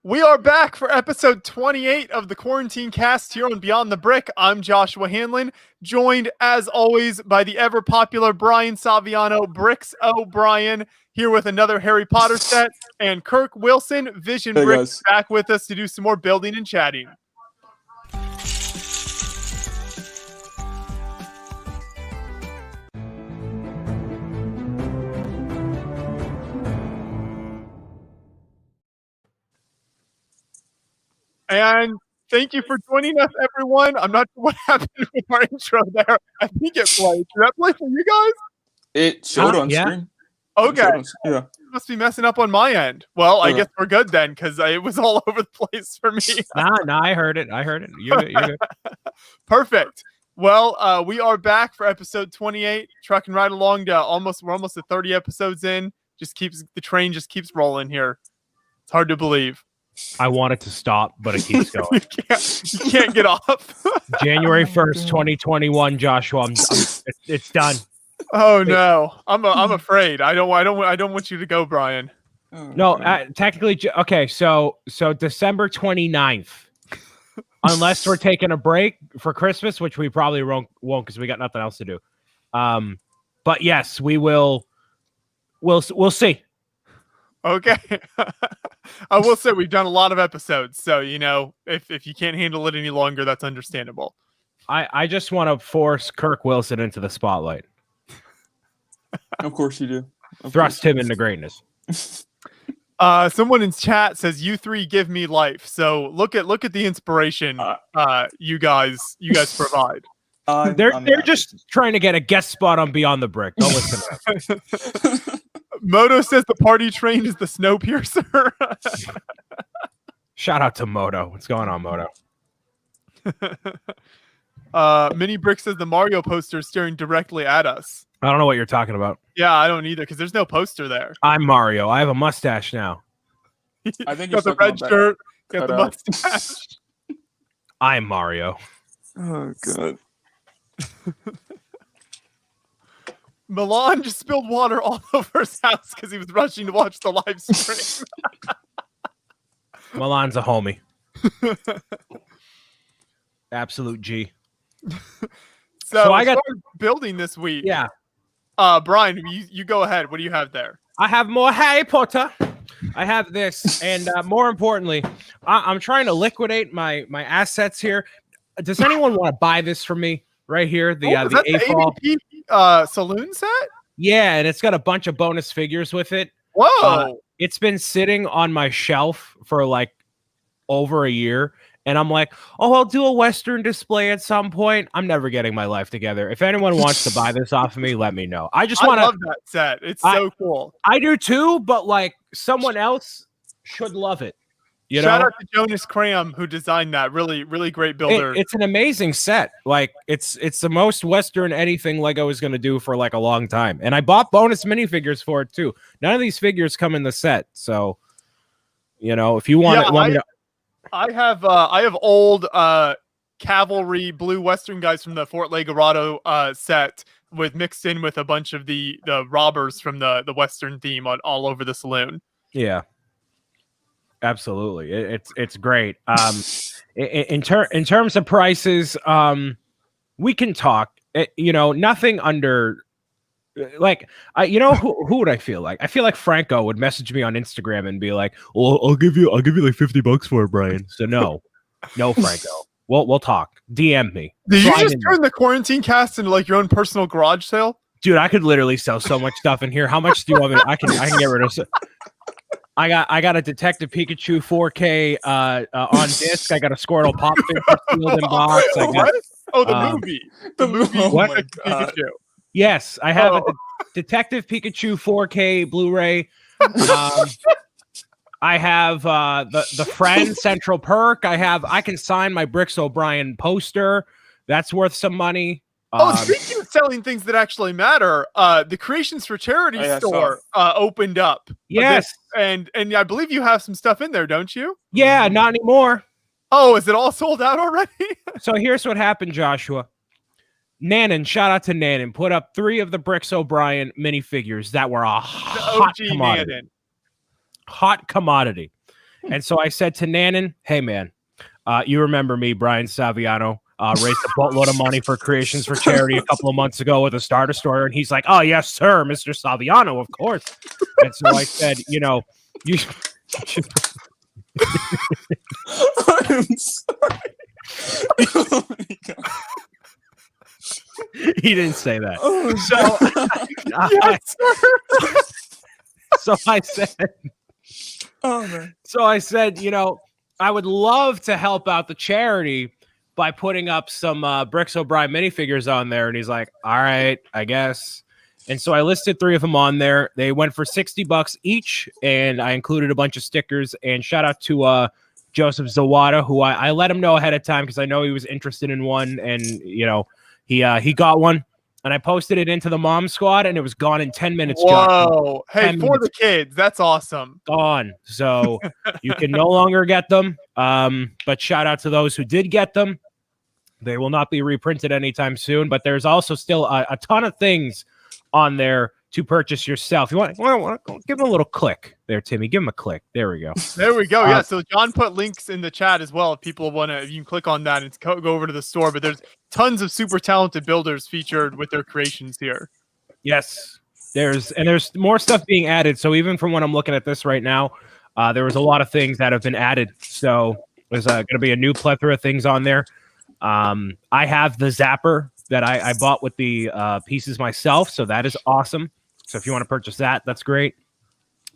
We are back for episode 28 of the Quarantine Cast here on Beyond the Brick. I'm Joshua Hanlon, joined as always by the ever popular Brian Saviano, Bricks O'Brien, here with another Harry Potter set, and Kirk Wilson, Vision Hey Bricks, guys. back with us to do some more building and chatting. And thank you for joining us, everyone. I'm not sure what happened with our intro there. I think it played. Did that play for you guys? It showed on yeah. screen. Okay. Yeah. It must be messing up on my end. Well, I Okay. guess we're good then, because it was all over the place for me. Nah, I heard it. You're good. Perfect. Well, we are back for episode 28, trucking right along to we're almost to 30 episodes in. The train just keeps rolling here. It's hard to believe. I want it to stop, but it keeps going. you can't get off. January 1st, 2021, Joshua. It's done. Oh no, I'm afraid. I don't want you to go, Brian. No, technically, okay. So December 29th, unless we're taking a break for Christmas, which we probably won't because we got nothing else to do. But yes, we will. We'll see. Okay. I will say we've done a lot of episodes, so if you can't handle it any longer, that's understandable. I just want to force Kirk Wilson into the spotlight. Of course you do. Thrust him into greatness. Someone in chat says you three give me life. So look at the inspiration you guys provide. They're just trying to get a guest spot on Beyond the Brick. Don't listen to them. Moto says the party train is the Snowpiercer. Shout out to Moto. What's going on, Moto? Mini Brick says the Mario poster is staring directly at us. I don't know what you're talking about. Yeah, I don't either, because there's no poster there. I'm Mario. I have a mustache now. I think got the red shirt, got the mustache. I'm Mario. Oh god. Milan just spilled water all over his house because he was rushing to watch the live stream. Milan's a homie. Absolute G. So I got building this week. Yeah. Brian, you go ahead. What do you have there? I have more Harry Potter. I have this, and more importantly, I'm trying to liquidate my assets here. Does anyone want to buy this from me right here? The AVP saloon set? Yeah, and it's got a bunch of bonus figures with it. Whoa! It's been sitting on my shelf for like over a year. And I'm like, oh, I'll do a Western display at some point. I'm never getting my life together. If anyone wants to buy this off of me, let me know. I love that set. It's so cool. I do too, but like someone else should love it. Shout out to Jonas Cram who designed that. Really, really great builder. It's an amazing set. Like it's the most Western anything Lego is going to do for like a long time. And I bought bonus minifigures for it too. None of these figures come in the set, so if you want it, I have old cavalry blue Western guys from the Fort Legorado set mixed in with a bunch of the robbers from the Western theme all over the saloon. Yeah, absolutely. It's great. In terms of prices, we can talk. Nothing under. Like who would I feel like? I feel like Franco would message me on Instagram and be like, "Well, I'll give you like $50 for it, Brian." So no, Franco. We'll talk. DM me. Did you just turn the quarantine cast into like your own personal garage sale? Dude, I could literally sell so much stuff in here. How much do you want me? I can get rid of. I got a Detective Pikachu 4K on disc. I got a Squirtle Pop figure sealed in box. The movie. The movie. What? Pikachu. Yes, I have a Detective Pikachu 4K Blu-ray. I have the Friend Central Perk. I can sign my Bricks O'Brien poster. That's worth some money. Speaking of selling things that actually matter, the Creations for Charity store opened up. Yes, and I believe you have some stuff in there, don't you? Yeah, not anymore. Oh, is it all sold out already? So here's what happened, Joshua. Nanan, shout out to Nanan, put up 3 of the Bricks O'Brien minifigures that were a hot commodity. Hot commodity. And so I said to Nanan, hey, man, you remember me, Brian Saviano, raised a boatload of money for Creations for Charity a couple of months ago with a starter store. And he's like, oh, yes, sir, Mr. Saviano, of course. And so I said, you know, you should... I'm sorry. Oh my God. He didn't say that. Oh, So I said, oh man. so I said, you know, I would love to help out the charity by putting up some Bricks O'Brien minifigures on there. And he's like, all right, I guess. And so I listed 3 of them on there. They went for $60 each, and I included a bunch of stickers. And shout out to Joseph Zawada, who I let him know ahead of time because I know he was interested in one, and you know, he got one. And I posted it into the mom squad, and it was gone in 10 minutes. Whoa! Hey, 10 for minutes. the kids, that's awesome. Gone. So you can no longer get them. But shout out to those who did get them. They will not be reprinted anytime soon. But there's also still a ton of things on there to purchase yourself. You want give him a little click there, Timmy. Give him a click. There we go. There we go. Yeah. So John put links in the chat as well. If people want to, you can click on that and go over to the store. But there's tons of super talented builders featured with their creations here. Yes, there's more stuff being added. So even from when I'm looking at this right now, there was a lot of things that have been added. So there's going to be a new plethora of things on there. I have the Zapper that I bought with the pieces myself. So that is awesome. So if you want to purchase that, that's great.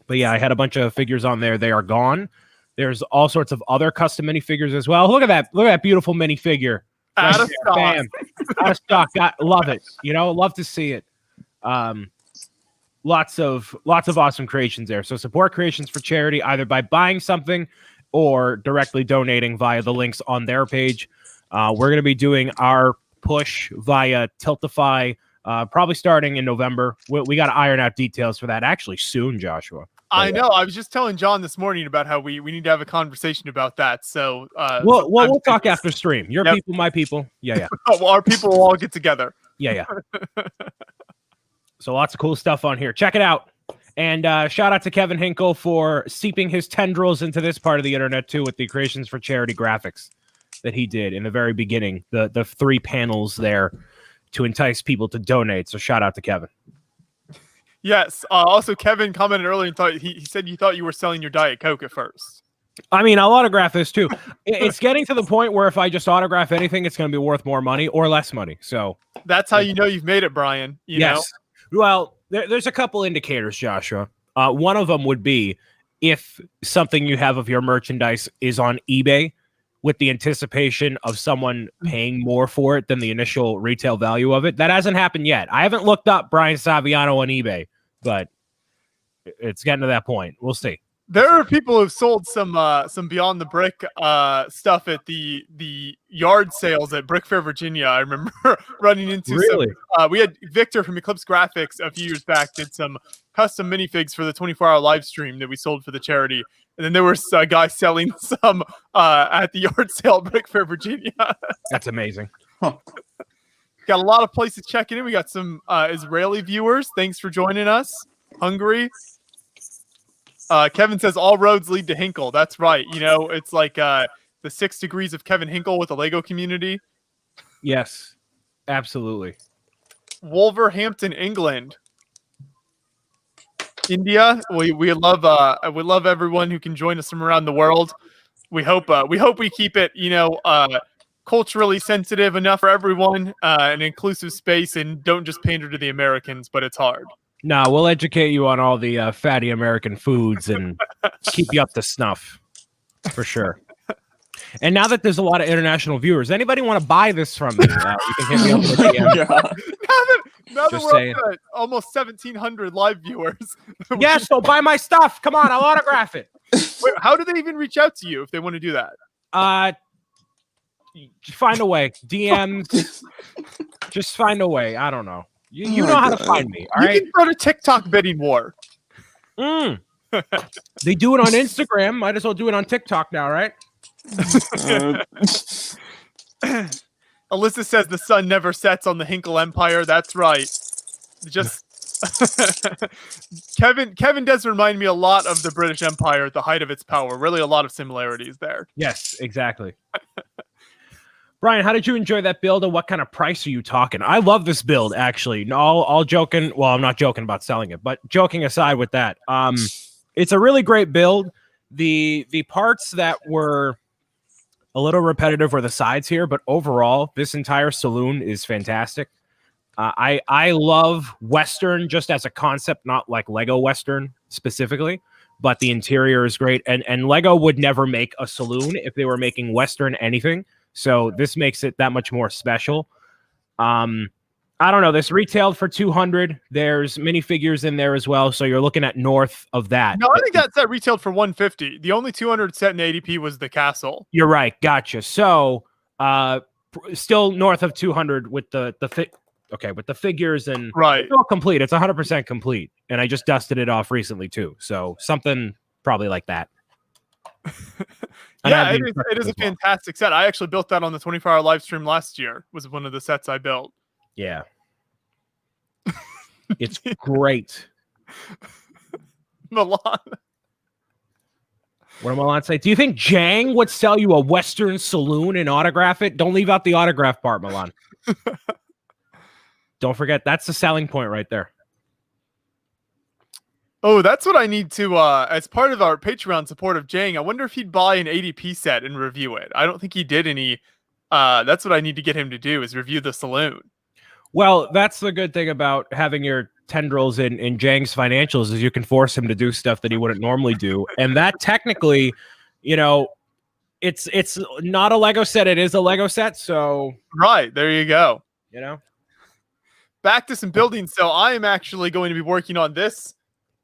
But yeah, I had a bunch of figures on there. They are gone. There's all sorts of other custom minifigures as well. Look at that. Look at that beautiful minifigure. Out of stock. Bam. Out of stock. Love it. You know, love to see it. Lots of awesome creations there. So support Creations for Charity either by buying something or directly donating via the links on their page. We're going to be doing our push via Tiltify, probably starting in November. We got to iron out details for that actually soon, Joshua. I know. I was just telling John this morning about how we need to have a conversation about that. So we'll talk after stream. Your people, my people. Yeah. Well, our people will all get together. Yeah. So lots of cool stuff on here. Check it out. And shout out to Kevin Hinkle for seeping his tendrils into this part of the internet too with the Creations for Charity graphics that he did in the very beginning. The 3 panels there to entice people to donate. So shout out to Kevin. Yes. Also, Kevin commented earlier and thought he said you thought you were selling your Diet Coke at first. I mean, I'll autograph this too. It's getting to the point where if I just autograph anything, it's going to be worth more money or less money. So that's how you know you've made it, Brian. You know? Well, there's a couple indicators, Joshua. One of them would be if something you have of your merchandise is on eBay with the anticipation of someone paying more for it than the initial retail value of it. That hasn't happened yet. I haven't looked up Brian Saviano on eBay, but it's getting to that point. We'll see. There are people who've sold some Beyond the Brick stuff at the yard sales at Brick Fair, Virginia. I remember running into some. We had Victor from Eclipse Graphics a few years back did some custom minifigs for the 24-hour live stream that we sold for the charity. And then there was a guy selling some at the yard sale at Brick Fair, Virginia. That's amazing. Got a lot of places checking in. We got some Israeli viewers. Thanks for joining us. Hungary. Kevin says all roads lead to Hinkle. That's right. You know, it's like the 6 degrees of Kevin Hinkle with the Lego community. Yes, absolutely. Wolverhampton, England. India. We love everyone who can join us from around the world. We hope we keep it, you know, culturally sensitive enough for everyone, an inclusive space, and don't just pander to the Americans, but it's hard. No, we'll educate you on all the fatty American foods and keep you up to snuff for sure. And now that there's a lot of international viewers, anybody want to buy this from me? You can hit me up with a DM. Now that we're up to almost 1,700 live viewers. Yes, so buy my stuff. Come on, I'll autograph it. Wait, how do they even reach out to you if they want to do that? Find a way. DMs. Just find a way. I don't know. You know how to find me. All right. You can go to TikTok bidding war. They do it on Instagram. Might as well do it on TikTok now, right? Alyssa says the sun never sets on the Hinkle Empire. That's right. Just Kevin does remind me a lot of the British Empire at the height of its power. Really, a lot of similarities there. Yes, exactly. Brian, how did you enjoy that build, and what kind of price are you talking? I love this build, actually. No, all joking. Well, I'm not joking about selling it, but joking aside with that, it's a really great build. The parts that were a little repetitive were the sides here, but overall, this entire saloon is fantastic. I love Western just as a concept, not like Lego Western specifically, but the interior is great. And Lego would never make a saloon if they were making Western anything. So this makes it that much more special. I don't know. This retailed for 200. There's minifigures in there as well. So you're looking at north of that. No, I think that set retailed for 150. The only 200 set in ADP was the castle. You're right. Gotcha. So still north of 200 with the with the figures and right. It's all complete. It's 100% complete. And I just dusted it off recently too. So something probably like that. Yeah, it is a fantastic set. I actually built that on the 24-hour live stream last year. Was one of the sets I built. Yeah. It's great. Milan. What did Milan say? Do you think Jang would sell you a Western saloon and autograph it? Don't leave out the autograph part, Milan. Don't forget, that's the selling point right there. Oh, that's what I need to, as part of our Patreon support of Jang, I wonder if he'd buy an ADP set and review it. I don't think he did any. That's what I need to get him to do, is review the saloon. Well, that's the good thing about having your tendrils in Jang's financials, is you can force him to do stuff that he wouldn't normally do. And that technically, it's not a Lego set. It is a Lego set. So right, there you go. Back to some building. So I am actually going to be working on this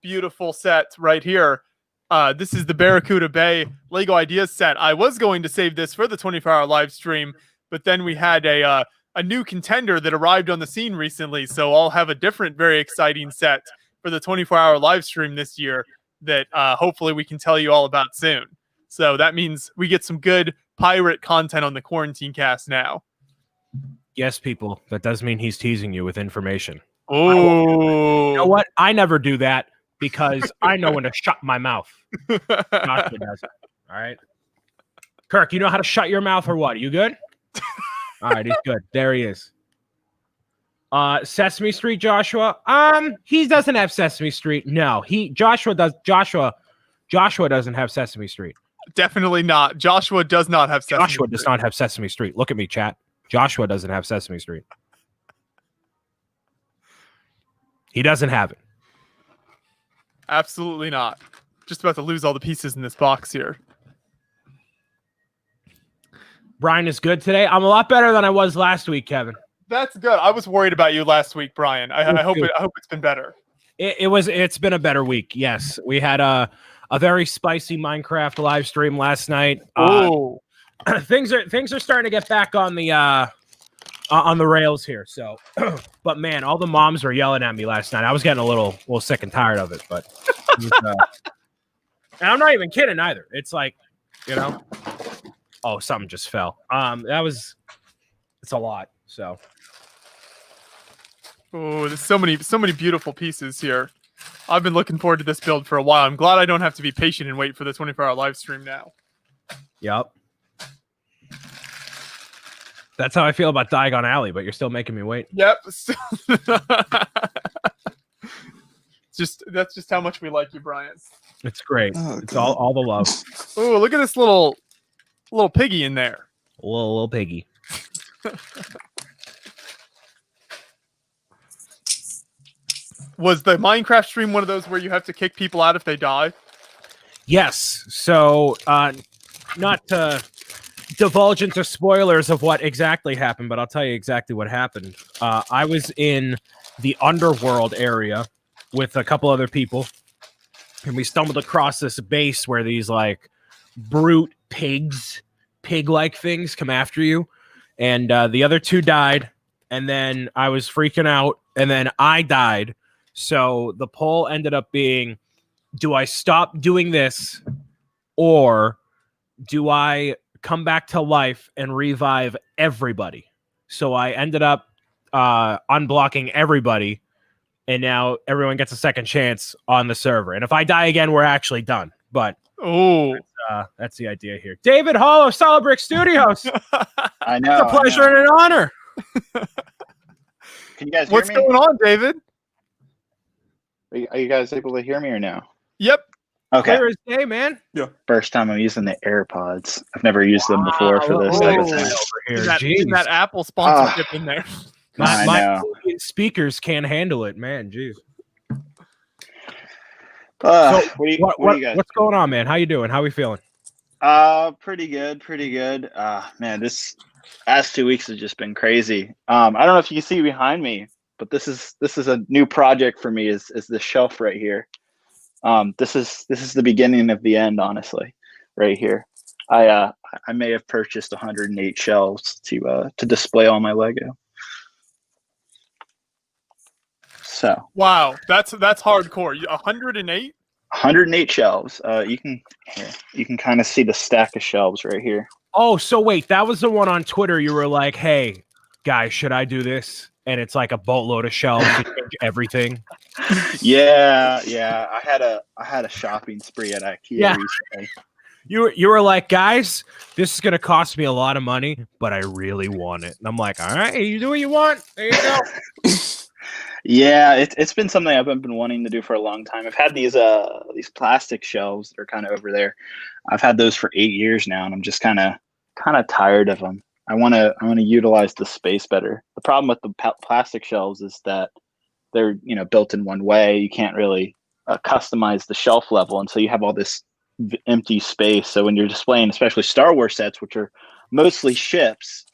beautiful set right here. This is the Barracuda Bay Lego Ideas set. I was going to save this for the 24-hour live stream, but then we had a new contender that arrived on the scene recently, so I'll have a different, very exciting set for the 24-hour live stream this year that hopefully we can tell you all about soon. So that means we get some good pirate content on the Quarantine Cast now. Yes, people. That does mean he's teasing you with information. Oh, you know what? I never do that, because I know when to shut my mouth. Joshua does it. All right. Kirk, you know how to shut your mouth or what? You good? All right, he's good. There he is. Sesame Street, Joshua. He doesn't have Sesame Street. No, Joshua doesn't have Sesame Street. Definitely not. Joshua does not have Sesame Street. Joshua does not have Sesame Street. Look at me, chat. Joshua doesn't have Sesame Street. He doesn't have it. Absolutely not. Just about to lose all the pieces in this box here. Brian is good today. I'm a lot better than I was last week, Kevin. That's good. I was worried about you last week, Brian. I hope it's been better. It's been a better week. Yes, we had a very spicy Minecraft live stream last night. Things are starting to get back on the rails here. So, but man, all the moms were yelling at me last night. I was getting a little sick and tired of it, but and I'm not even kidding either. It's like, oh, something just fell. It's a lot. So, oh, there's so many beautiful pieces here. I've been looking forward to this build for a while. I'm glad I don't have to be patient and wait for the 24-hour live stream now. Yep. That's how I feel about Diagon Alley, but you're still making me wait. Yep. That's just how much we like you, Brian. It's great. It's all the love. Oh, look at this little piggy in there. Little piggy. Was the Minecraft stream one of those where you have to kick people out if they die? Yes. So, not to divulge into spoilers of what exactly happened, but I'll tell you exactly what happened. I was in the underworld area with a couple other people, and we stumbled across this base where these like brute pig-like things come after you, and the other two died, and then I was freaking out, and then I died. So the poll ended up being, do I stop doing this, or do I come back to life and revive everybody? So I ended up unblocking everybody and now everyone gets a second chance on the server. And if I die again, we're actually done. But that's the idea here. David Hall of Solid Brick Studios. I know. It's a pleasure and an honor. Can you guys hear What's me? going on, David? Are you guys able to hear me or no? Yep. Okay. Clear as day, man. First time I'm using the AirPods. I've never used them before for this type of thing. Getting that Apple sponsorship in there. My speakers can't handle it, man. Jeez. What do you guys? What's going on, man? How you doing? How we feeling? Pretty good. Man, this last 2 weeks has just been crazy. I don't know if you can see behind me, but this is a new project for me. Is this shelf right here? This is the beginning of the end, honestly, right here. I may have purchased 108 shelves to display all my Lego. So wow, that's hardcore. 108. 108 shelves. You can kind of see the stack of shelves right here. Oh, so wait, that was the one on Twitter. You were like, "Hey, guys, should I do this?" And it's like a boatload of shelves to change everything. Yeah. I had a shopping spree at IKEA recently. You were like, "Guys, this is gonna cost me a lot of money, but I really want it." And I'm like, "All right, you do what you want. There you go." Yeah, it's been something I've been wanting to do for a long time. I've had these plastic shelves that are kind of over there. I've had those for 8 years now, and I'm just kind of tired of them. I want to utilize the space better. The problem with the plastic shelves is that they're built in one way. You can't really customize the shelf level, and so you have all this empty space. So when you're displaying, especially Star Wars sets, which are mostly ships,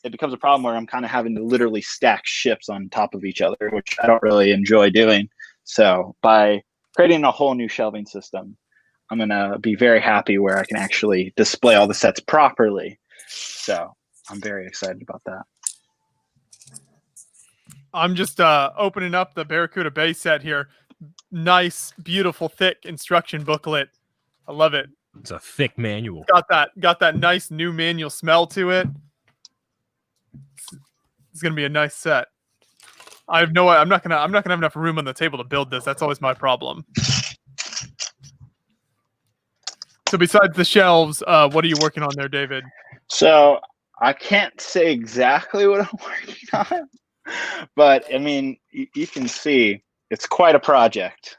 it becomes a problem where I'm kind of having to literally stack ships on top of each other, which I don't really enjoy doing. So by creating a whole new shelving system, I'm going to be very happy where I can actually display all the sets properly. So I'm very excited about that. I'm just opening up the Barracuda Bay set here. Nice, beautiful, thick instruction booklet. I love it. It's a thick manual. Got that nice new manual smell to it. It's gonna be a nice set. I'm not gonna have enough room on the table to build this. That's always my problem. So besides the shelves, what are you working on there, David? So I can't say exactly what I'm working on, but I mean, you can see it's quite a project.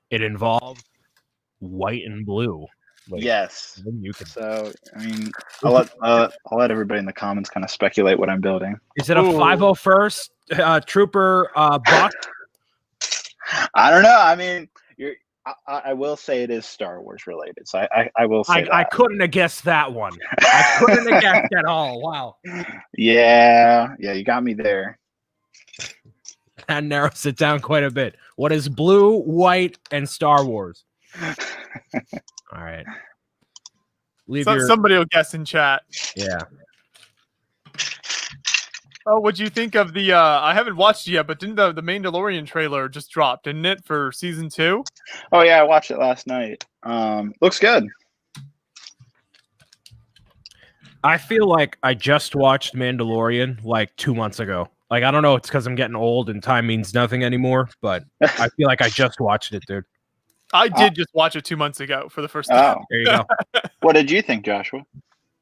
It involves white and blue. Like, yes. You can... So I mean, I'll let everybody in the comments kind of speculate what I'm building. Is it a 501st Trooper box? I don't know. I mean, I will say it is Star Wars related. So I will say that. I couldn't have guessed that one. I couldn't have guessed at all. Wow. Yeah, you got me there. That narrows it down quite a bit. What is blue, white, and Star Wars? All right. Somebody will guess in chat. Yeah. Oh, what'd you think of the? I haven't watched it yet, but didn't the Mandalorian trailer just drop? Didn't it for season 2? Oh yeah, I watched it last night. Looks good. I feel like I just watched Mandalorian like 2 months ago. Like, I don't know, it's because I'm getting old and time means nothing anymore, but I feel like I just watched it, dude. I did just watch it 2 months ago for the first time. Oh, there you go. What did you think, Joshua?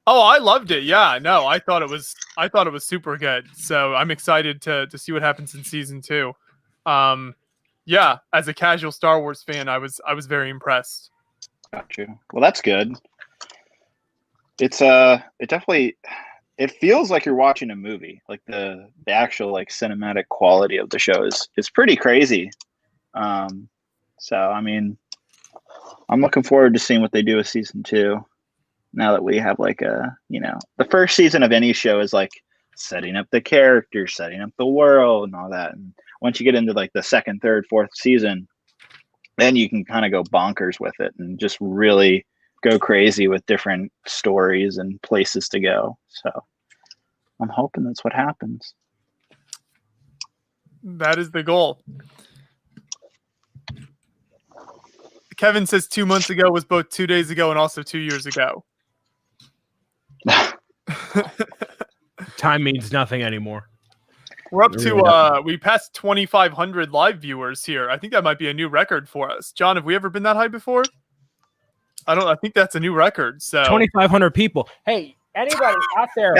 Oh, I loved it. Yeah, no, I thought it was super good. So I'm excited to see what happens in season 2. Yeah, as a casual Star Wars fan, I was very impressed. Got you. Well, that's good. It's it feels like you're watching a movie. Like the actual like cinematic quality of the show is pretty crazy. So I mean, I'm looking forward to seeing what they do with season 2. Now that we have like the first season of any show is like setting up the characters, setting up the world and all that. And once you get into like the second, third, fourth season, then you can kind of go bonkers with it and just really go crazy with different stories and places to go. So I'm hoping that's what happens. That is the goal. Kevin says 2 months ago was both 2 days ago and also 2 years ago. Time means nothing anymore. We're up to we passed 2,500 live viewers here. I think that might be a new record for us. John, have we ever been that high before? I think that's a new record. So 2,500 people. Hey, anybody out there,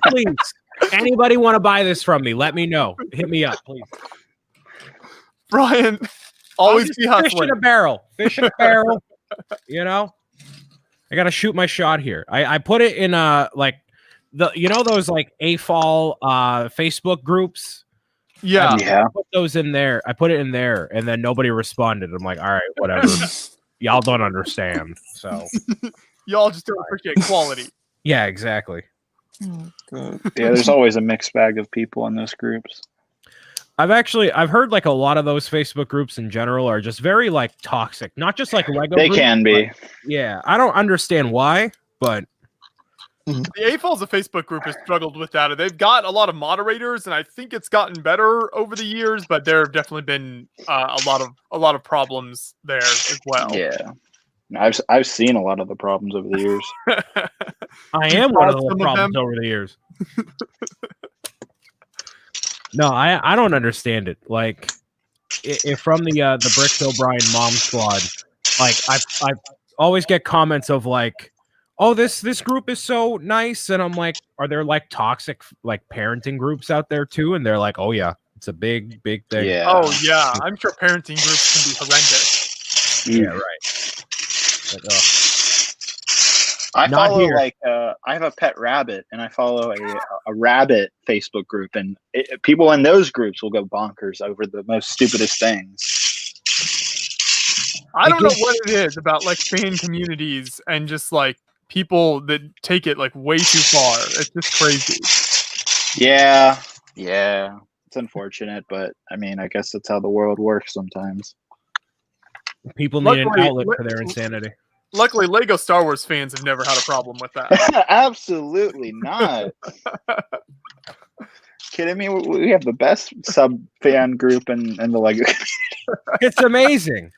please. Anybody want to buy this from me? Let me know. Hit me up, please. Brian, always be hustling. Fish in a barrel. Fish in a barrel. You know, I gotta shoot my shot here. I put it in like those like AFOL Facebook groups. Yeah. I put those in there. I put it in there, and then nobody responded. I'm like, all right, whatever. Y'all don't understand. So y'all just don't appreciate quality. Yeah, exactly. Yeah, there's always a mixed bag of people in those groups. I've heard like a lot of those Facebook groups in general are just very like toxic, not just like Lego They groups, can be. Yeah, I don't understand why, but the AFOL's a Facebook group has struggled with that. They've got a lot of moderators, and I think it's gotten better over the years, but there have definitely been a lot of problems there as well. Yeah, I've seen a lot of the problems over the years. I am one of the problems over the years. No, I don't understand it. Like, if from the Bricks O'Brien Mom Squad, like I always get comments of like, oh, this group is so nice, and I'm like, are there like toxic like parenting groups out there too? And they're like, oh yeah, it's a big thing. Yeah. Oh yeah, I'm sure parenting groups can be horrendous. Yeah, right. But, I follow I have a pet rabbit, and I follow a rabbit Facebook group, and people in those groups will go bonkers over the most stupidest things. I don't know what it is about like fan communities and just like people that take it like way too far. It's just crazy. Yeah, it's unfortunate, but I mean, I guess that's how the world works sometimes. People need an outlet for their insanity. Luckily, Lego Star Wars fans have never had a problem with that. Absolutely not. Kidding me? We have the best sub fan group in the Lego community. It's amazing.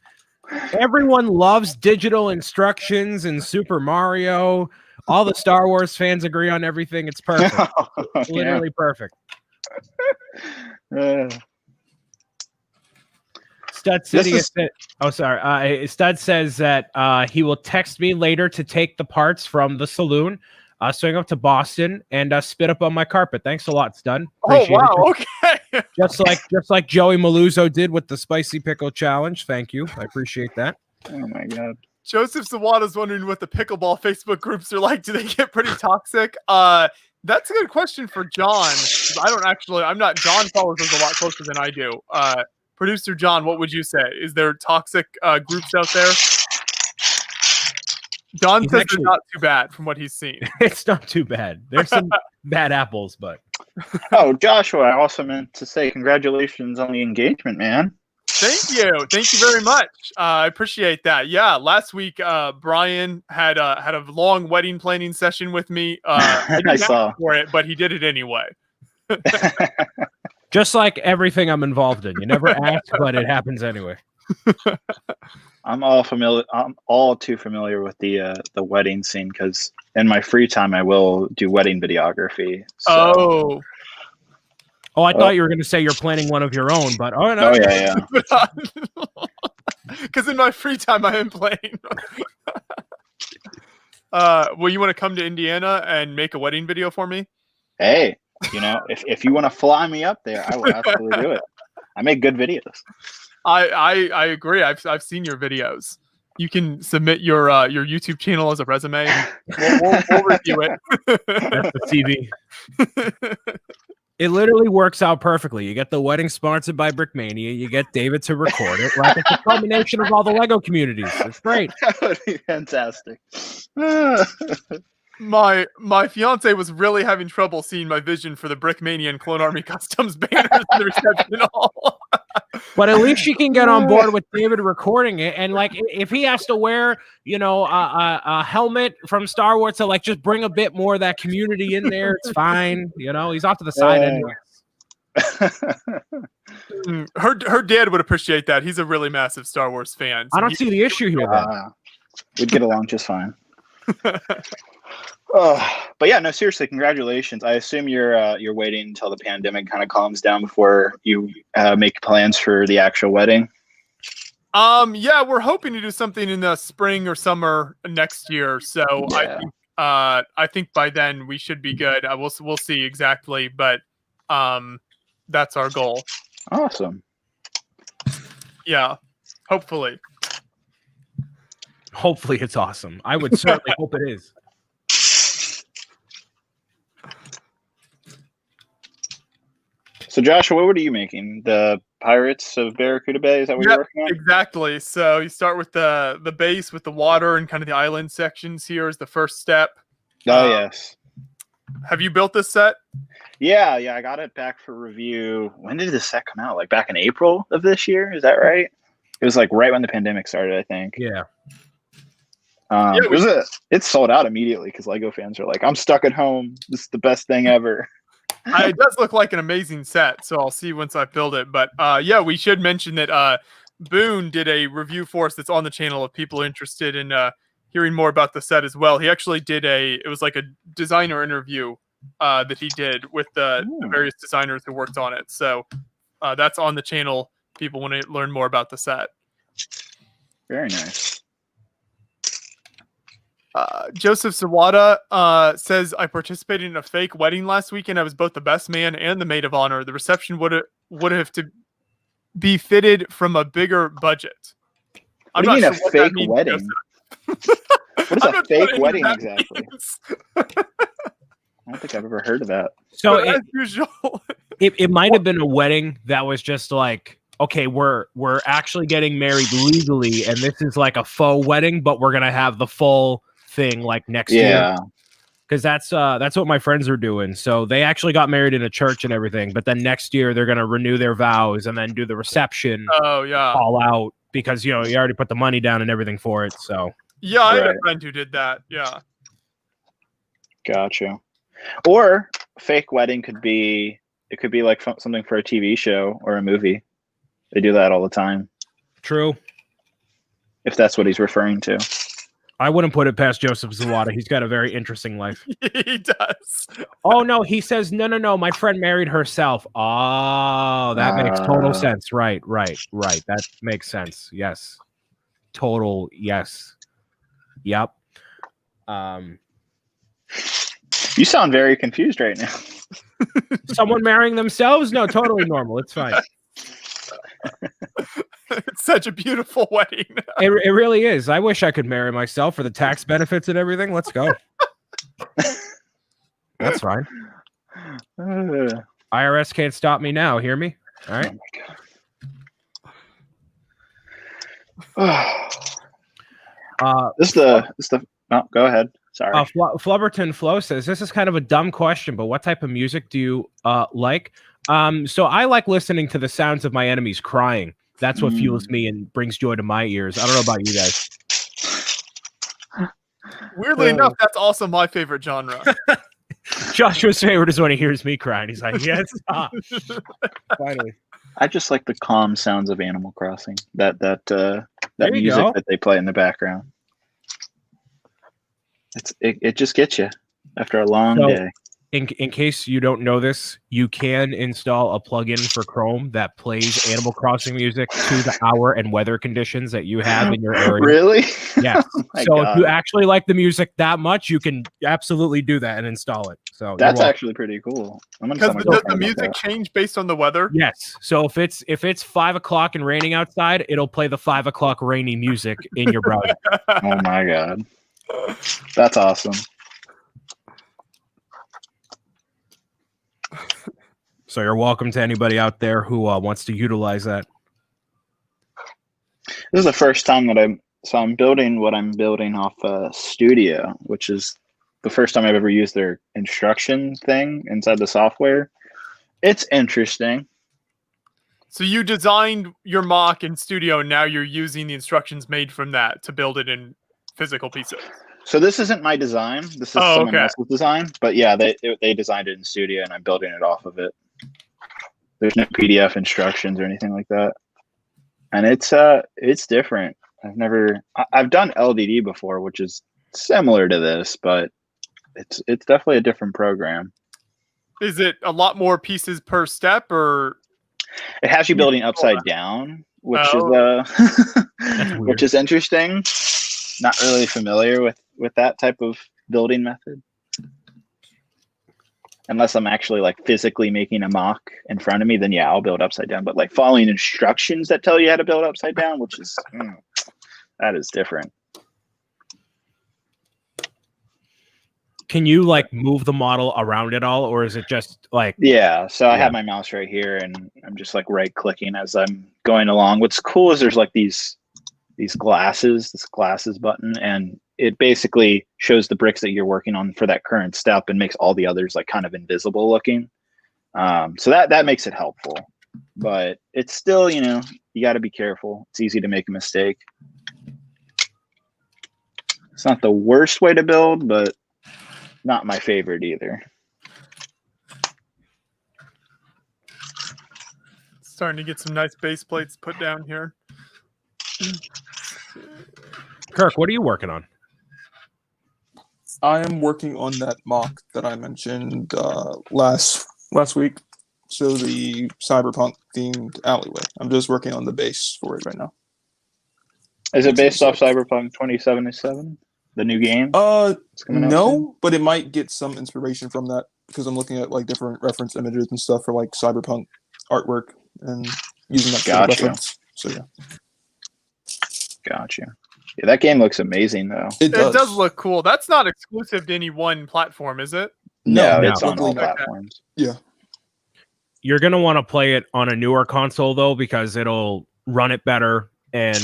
Everyone loves digital instructions and Super Mario. All the Star Wars fans agree on everything. It's perfect. It's literally perfect. Stud City Stud says that he will text me later to take the parts from the saloon, swing up to Boston, and spit up on my carpet. Thanks a lot, Stud. Appreciate it. Okay. Just like Joey Maluzzo did with the spicy pickle challenge. Thank you. I appreciate that. Oh my god. Joseph Zawada's wondering what the pickleball Facebook groups are like. Do they get pretty toxic? That's a good question for John. John follows us a lot closer than I do. Producer John, what would you say? Is there toxic groups out there? John says they're not too bad from what he's seen. It's not too bad. There's some bad apples, but. Oh, Joshua, I also meant to say congratulations on the engagement, man. Thank you. Thank you very much. I appreciate that. Yeah, last week, Brian had a long wedding planning session with me. I saw for it, but he did it anyway. Just like everything I'm involved in. You never ask, but it happens anyway. I'm all too familiar with the wedding scene because in my free time I will do wedding videography. So. Oh, I thought you were going to say you're planning one of your own, but no. Oh yeah. Because in my free time I am playing. Well, you want to come to Indiana and make a wedding video for me? Hey, if you want to fly me up there, I will absolutely do it. I make good videos. I agree. I've seen your videos. You can submit your YouTube channel as a resume. We'll review it. That's the CV. It literally works out perfectly. You get the wedding sponsored by Brickmania. You get David to record it. Like it's a combination of all the Lego communities. It's great. That would be fantastic. My fiance was really having trouble seeing my vision for the Brickmania and Clone Army Customs banners in the reception hall. But at least she can get on board with David recording it, and like if he has to wear, a helmet from Star Wars to like just bring a bit more of that community in there, it's fine. He's off to the side anyway. Her dad would appreciate that. He's a really massive Star Wars fan. So I don't see the issue here. We'd get along just fine. But yeah, no, seriously, congratulations. I assume you're waiting until the pandemic kind of calms down before you make plans for the actual wedding. Yeah, we're hoping to do something in the spring or summer next year. So Yeah. I think by then we should be good. We'll see exactly, but that's our goal. Awesome. Yeah, hopefully. Hopefully it's awesome. I would certainly hope it is. So Joshua, what are you making? The Pirates of Barracuda Bay? Is that what you're working on? Exactly. So you start with the base with the water and kind of the island sections here is the first step. Oh, yes. Have you built this set? Yeah, I got it back for review. When did this set come out? Like back in April of this year? Is that right? It was like right when the pandemic started, I think. Yeah. It sold out immediately because Lego fans are like, I'm stuck at home. This is the best thing ever. It does look like an amazing set, so I'll see once I build it. But yeah, we should mention that Boone did a review for us that's on the channel if people are interested in hearing more about the set as well. He actually did it was like a designer interview that he did with the various designers who worked on it. So that's on the channel. People want to learn more about the set. Very nice. Joseph Sawada says, I participated in a fake wedding last weekend. I was both the best man and the maid of honor. The reception would have to be fitted from a bigger budget. What do you mean a fake wedding? What is a fake wedding exactly? I don't think I've ever heard of that. So as usual, it might have been a wedding that was just like, okay, we're actually getting married legally, and this is like a faux wedding, but we're gonna have the full thing like next year. Because that's what my friends are doing. So they actually got married in a church and everything, but then next year they're gonna renew their vows and then do the reception. Oh yeah, all out because you already put the money down and everything for it. So yeah, I had a friend who did that. Yeah, gotcha. Or fake wedding could be like something for a TV show or a movie. They do that all the time. True. If that's what he's referring to. I wouldn't put it past Joseph Zawada. He's got a very interesting life. He does. Oh, no. He says, no. My friend married herself. Oh, that makes total sense. Right. That makes sense. Yes. Total. Yes. Yep. You sound very confused right now. Someone marrying themselves? No, totally normal. It's fine. It's such a beautiful wedding. It really is. I wish I could marry myself for the tax benefits and everything. Let's go. That's fine. IRS can't stop me now. Hear me? All right. Oh my God. No, go ahead. Sorry. Flubberton Flo says, this is kind of a dumb question, but what type of music do you like? So I like listening to the sounds of my enemies crying. That's what fuels me and brings joy to my ears. I don't know about you guys. Weirdly enough, that's also my favorite genre. Joshua's favorite is when he hears me crying. He's like, yes. Finally. I just like the calm sounds of Animal Crossing. That music that they play in the background. It just gets you after a long day. In case you don't know this, you can install a plugin for Chrome that plays Animal Crossing music to the hour and weather conditions that you have in your area. Really? Yes. So if you actually like the music that much, you can absolutely do that and install it. So that's actually pretty cool. Because does the music change based on the weather? Yes. So if it's 5 o'clock and raining outside, it'll play the 5 o'clock rainy music in your browser. Oh my God. That's awesome. So you're welcome to anybody out there who wants to utilize that. This is the first time that I'm building what I'm building off Studio, which is the first time I've ever used their instruction thing inside the software. It's interesting. So you designed your mock in Studio, and now you're using the instructions made from that to build it in physical pieces. So this isn't my design. This is someone else's design. But yeah, they designed it in Studio, and I'm building it off of it. There's no PDF instructions or anything like that, and it's different. I've done LDD before, which is similar to this, but it's definitely a different program. Is it a lot more pieces per step, or It has you building upside down, which is which is interesting. Not really familiar with that type of building method. Unless I'm actually like physically making a mock in front of me, then yeah, I'll build upside down. But like following instructions that tell you how to build upside down, which is that is different. Can you like move the model around it all, or is it just like? Yeah, so I have my mouse right here, and I'm just like right clicking as I'm going along. What's cool is there's like these glasses, this glasses button, and it basically shows the bricks that you're working on for that current step and makes all the others like kind of invisible looking. So that makes it helpful, but it's still, you know, you got to be careful. It's easy to make a mistake. It's not the worst way to build, but not my favorite either. starting to get some nice base plates put down here? Kirk, what are you working on? I am working on that mock that I mentioned last week. So the cyberpunk themed alleyway. I'm just working on the base for it right now. Is it based off Cyberpunk 2077, the new game? No, but it might get some inspiration from that because I'm looking at like different reference images and stuff for like cyberpunk artwork and using that for reference. So yeah. Gotcha. Yeah, that game looks amazing though. It does look cool. That's not exclusive to any one platform, is it? No, it's on all platforms. Yeah. You're going to want to play it on a newer console, though, because it'll run it better and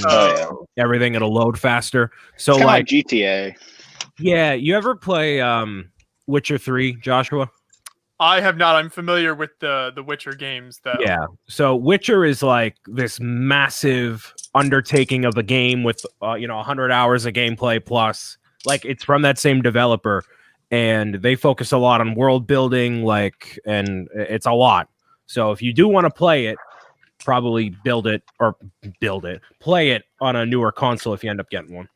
everything. It'll load faster. So, like GTA. Yeah. You ever play Witcher 3, Joshua? I have not. I'm familiar with the Witcher games, though. Yeah. So, Witcher is like this massive undertaking of a game with, 100 hours of gameplay plus. Like, it's from that same developer. And they focus a lot on world building, and it's a lot. So if you do want to play it, probably play it on a newer console if you end up getting one.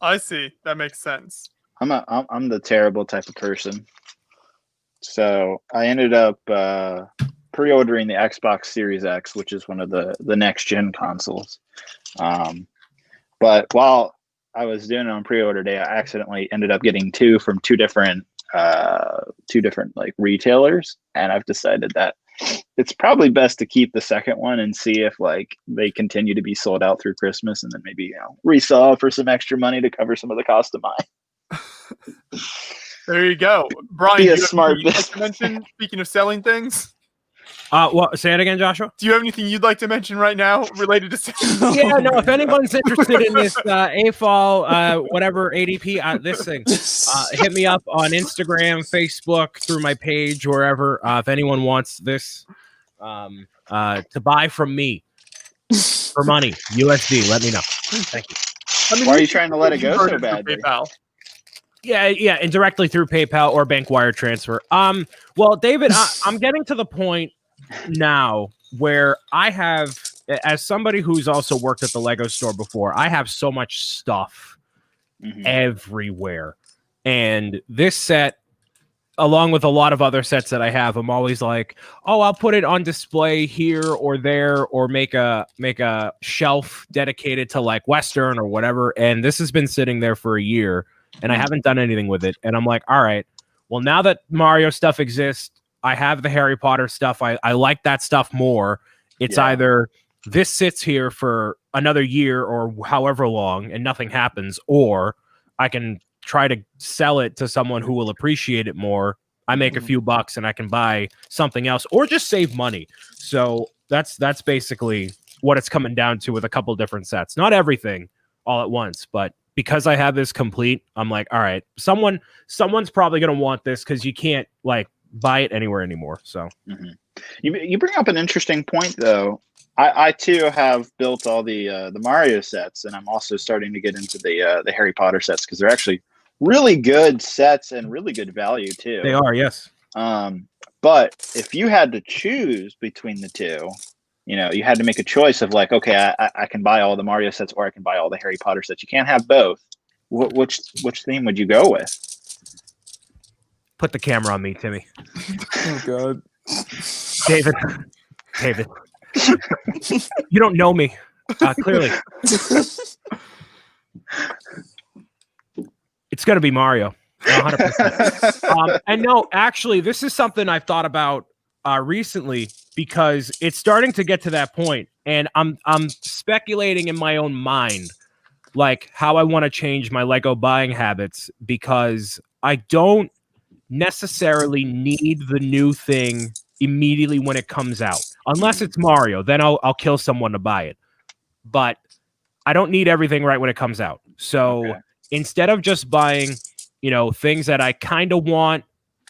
I see. That makes sense. I'm the terrible type of person. So I ended up pre-ordering the Xbox Series X, which is one of the next gen consoles. But while I was doing it on pre-order day, I accidentally ended up getting two from two different like retailers, and I've decided that it's probably best to keep the second one and see if like they continue to be sold out through Christmas, and then maybe resell for some extra money to cover some of the cost of mine. There you go, Brian. Be a smart business. Like mention, speaking of selling things. Well, say it again, Joshua. Do you have anything you'd like to mention right now related to sales? Yeah, no. If anyone's interested in this AFOL, whatever ADP, this thing, hit me up on Instagram, Facebook, through my page, wherever. If anyone wants this to buy from me for money, USD, let me know. Thank you. Why are you trying to let it go so badly? Yeah, and directly through PayPal or bank wire transfer. Well, David, I'm getting to the point now where I have, as somebody who's also worked at the Lego store before, I have so much stuff everywhere. And this set, along with a lot of other sets that I have, I'm always like, oh, I'll put it on display here or there, or make a shelf dedicated to like Western or whatever. And this has been sitting there for a year, and I haven't done anything with it. And I'm like, all right, well, now that Mario stuff exists, I have the Harry Potter stuff. I like that stuff more. It's either this sits here for another year or however long and nothing happens, or I can try to sell it to someone who will appreciate it more. I make a few bucks and I can buy something else or just save money. So that's basically what it's coming down to with a couple different sets. Not everything all at once, but because I have this complete, I'm like, all right, someone's probably going to want this because you can't like buy it anywhere anymore. So you bring up an interesting point though. I too have built all the Mario sets, and I'm also starting to get into the Harry Potter sets because they're actually really good sets and really good value too. They are, yes. But if you had to choose between the two, you had to make a choice of like, okay, I can buy all the Mario sets or I can buy all the Harry Potter sets. You can't have both. Which theme would you go with? Put the camera on me, Timmy. Oh God. David. You don't know me, clearly. It's going to be Mario. 100%. And no, actually, this is something I've thought about recently because it's starting to get to that point, and I'm speculating in my own mind, like how I want to change my Lego buying habits because I don't necessarily need the new thing immediately when it comes out, unless it's Mario. Then I'll kill someone to buy it, but I don't need everything right when it comes out. So instead of just buying, things that I kind of want,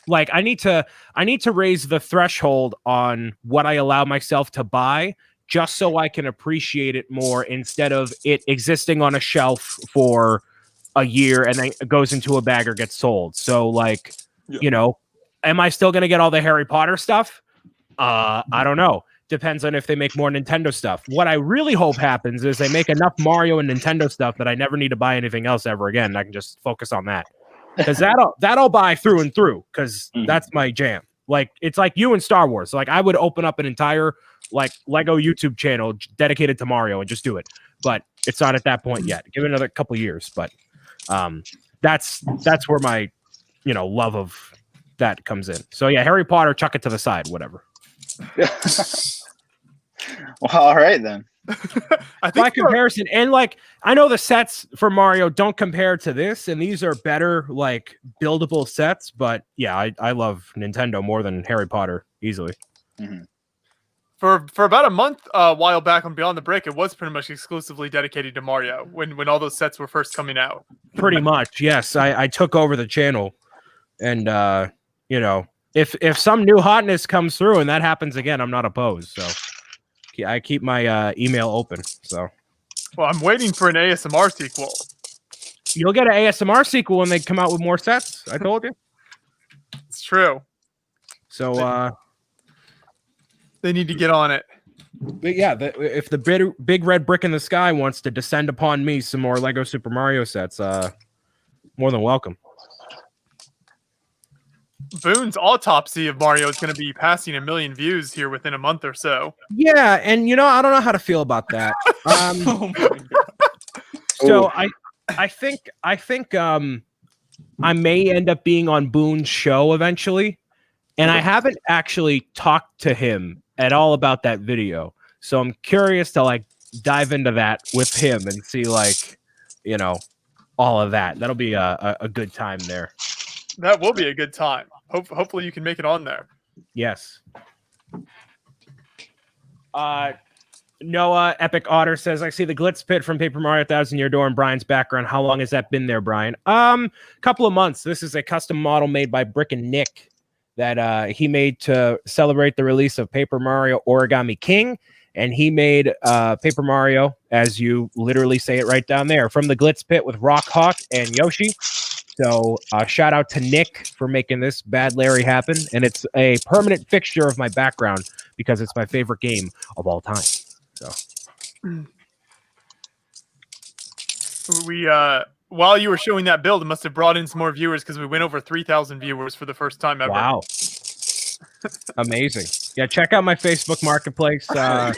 like I need to raise the threshold on what I allow myself to buy just so I can appreciate it more instead of it existing on a shelf for a year and then it goes into a bag or gets sold. So like, am I still going to get all the Harry Potter stuff? I don't know. Depends on if they make more Nintendo stuff. What I really hope happens is they make enough Mario and Nintendo stuff that I never need to buy anything else ever again. I can just focus on that. Because that'll buy through and through because that's my jam. Like it's like you and Star Wars. Like I would open up an entire like Lego YouTube channel dedicated to Mario and just do it. But it's not at that point yet. Give it another couple years. But that's where my love of that comes in. So yeah, Harry Potter, chuck it to the side, whatever. Well, all right then. I think by comparison, and like I know the sets for Mario don't compare to this, and these are better like buildable sets. But yeah, I love Nintendo more than Harry Potter easily. Mm-hmm. For about a month, a while back on Beyond the Brick, it was pretty much exclusively dedicated to Mario when all those sets were first coming out. Pretty much, yes. I took over the channel, and if some new hotness comes through and that happens again, I'm not opposed. So I keep my email open. So, well, I'm waiting for an ASMR sequel. You'll get an ASMR sequel when they come out with more sets. I told you. It's true. So they need to get on it. But yeah, if the big red brick in the sky wants to descend upon me some more Lego Super Mario sets, more than welcome. Boone's autopsy of Mario is going to be passing 1 million views here within a month or so. Yeah, and I don't know how to feel about that. Oh my God. So I think I may end up being on Boone's show eventually, and I haven't actually talked to him at all about that video. So I'm curious to like dive into that with him and see like all of that. That'll be a good time there. That will be a good time. Hopefully you can make it on there. Yes. Noah Epic Otter says, I see the glitz pit from Paper Mario 1000 Year Door in Brian's background. How long has that been there, Brian? Couple of months. This is a custom model made by Brick and Nick that he made to celebrate the release of Paper Mario Origami King. And he made Paper Mario, as you literally say it right down there, from the glitz pit with Rock Hawk and Yoshi. So shout out to Nick for making this Bad Larry happen. And it's a permanent fixture of my background because it's my favorite game of all time. So we while you were showing that build, it must have brought in some more viewers because we went over 3,000 viewers for the first time ever. Wow. Amazing. Yeah, check out my Facebook Marketplace. That's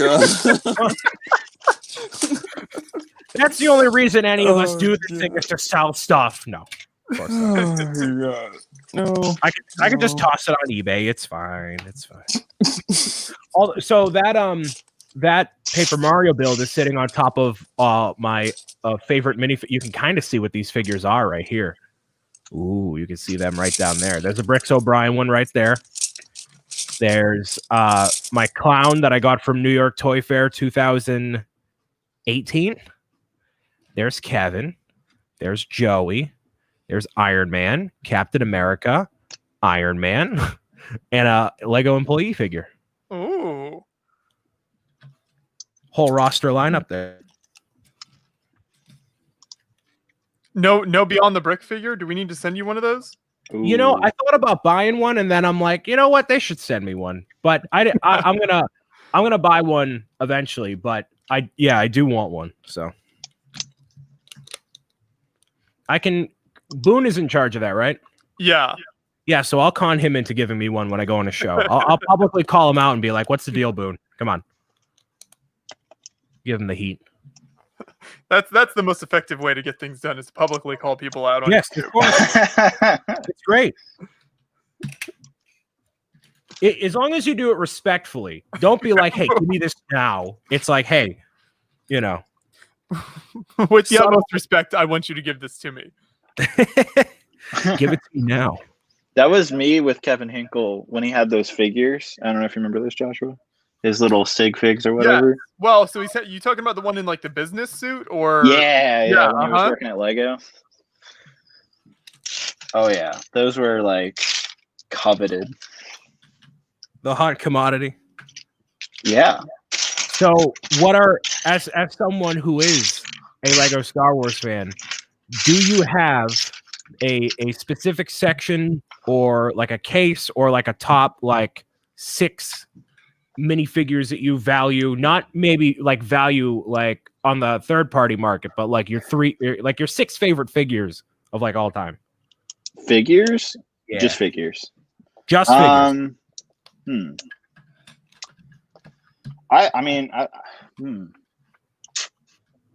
the only reason any of us do this thing is to sell stuff. No. Of course not. Oh my God. No. I can just toss it on eBay. It's fine. It's fine. So that Paper Mario build is sitting on top of my favorite you can kind of see what these figures are right here. Ooh, you can see them right down there. There's a Bricks O'Brien one right there. There's my clown that I got from New York Toy Fair 2018. There's Kevin. There's Joey. There's Iron Man, Captain America, Iron Man, and a Lego employee figure. Ooh. Whole roster lineup there. No Beyond the Brick figure? Do we need to send you one of those? Ooh. I thought about buying one, and then I'm like, you know what? They should send me one. But I'm gonna buy one eventually. But I do want one. So I can. Boone is in charge of that, right? Yeah. Yeah, so I'll con him into giving me one when I go on a show. I'll publicly call him out and be like, "What's the deal, Boone? Come on, give him the heat." That's the most effective way to get things done, is to publicly call people out on Yes, YouTube. of course. It's great. As long as you do it respectfully, don't be like, "Hey, give me this now." It's like, "Hey, you know." With the utmost respect, I want you to give this to me. Give it to me now. That was me with Kevin Hinkle when he had those figures. I don't know if you remember this, Joshua. His little sig figs or whatever. Well, so he said, you talking about the one in like the business suit, or Yeah, when he was working at Lego. Oh yeah, those were like coveted. The hot commodity. Yeah. So, what are as someone who is a Lego Star Wars fan, do you have a specific section or like a case or like a top like 6 minifigures that you value, not maybe like value like on the third party market, but like your 6 favorite figures of like all time? Figures? Yeah. Just figures. Just figures.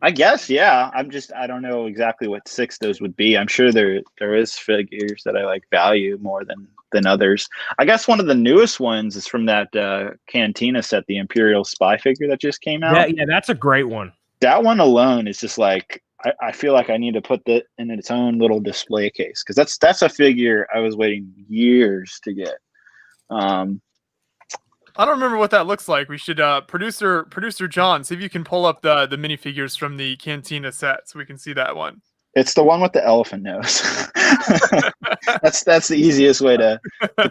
I guess, yeah. I don't know exactly what 6 those would be. I'm sure there is figures that I like value more than others. I guess one of the newest ones is from that Cantina set, the Imperial Spy figure that just came out. Yeah, that's a great one. That one alone is just like, I feel like I need to put that in its own little display case, because that's a figure I was waiting years to get. I don't remember what that looks like. We should producer John, see if you can pull up the minifigures from the Cantina set so we can see that one. It's the one with the elephant nose. That's the easiest way to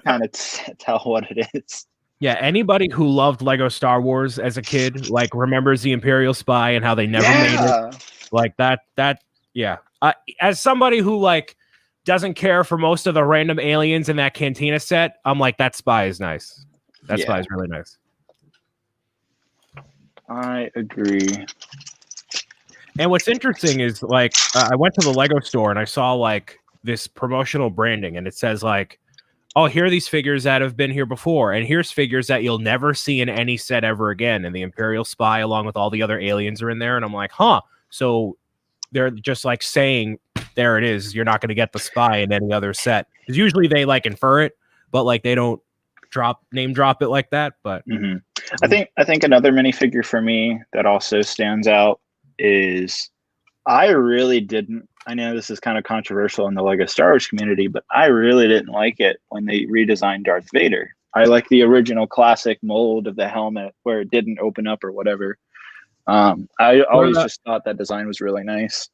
kind of tell what it is. Yeah, anybody who loved Lego Star Wars as a kid, like, remembers the Imperial Spy and how they never made it. Like that, yeah. As somebody who like doesn't care for most of the random aliens in that Cantina set, I'm like, that spy is nice. That spy is really nice. I agree. And what's interesting is, like, I went to the Lego store and I saw like this promotional branding, and it says like, "Oh, here are these figures that have been here before, and here's figures that you'll never see in any set ever again." And the Imperial Spy, along with all the other aliens, are in there. And I'm like, huh. So they're just like saying, there it is. You're not going to get the spy in any other set. Because usually they like infer it, but like they don't name drop it like that. But I think another minifigure for me that also stands out is, I really didn't. I know this is kind of controversial in the Lego Star Wars community, but I really didn't like it when they redesigned Darth Vader. I like the original classic mold of the helmet where it didn't open up or whatever. I always just thought that design was really nice.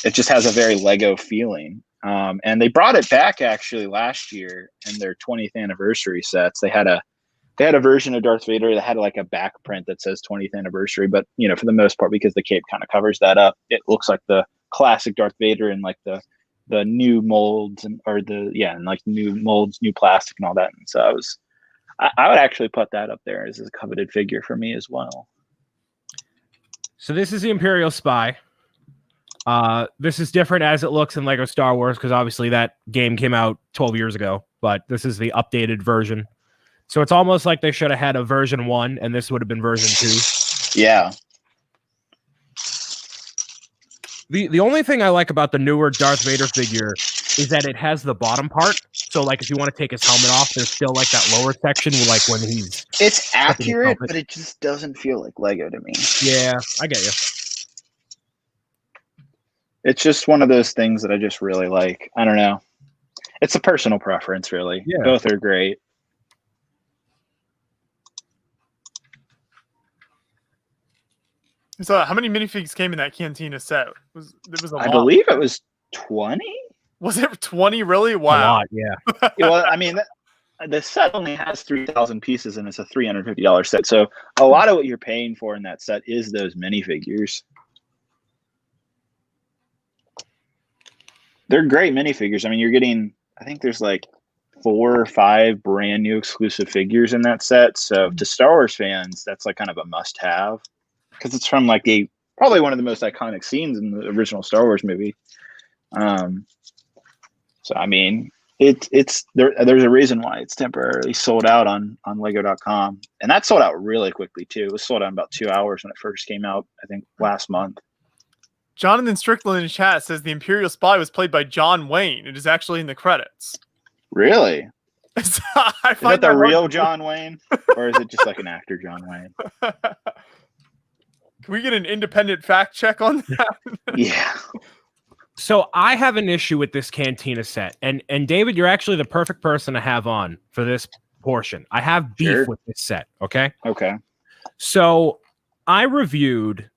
It just has a very Lego feeling. And they brought it back actually last year in their 20th anniversary sets. They had a version of Darth Vader that had like a back print that says 20th anniversary, but you know, for the most part, because the cape kind of covers that up, it looks like the classic Darth Vader and like the new molds and like new molds, new plastic and all that. And so I would actually put that up there as a coveted figure for me as well. so this is the Imperial Spy. This is different as it looks in Lego Star Wars, because obviously that game came out 12 years ago, but this is the updated version. So it's almost like they should have had a version 1 and this would have been version 2. Yeah. The only thing I like about the newer Darth Vader figure is that it has the bottom part. So like if you want to take his helmet off, there's still like that lower section, like when he's... It's accurate, but it just doesn't feel like Lego to me. Yeah, I get you. It's just one of those things that I just really like. I don't know. It's a personal preference, really. Yeah. Both are great. So how many minifigs came in that Cantina set? I believe it was 20. Was it 20 really? Wow. A lot, yeah. Well, I mean, the set only has 3,000 pieces and it's a $350 set. So a lot of what you're paying for in that set is those minifigures. They're great minifigures. I mean, you're getting, I think there's like 4 or 5 brand new exclusive figures in that set. So to Star Wars fans, that's like kind of a must have, because it's from like probably one of the most iconic scenes in the original Star Wars movie. So, I mean, It's there's a reason why it's temporarily sold out on Lego.com, and that sold out really quickly too. It was sold out in about 2 hours when it first came out, I think last month. Jonathan Strickland in chat says the Imperial Spy was played by John Wayne. It is actually in the credits. Really? Is that the real John Wayne, or is it just like an actor John Wayne? Can we get an independent fact check on that? Yeah. So I have an issue with this Cantina set, and David, you're actually the perfect person to have on for this portion. I have beef with this set. Okay. Okay. So I reviewed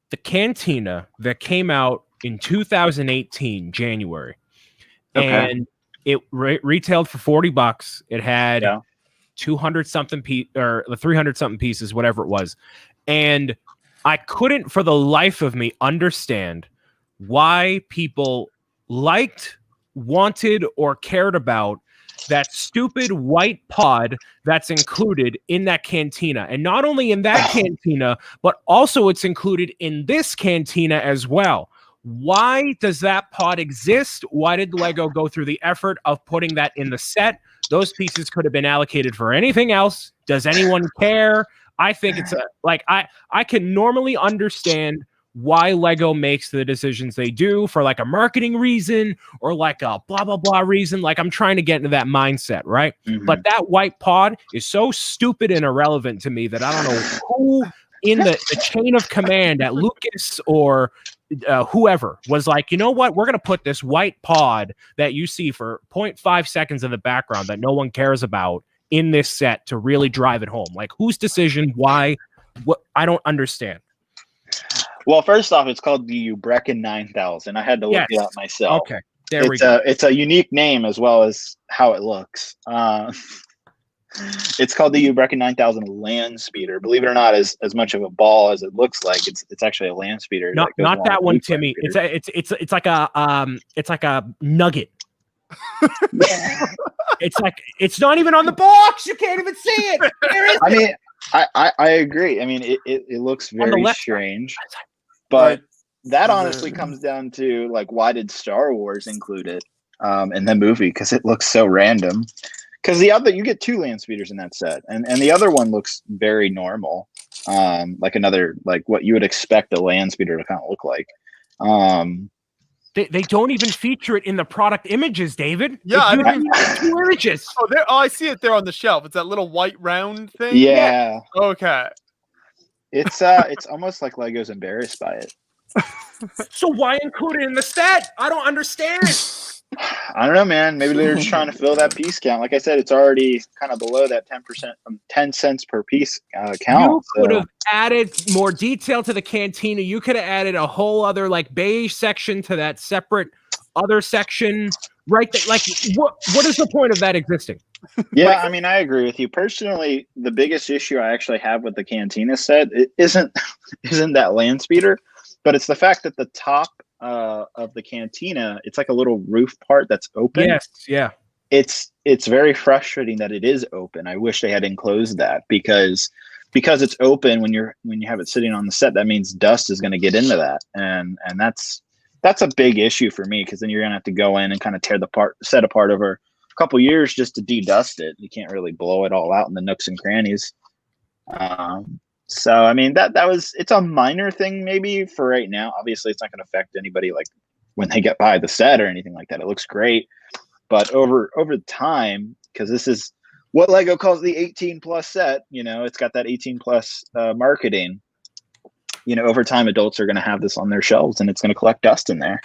the Cantina that came out in 2018 January, and it retailed for $40. It had 200 something or 300 something pieces, whatever it was, and I couldn't for the life of me understand why people liked, wanted, or cared about that stupid white pod that's included in that Cantina. And not only in that Cantina, but also it's included in this Cantina as well. Why does that pod exist? Why did Lego go through the effort of putting that in the set? Those pieces could have been allocated for anything else. Does anyone care? I think it's I can normally understand why Lego makes the decisions they do for like a marketing reason or like a blah, blah, blah reason. Like I'm trying to get into that mindset, right? Mm-hmm. But that white pod is so stupid and irrelevant to me that I don't know who in the chain of command at Lucas or whoever was like, you know what? We're going to put this white pod that you see for 0.5 seconds in the background that no one cares about in this set to really drive it home. Like whose decision? Why? What? I don't understand. Well, first off, it's called the Ubrecken 9000. I had to look it up myself. Okay, there we go. It's a unique name as well as how it looks. It's called the Ubrecken 9000 land speeder. Believe it or not, as much of a ball as it looks like, it's actually a land speeder. Not that one, Timmy. It's like a nugget. It's not even on the box. You can't even see it. I mean, I agree. I mean, it looks very strange. But that honestly comes down to like, why did Star Wars include it in the movie? Because it looks so random. Because you get 2 land speeders in that set, and the other one looks very normal, like what you would expect a land speeder to kind of look like. They don't even feature it in the product images, David. Yeah, I mean, 2 images. Oh, I see it there on the shelf. It's that little white round thing. Yeah. Okay. It's almost like Lego's embarrassed by it. So why include it in the set? I don't understand. I don't know, man. Maybe they're just trying to fill that piece count. Like I said, it's already kind of below that 10% from 10 cents per piece count. You could have added more detail to the Cantina. You could have added a whole other like beige section to that separate other section right there. Like what is the point of that existing? Yeah, I mean, I agree with you. Personally, the biggest issue I actually have with the Cantina set isn't that land speeder, but it's the fact that the top of the Cantina, it's like a little roof part that's open. Yes, yeah. It's very frustrating that it is open. I wish they had enclosed that because it's open when you have it sitting on the set, that means dust is going to get into that, and that's a big issue for me, because then you're going to have to go in and kind of tear the set apart over a couple years just to de-dust it. You can't really blow it all out in the nooks and crannies. So I mean it's a minor thing maybe for right now. Obviously, it's not going to affect anybody like when they get by the set or anything like that. It looks great, but over time, because this is what Lego calls the 18+ set. It's got that 18+ marketing. Over time, adults are going to have this on their shelves, and it's going to collect dust in there.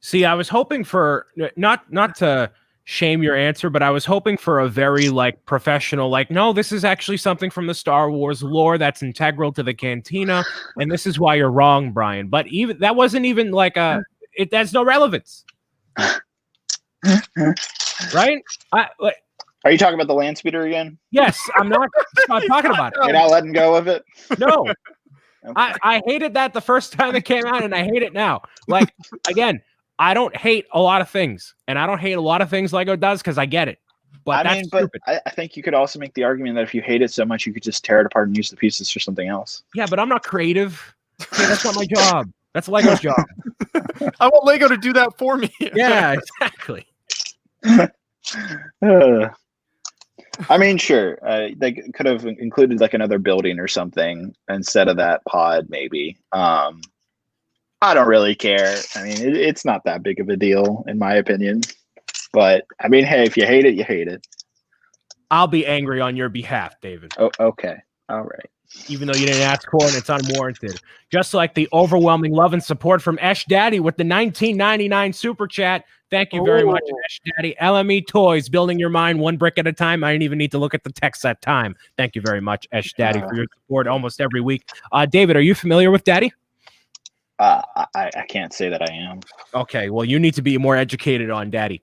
See, I was hoping for not to shame your answer, but I was hoping for a very like professional, like, no, this is actually something from the Star Wars lore that's integral to the Cantina, and this is why you're wrong, Brian. But even that wasn't even like it has no relevance. Right? Are you talking about the land speeder again? Yes, I'm not talking about it. You're not letting go of it? No. Okay. I hated that the first time it came out, and I hate it now. Like, again, I don't hate a lot of things, and I don't hate a lot of things Lego does because I get it. But I think you could also make the argument that if you hate it so much, you could just tear it apart and use the pieces for something else. Yeah, but I'm not creative. Okay, that's not my job. That's Lego's job. I want Lego to do that for me. Yeah, exactly. I mean, sure. They could have included like another building or something instead of that pod, maybe. I don't really care. I mean, it's not that big of a deal, in my opinion. But I mean, hey, if you hate it, you hate it. I'll be angry on your behalf, David. Oh, okay. All right. Even though you didn't ask for it, and it's unwarranted. Just like the overwhelming love and support from Esh Daddy with the $19.99 super chat. Thank you very much, Esh Daddy. LME Toys, building your mind one brick at a time. I didn't even need to look at the text that time. Thank you very much, Esh Daddy, for your support almost every week. David, are you familiar with Daddy? I can't say that I am. Okay, well, you need to be more educated on Daddy.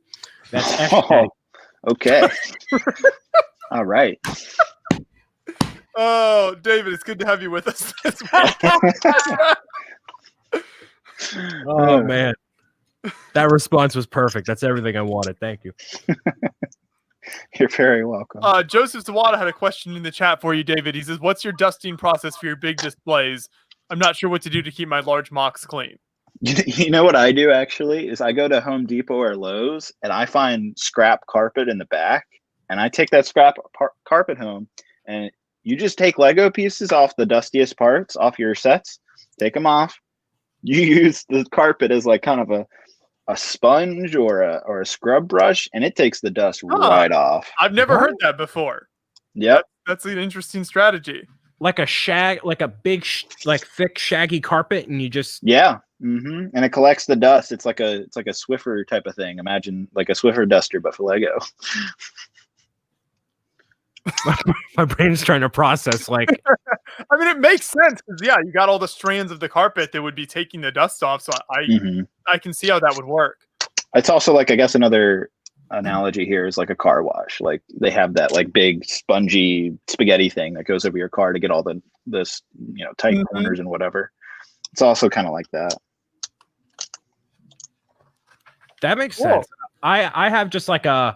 That's Esh Daddy. Okay. All right. Oh, David, it's good to have you with us. Oh, man. That response was perfect. That's everything I wanted. Thank you. You're very welcome. Joseph Zawada had a question in the chat for you, David. He says, what's your dusting process for your big displays? I'm not sure what to do to keep my large MOCs clean. You know what I do, actually, is I go to Home Depot or Lowe's, and I find scrap carpet in the back, and I take that scrap carpet home, and you just take Lego pieces off the dustiest parts, off your sets, take them off. You use the carpet as like kind of a sponge or a scrub brush, and it takes the dust right off. I've never heard that before. Yep. That's an interesting strategy. Like a big, thick, shaggy carpet, and you just... Yeah. Mm-hmm. And it collects the dust. It's like a Swiffer type of thing. Imagine like a Swiffer duster, but for Lego. My brain's trying to process, like... I mean, it makes sense because, yeah, you got all the strands of the carpet that would be taking the dust off, so I can see how that would work. It's also like, I guess another analogy here is like a car wash. Like they have that like big spongy spaghetti thing that goes over your car to get all this tight corners and whatever. It's also kind of like that. That makes sense. I have just like a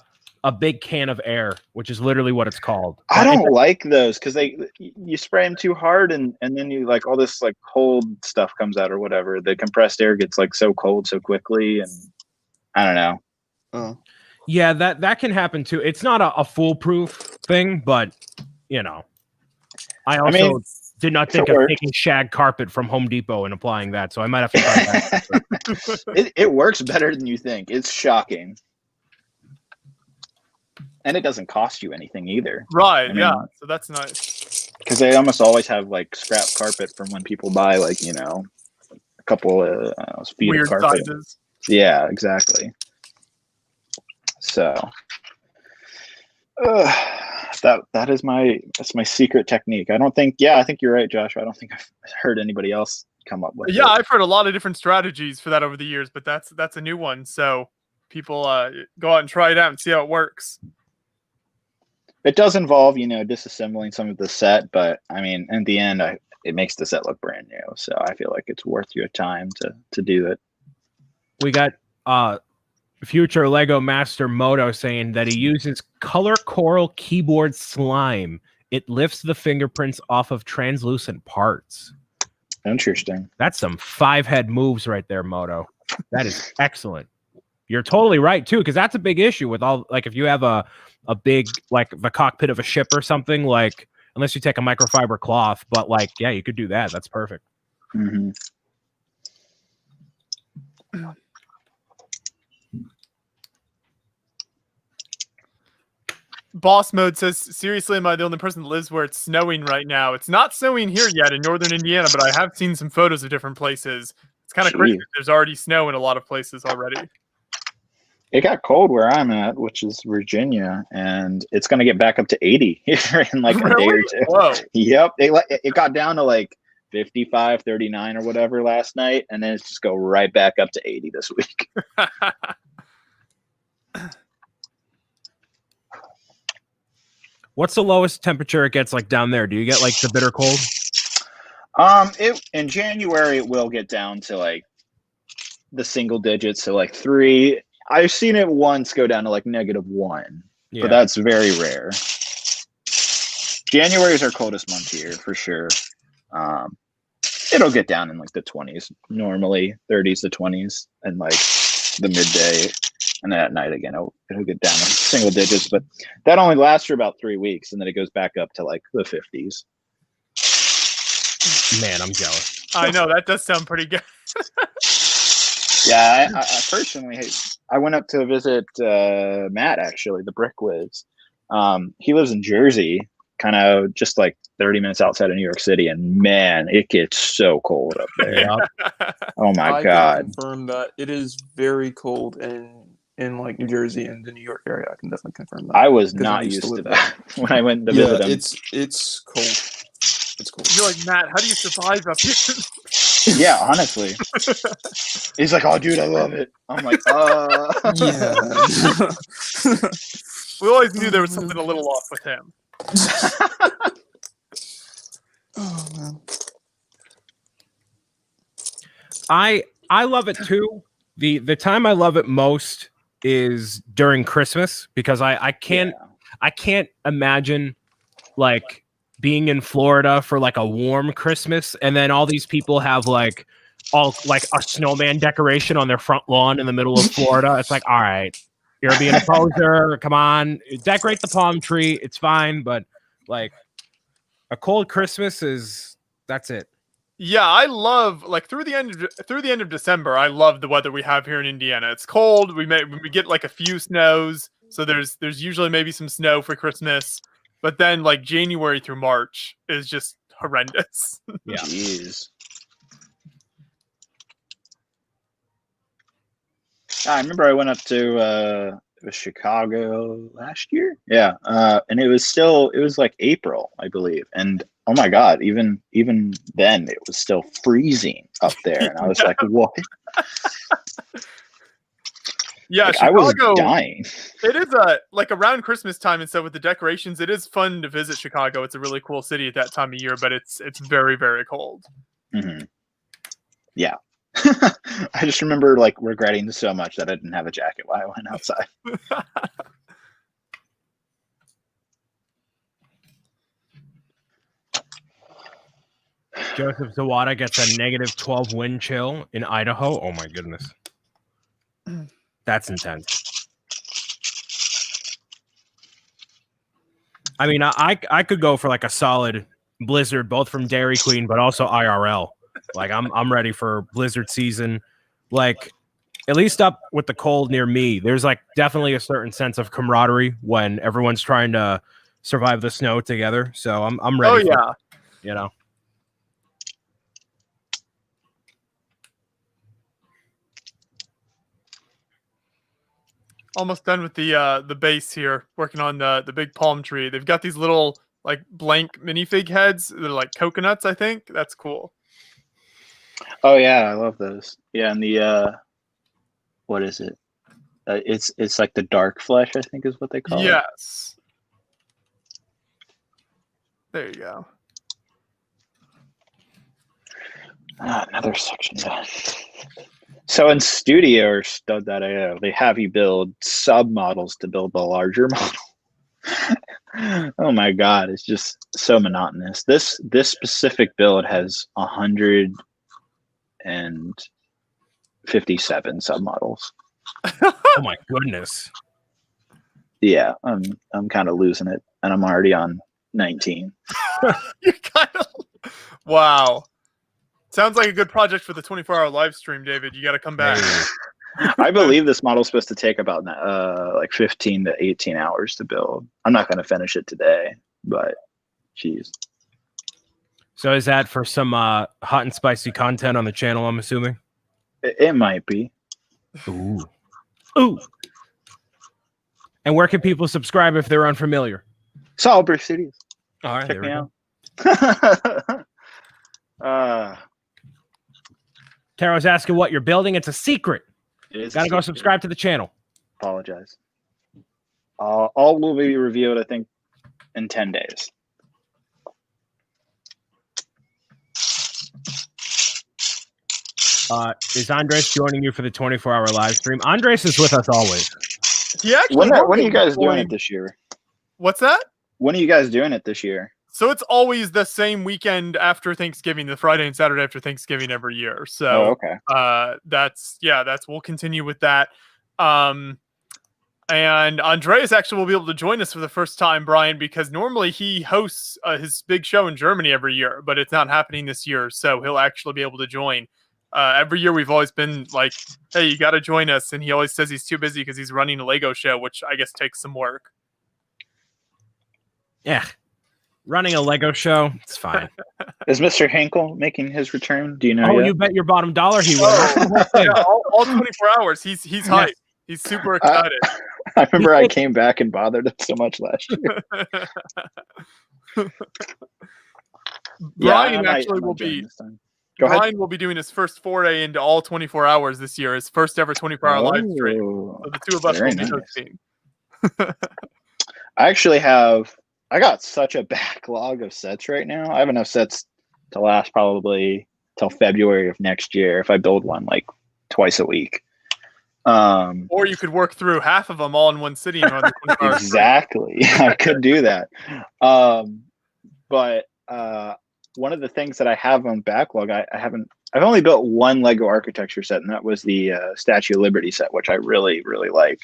big can of air, which is literally what it's called. I don't like those because you spray them too hard and then you like all this like cold stuff comes out or whatever. The compressed air gets like so cold so quickly, and I don't know. Oh. Yeah, that can happen too. It's not a foolproof thing, but I also did not think of taking shag carpet from Home Depot and applying that, so I might have to try that. It works better than you think. It's shocking. And it doesn't cost you anything either. Right, so that's nice. Because they almost always have like scrap carpet from when people buy like, a couple of feet weird of carpet. sizes. Yeah, exactly. So that's my secret technique. I think you're right, Josh. I don't think I've heard anybody else come up with it. Yeah, I've heard a lot of different strategies for that over the years, but that's a new one. So people go out and try it out and see how it works. It does involve, disassembling some of the set, but I mean, in the end, it makes the set look brand new. So I feel like it's worth your time to do it. We got future Lego Master Moto saying that he uses color coral keyboard slime. It lifts the fingerprints off of translucent parts. Interesting. That's some 5-head moves right there, Moto. That is excellent. You're totally right too, because that's a big issue with all, like, if you have a big, like, the cockpit of a ship or something, like, unless you take a microfiber cloth, but like, yeah, you could do that. That's perfect. Mm-hmm. Boss Mode says, seriously, am I the only person that lives where it's snowing right now? It's not snowing here yet in northern Indiana, but I have seen some photos of different places. It's kind of crazy. There's already snow in a lot of places already. It got cold where I'm at, which is Virginia, and it's going to get back up to 80 here in like a day or two. Whoa. Yep. It got down to like 55, 39 or whatever last night, and then it's just go right back up to 80 this week. What's the lowest temperature it gets like down there? Do you get like the bitter cold? In January it will get down to like the single digits, so like 3. I've seen it once go down to like -1, but that's very rare. January is our coldest month here for sure. it'll get down in like the 20s, normally 30s to 20s, and like the midday, and then at night again it'll get down in single digits. But that only lasts for about 3 weeks, and then it goes back up to like the 50s. Man, I'm jealous. I know that does sound pretty good. Yeah, I personally, I went up to visit Matt, actually, the Brick Wiz. He lives in Jersey, kind of just like 30 minutes outside of New York City, and man, it gets so cold up there. Yeah. Oh my I God. can confirm that it is very cold in like New Jersey and the New York area. I can definitely confirm that. I was 'Cause I not used to used to live that when I went to visit him. It's cold. It's cold. You're like, Matt, how do you survive up here? Yeah, honestly. He's like, oh, dude, I love it. I'm like, Yeah. We always knew there was something a little off with him. Oh man. I love it too. The time I love it most is during Christmas, because I can't imagine like being in Florida for like a warm Christmas, and then all these people have like a snowman decoration on their front lawn in the middle of Florida. It's like, all right, you're being a poser. Come on, decorate the palm tree. It's fine, but like a cold Christmas that's it. Yeah, I love like through the end of December. I love the weather we have here in Indiana. It's cold. We get like a few snows, so there's usually maybe some snow for Christmas, but then like January through March is just horrendous. Yeah. Jeez. I remember I went up to Chicago last year. Yeah, and it was like April, I believe, and oh my God, even then it was still freezing up there, and I was like, what? Yeah, like, Chicago, I was dying. It is like around Christmas time and stuff with the decorations. It is fun to visit Chicago. It's a really cool city at that time of year, but it's very, very cold. Mm-hmm. Yeah. I just remember like regretting so much that I didn't have a jacket while I went outside. Joseph Zawada gets a -12 wind chill in Idaho. Oh my goodness. That's intense. I mean, I could go for like a solid blizzard, both from Dairy Queen, but also IRL. Like I'm ready for blizzard season. Like at least up with the cold near me, there's like definitely a certain sense of camaraderie when everyone's trying to survive the snow together. So I'm ready. Oh yeah. You know. Almost done with the base here, working on the big palm tree. They've got these little like blank minifig heads. They're like coconuts, I think. That's cool. Oh yeah, I love those. Yeah, and the what is it? It's like the dark flesh, I think is what they call it. Yes. There you go. Another section done. So in Studio or Stud.io, they have you build sub-models to build the larger model. Oh my God, it's just so monotonous. This specific build has 157 sub-models. Oh my goodness. Yeah, I'm kind of losing it, and I'm already on 19. You're kind of wow. Sounds like a good project for the 24-hour live stream, David. You got to come back. I believe this model is supposed to take about like 15 to 18 hours to build. I'm not going to finish it today, but geez. So is that for some hot and spicy content on the channel, I'm assuming? It might be. Ooh. Ooh. And where can people subscribe if they're unfamiliar? Solid Brick Studios. All right, Check me out. Taro's asking what you're building. It's a secret. Gotta go subscribe to the channel. Apologize. All will be reviewed, I think, in 10 days. Is Andres joining you for the 24-hour live stream? Andres is with us always. Yeah. When are you guys doing it this year? What's that? When are you guys doing it this year? So it's always the same weekend after Thanksgiving, the Friday and Saturday after Thanksgiving every year. So we'll continue with that. And Andreas actually will be able to join us for the first time, Brian, because normally he hosts his big show in Germany every year, but it's not happening this year. So he'll actually be able to join. Every year we've always been like, hey, you got to join us. And he always says he's too busy because he's running a Lego show, which I guess takes some work. Yeah. Running a Lego show, it's fine. Is Mr. Henkel making his return? Do you know? Oh, yet? you bet your bottom dollar he will. Yeah, all 24 hours. He's hyped. He's super excited. I remember I came back and bothered him so much last year. Brian will be doing his first foray into all 24 hours this year. His first ever 24-hour live stream. So the two of us will be hosting. I got such a backlog of sets right now. I have enough sets to last probably till February of next year if I build one like twice a week. Or you could work through half of them all in one sitting. Exactly. I could do that. But one of the things that I have on backlog, I've only built one Lego architecture set, and that was the Statue of Liberty set, which I really, really like.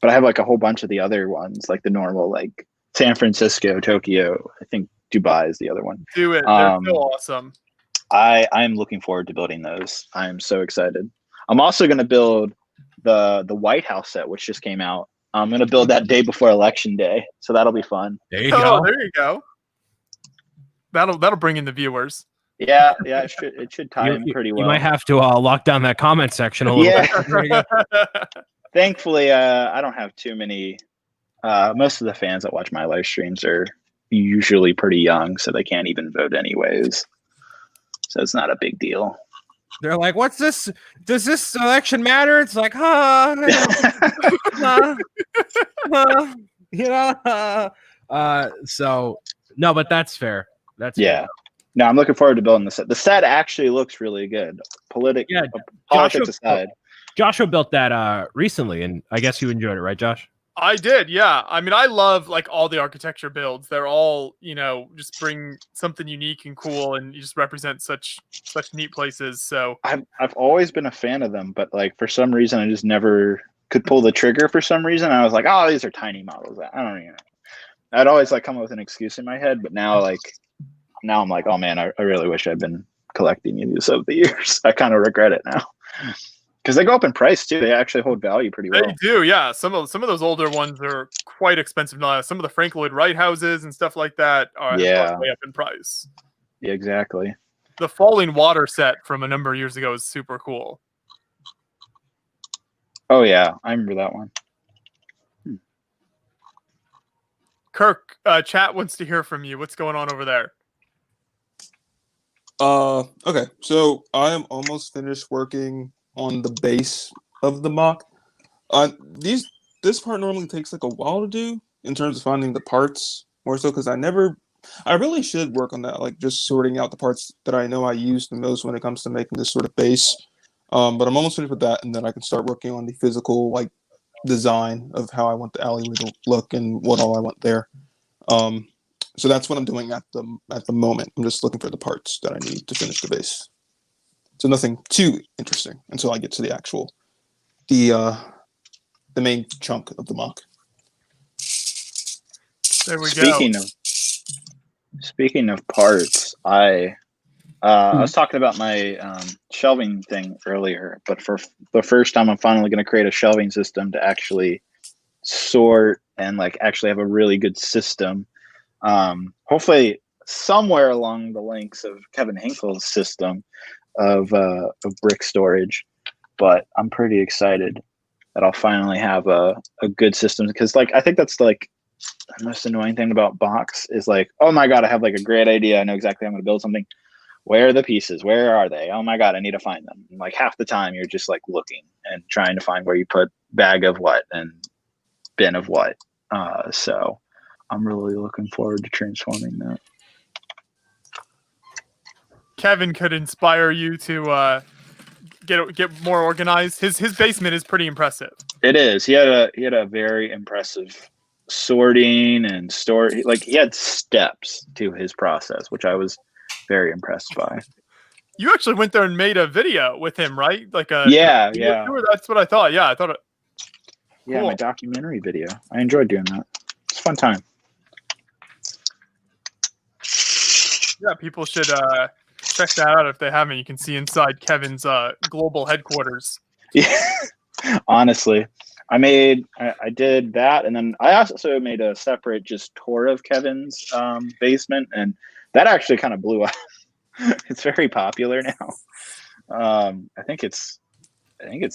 But I have like a whole bunch of the other ones, like the normal, like San Francisco, Tokyo. I think Dubai is the other one. Do it. They're so awesome. I'm looking forward to building those. I am so excited. I'm also going to build the White House set, which just came out. I'm going to build that day before Election Day, so that'll be fun. There you go. There you go. That'll bring in the viewers. Yeah, it should tie in pretty well. You might have to lock down that comment section a little bit. Thankfully, I don't have too many. Most of the fans that watch my live streams are usually pretty young, so they can't even vote anyways. So it's not a big deal. They're like, "What's this? Does this election matter?" It's like, So no, but that's fair. That's fair. No, I'm looking forward to building the set. The set actually looks really good. Politics aside. Joshua built that recently, and I guess you enjoyed it, right, Josh? I did, yeah. I mean, I love like all the architecture builds. They're all, just bring something unique and cool, and you just represent such neat places. So I've always been a fan of them, but like for some reason, I just never could pull the trigger. For some reason, I was like, oh, these are tiny models. I don't even know. I'd always like come up with an excuse in my head, but now I'm like, oh man, I really wish I'd been collecting these over the years. I kind of regret it now. Because they go up in price too. They actually hold value pretty well. They do, yeah. Some of those older ones are quite expensive now. Some of the Frank Lloyd Wright houses and stuff like that are way up in price. Yeah, exactly. The Falling Water set from a number of years ago is super cool. Oh yeah, I remember that one. Kirk, chat wants to hear from you. What's going on over there? Okay, so I am almost finished working on the base of the mock. This part normally takes like a while to do in terms of finding the parts, more so because I really should work on that, like just sorting out the parts that I know I use the most when it comes to making this sort of base. But I'm almost finished with that, and then I can start working on the physical like design of how I want the alleyway to look and what all I want there. So that's what I'm doing at the moment. I'm just looking for the parts that I need to finish the base. So nothing too interesting until I get to the main chunk of the mock. There we go. Speaking of parts, I was talking about my shelving thing earlier, but for the first time, I'm finally going to create a shelving system to actually sort and like actually have a really good system. Hopefully, somewhere along the links of Kevin Hinkle's system of brick storage, but I'm pretty excited that I'll finally have a good system, because like I think that's like the most annoying thing about box is like, oh my god, I have like a great idea, I know exactly how I'm going to build something. Where are the pieces? Where are they? Oh my god, I need to find them. And like half the time you're just like looking and trying to find where you put bag of what and bin of what. So I'm really looking forward to transforming that. Kevin could inspire you to get more organized. His basement is pretty impressive. It is. He had a very impressive sorting and store. Like he had steps to his process, which I was very impressed by. You actually went there and made a video with him, right? Like a Yeah. That's what I thought. Yeah, I thought it. Yeah, Cool. my documentary video. I enjoyed doing that. It's a fun time. Yeah, people should check that out if they haven't. You can see inside Kevin's global headquarters. Yeah, honestly, I did that, and then I also made a separate just tour of Kevin's basement, and that actually kind of blew up. It's very popular now. I think it's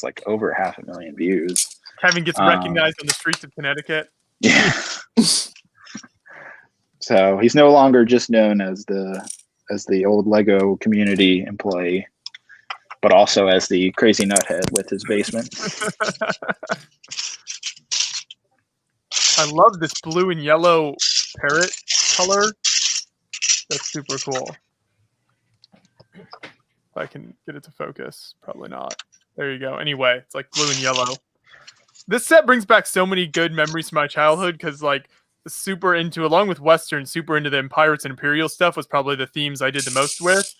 like over 500,000 views. Kevin gets recognized on the streets of Connecticut. Yeah. So he's no longer just known as the old Lego community employee, but also as the crazy nuthead with his basement. I love this blue and yellow parrot color. That's super cool. If I can get it to focus, probably not. There you go. Anyway, it's like blue and yellow. This set brings back so many good memories from my childhood because, like, super into, along with Western, super into the Pirates and Imperial stuff was probably the themes I did the most with.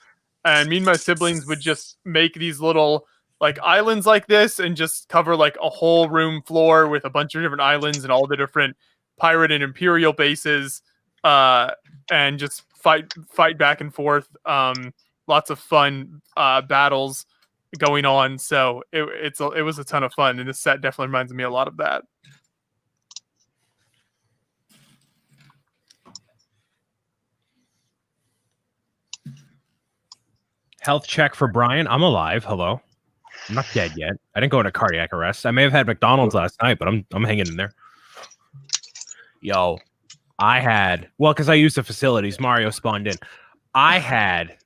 And me and my siblings would just make these little, like, islands like this and just cover, like, a whole room floor with a bunch of different islands and all the different Pirate and Imperial bases, and just fight back and forth. Lots of fun battles going on, so it was a ton of fun, and this set definitely reminds me a lot of that. Health check for Brian. I'm alive. Hello. I'm not dead yet. I didn't go into cardiac arrest. I may have had McDonald's last night, but I'm hanging in there. Yo, because I used the facilities. Mario spawned in. I had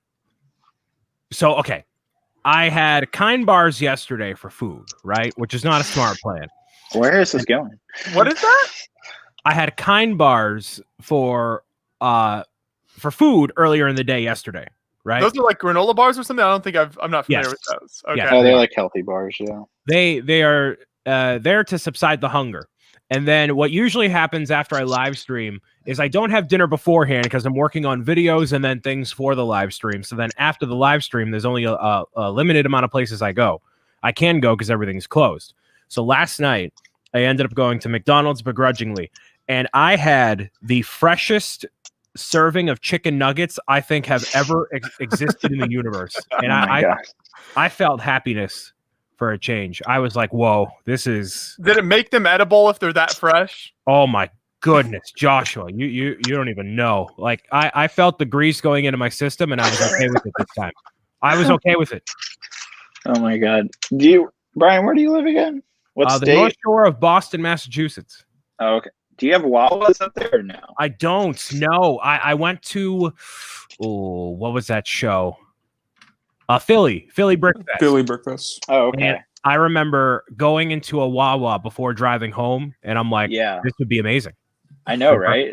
kind bars yesterday for food, right? Which is not a smart plan. Where is this going? What is that? I had kind bars for food earlier in the day yesterday, right? Those are like granola bars or something? I'm not familiar with those. Okay. Yeah. Oh, they're like healthy bars, yeah. They are there to subside the hunger. And then what usually happens after I live stream is I don't have dinner beforehand because I'm working on videos and then things for the live stream. So then after the live stream, there's only a limited amount of places I can go because everything's closed. So last night, I ended up going to McDonald's begrudgingly, and I had the freshest serving of chicken nuggets I think have ever existed in the universe. And I felt happiness for a change. I was like, whoa, this is... Did it make them edible if they're that fresh? Oh my goodness, Joshua, you don't even know. Like I felt the grease going into my system, and I was okay with it this time. I was okay with it. Oh my God. Brian, where do you live again? What state? The North Shore of Boston, Massachusetts. Oh, okay. Do you have Wawa's up there or no? I don't know. I went to, what was that show? Philly Brickfest. Philly Brickfest. Oh, okay. And I remember going into a Wawa before driving home, and I'm like, yeah, this would be amazing. I know, right?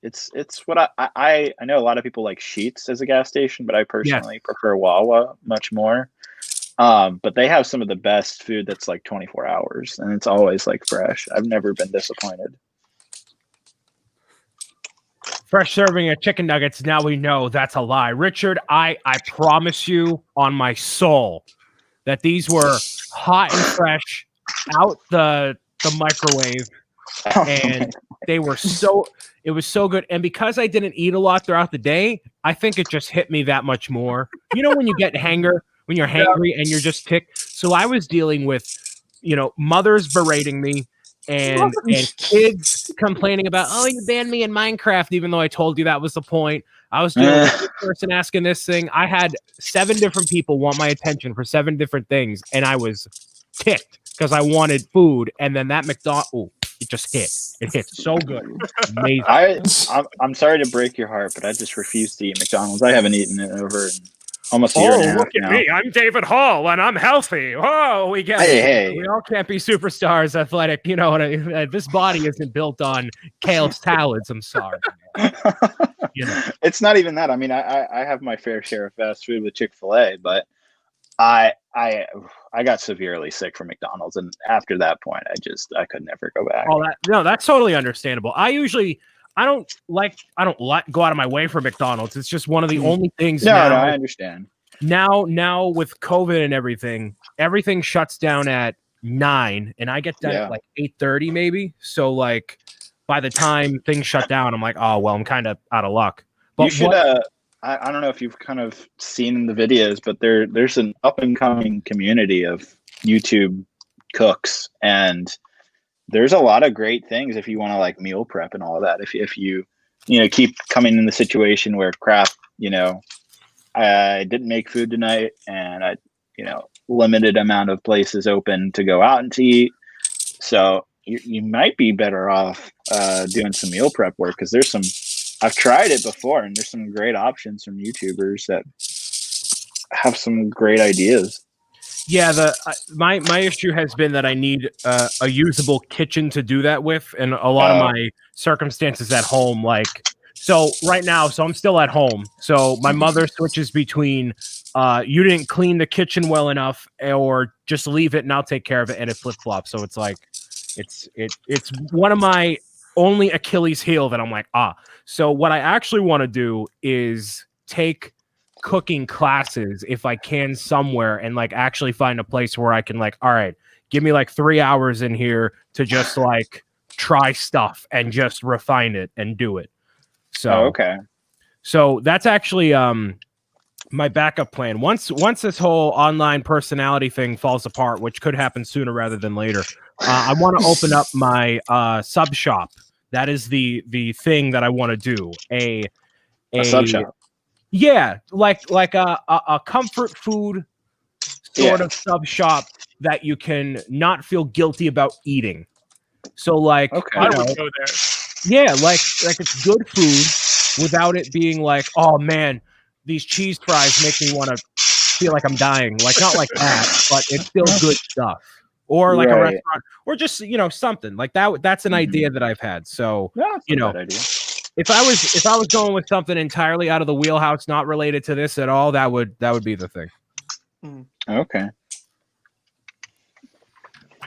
It's what I know a lot of people like Sheetz as a gas station, but I personally prefer Wawa much more. But they have some of the best food that's like 24 hours, and it's always like fresh. I've never been disappointed. Fresh serving of chicken nuggets. Now we know that's a lie. Richard, I promise you on my soul that these were hot and fresh out the microwave. And it was so good. And because I didn't eat a lot throughout the day, I think it just hit me that much more. You know, when you get when you're hangry and you're just ticked. So I was dealing with, mothers berating me and kids complaining about, oh, you banned me in Minecraft, even though I told you that was the point. I was dealing with this person asking this thing. I had 7 different people want my attention for 7 different things, and I was ticked because I wanted food. And then that McDonald's, it just hit. It hit so good. Amazing. I'm sorry to break your heart, but I just refuse to eat McDonald's. I haven't eaten it over almost a year and a half look at me. I'm David Hall, and I'm healthy. Oh, we get it. Hey. We all can't be superstars, athletic. You know, this body isn't built on kale salads. I'm sorry. It's not even that. I mean, I have my fair share of fast food with Chick-fil-A, but I I got severely sick from McDonald's, and after that point, I could never go back. Oh, that's totally understandable. I don't go out of my way for McDonald's. It's just one of the only things No, now. I understand. Now with COVID and everything shuts down at 9, and I get done at like 8:30 maybe. So like by the time things shut down, I'm like, oh well, I'm kind of out of luck. But you should. I don't know if you've kind of seen the videos, but there's an up and coming community of YouTube cooks, and there's a lot of great things if you want to like meal prep and all of that. If you keep coming in the situation where crap, I didn't make food tonight, and I limited amount of places open to go out and to eat, so you might be better off doing some meal prep work, because I've tried it before, and there's some great options from YouTubers that have some great ideas. Yeah, my issue has been that I need a usable kitchen to do that with, and a lot of my circumstances at home, like so right now, so I'm still at home. So my mother switches between you didn't clean the kitchen well enough, or just leave it and I'll take care of it, and it flip-flops. So it's like it's one of my only Achilles heel that I'm like, So what I actually want to do is take cooking classes if I can somewhere, and like actually find a place where I can like, all right, give me like 3 hours in here to just like try stuff and just refine it and do it. So okay. So that's actually my backup plan. Once this whole online personality thing falls apart, which could happen sooner rather than later, I want to open up my sub shop. That is the thing that I want to do. A sub shop. Yeah, like a comfort food sort of sub shop that you can not feel guilty about eating. So like, I would go there. Yeah, like it's good food without it being like, oh man, these cheese fries make me want to feel like I'm dying. Like not like that, but it's still good stuff. Or like a restaurant, or just something like that. That's an idea that I've had. So if I was going with something entirely out of the wheelhouse, not related to this at all, that would be the thing. Okay.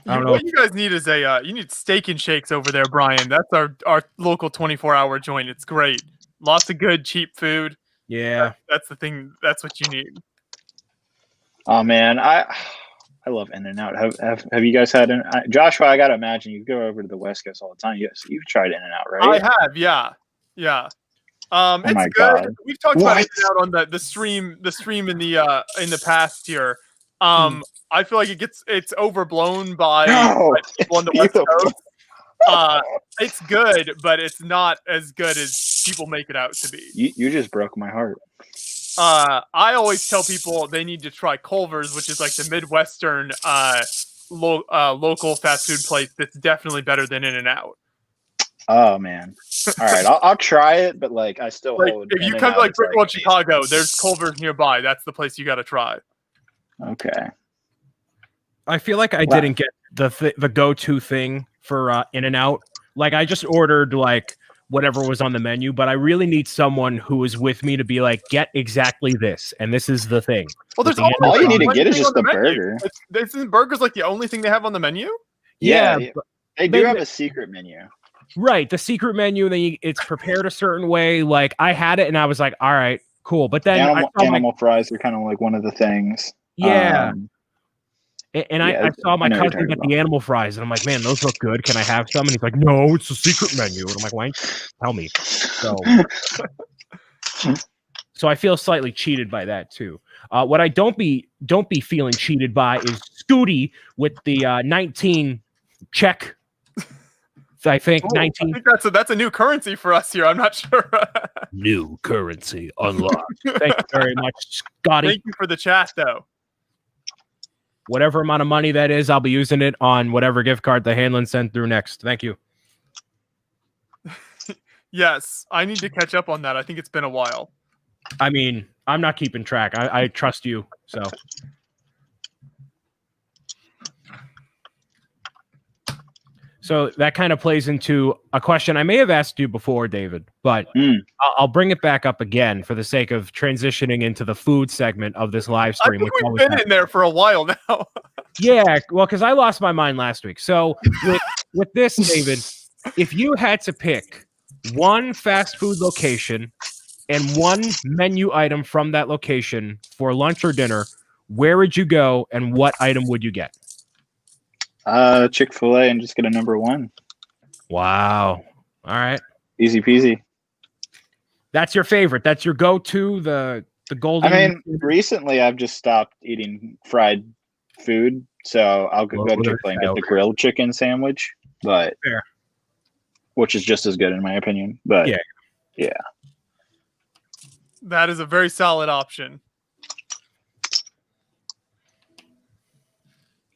What you guys need is you need steak and shakes over there, Brian. That's our local 24-hour joint. It's great. Lots of good, cheap food. Yeah. That's the thing. That's what you need. Oh man, I love In-N-Out. Have you guys had Joshua? I gotta imagine you go over to the West Coast all the time. Yes, you've tried In-N-Out, right? I have, yeah. It's my good. God. We've talked about In-N-Out on the stream in the past here. I feel like it's overblown by people on the West Coast. It's good, but it's not as good as people make it out to be. You just broke my heart. I always tell people they need to try Culver's, which is like the Midwestern local fast food place that's definitely better than In-N-Out. Oh man! All right, I'll try it, but like I still hold. If you come to like Brickell, Chicago, there's Culver's nearby. That's the place you got to try. Okay. I feel like I didn't get the go-to thing for In-N-Out. Like I just ordered like whatever was on the menu, but I really need someone who is with me to be like, get exactly this, and this is the thing. Well, there's all you need to get is just the burger. Isn't burgers like the only thing they have on the menu? Yeah, they do have a secret menu. Right, the secret menu. It's prepared a certain way. Like I had it, and I was like, all right, cool. But then animal fries are kind of like one of the things. Yeah. I saw my cousin get the animal fries, and I'm like, man, those look good. Can I have some? And he's like, no, it's a secret menu. And I'm like, why don't you tell me? So I feel slightly cheated by that too. What I don't be feeling cheated by is Scooty with the 19 check. I think 19. I think that's a new currency for us here. I'm not sure. New currency unlocked. Thank you very much, Scotty. Thank you for the chat, though. Whatever amount of money that is, I'll be using it on whatever gift card the Hanlon sent through next. Thank you. Yes, I need to catch up on that. I think it's been a while. I mean, I'm not keeping track. I trust you, so. So that kind of plays into a question I may have asked you before, David, but I'll bring it back up again for the sake of transitioning into the food segment of this live I stream. think we've been in there for a while now. Yeah, well, because I lost my mind last week. So with this, David, if you had to pick one fast food location and one menu item from that location for lunch or dinner, where would you go and what item would you get? Chick-fil-A and just get a number one. Wow. All right. Easy peasy. That's your favorite. That's your go-to, the golden. I mean, recently I've just stopped eating fried food, so I'll go to Chick-fil-A and get the grilled chicken sandwich, but Fair. Which is just as good in my opinion. But yeah. That is a very solid option.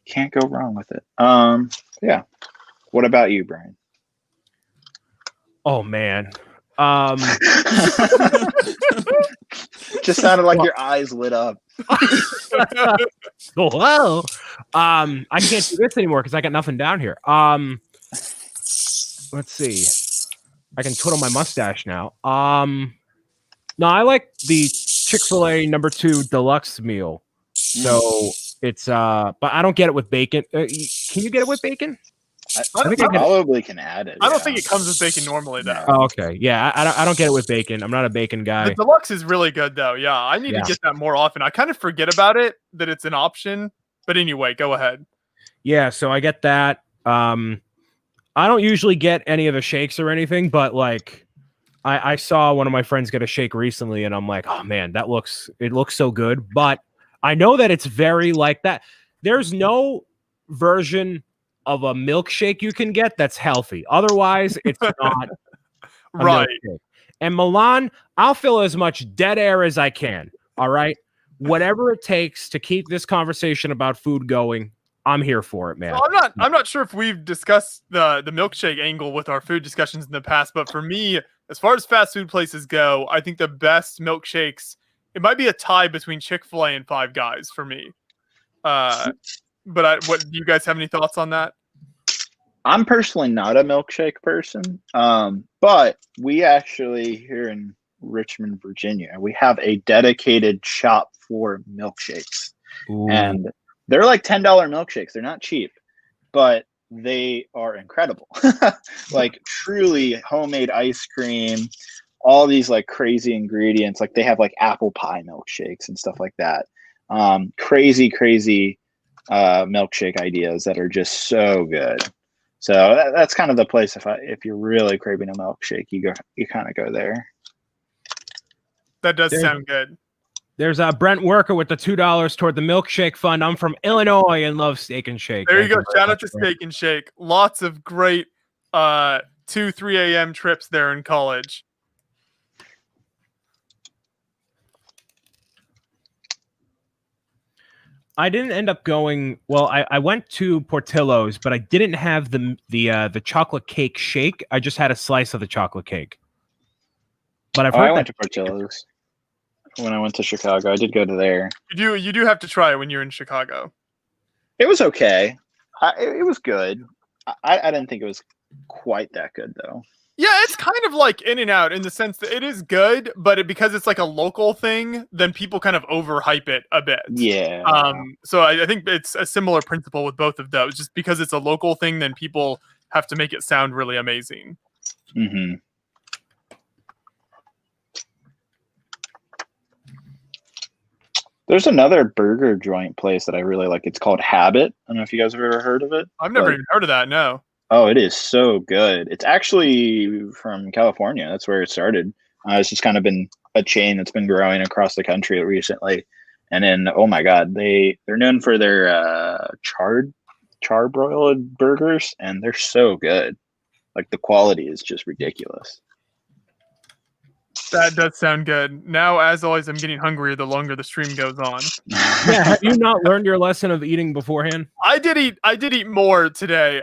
Can't go wrong with it. Yeah. What about you, Brian? Oh man. Just sounded like your eyes lit up. Whoa. I can't do this anymore because I got nothing down here. Let's see. I can twiddle my mustache now. No, I like the Chick-fil-A number 2 deluxe meal. So it's but I don't get it with bacon. Can you get it with bacon? I think I probably can add it. I don't think it comes with bacon normally, though. Oh, okay. Yeah, I don't get it with bacon. I'm not a bacon guy. The deluxe is really good, though. Yeah, I need to get that more often. I kind of forget about it, that it's an option. But anyway, go ahead. Yeah, so I get that. I don't usually get any of the shakes or anything, but like I saw one of my friends get a shake recently, and I'm like, oh man, it looks so good. But I know that it's very like that. There's no version of a milkshake you can get that's healthy. Otherwise, it's not right. Milkshake. And Milan, I'll fill as much dead air as I can. All right. Whatever it takes to keep this conversation about food going, I'm here for it, man. Well, I'm not sure if we've discussed the milkshake angle with our food discussions in the past, but for me, as far as fast food places go, I think the best milkshakes, it might be a tie between Chick-fil-A and Five Guys for me. But what do you guys have any thoughts on that? I'm personally not a milkshake person, but we actually here in Richmond, Virginia, we have a dedicated shop for milkshakes. Ooh. And they're like $10 milkshakes. They're not cheap, but they are incredible. Like truly homemade ice cream, all these like crazy ingredients. Like they have like apple pie milkshakes and stuff like that. Crazy milkshake ideas that are just so good. So that's kind of the place if you're really craving a milkshake, you kind of go there. That does sound good. There's Brent Worker with the $2 toward the milkshake fund. I'm from Illinois and love Steak and Shake. There you go. Shout out to Steak and Shake. Lots of great 2-3 a.m. trips there in college. I didn't end up going. Well, I went to Portillo's, but I didn't have the chocolate cake shake. I just had a slice of the chocolate cake. But I went to Portillo's when I went to Chicago. I did go to there. You do have to try it when you're in Chicago. It was okay. It was good. I didn't think it was quite that good though. Yeah, it's kind of like In-N-Out in the sense that it is good, but because it's like a local thing, then people kind of overhype it a bit. Yeah. So I think it's a similar principle with both of those. Just because it's a local thing, then people have to make it sound really amazing. Mm-hmm. There's another burger joint place that I really like. It's called Habit. I don't know if you guys have ever heard of it. I've never even heard of that, no. Oh, it is so good. It's actually from California. That's where it started. It's just kind of been a chain that's been growing across the country recently. And then, oh my God, they're known for their char-broiled burgers, and they're so good. Like the quality is just ridiculous. That does sound good. Now, as always, I'm getting hungrier the longer the stream goes on. Yeah, have you not learned your lesson of eating beforehand? I did eat more today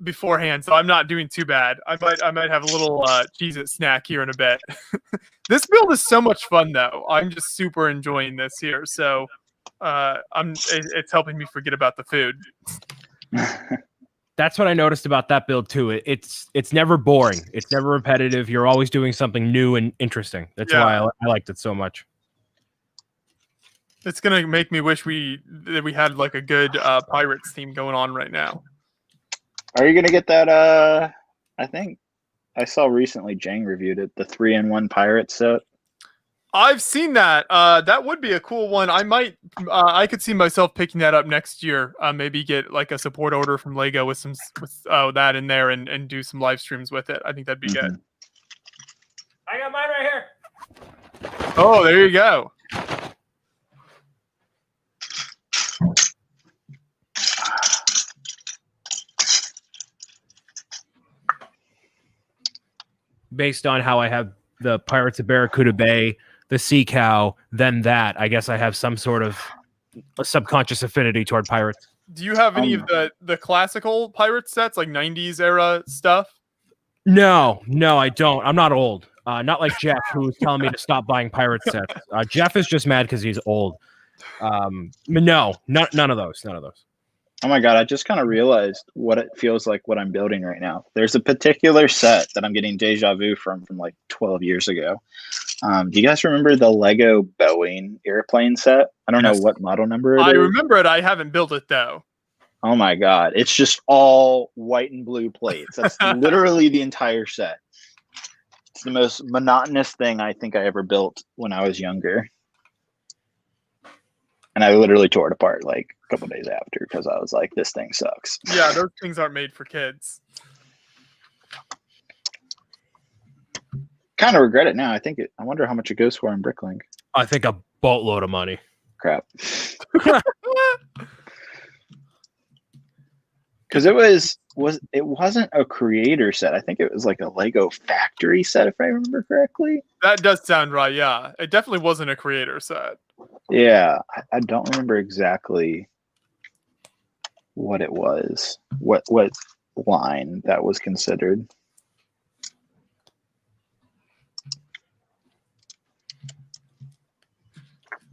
beforehand, so I'm not doing too bad. I might have a little Cheez-It snack here in a bit. This build is so much fun, though. I'm just super enjoying this here, so it's helping me forget about the food. That's what I noticed about that build too. It's never boring. It's never repetitive. You're always doing something new and interesting. That's why I liked it so much. It's gonna make me wish that we had like a good Pirates theme going on right now. Are you gonna get that? I think I saw recently Jang reviewed it, the 3-in-1 pirate set. I've seen that. That would be a cool one. I could see myself picking that up next year. Maybe get like a support order from Lego with that in there and do some live streams with it. I think that'd be good. I got mine right here. Oh, there you go. Based on how I have the Pirates of Barracuda Bay, the Sea Cow, then that, I guess I have some sort of a subconscious affinity toward pirates. Do you have any of the classical pirate sets, like 90s era stuff? No, I don't. I'm not old. Not like Jeff, who's telling me to stop buying pirate sets. Jeff is just mad because he's old. No, none of those. Oh my God, I just kind of realized what it feels like what I'm building right now. There's a particular set that I'm getting deja vu from like 12 years ago. Do you guys remember the Lego Boeing airplane set? I don't know what model number it is. I remember it. I haven't built it though. Oh my God. It's just all white and blue plates. That's literally the entire set. It's the most monotonous thing I think I ever built when I was younger. And I literally tore it apart like a couple days after because I was like, this thing sucks. Yeah, those things aren't made for kids. Kind of regret it now. I wonder how much it goes for on Bricklink. I think a boatload of money. Crap. Because it wasn't a creator set. I think it was like a Lego factory set, if I remember correctly. That does sound right. Yeah, it definitely wasn't a creator set. Yeah, I don't remember exactly what it was. What line that was considered.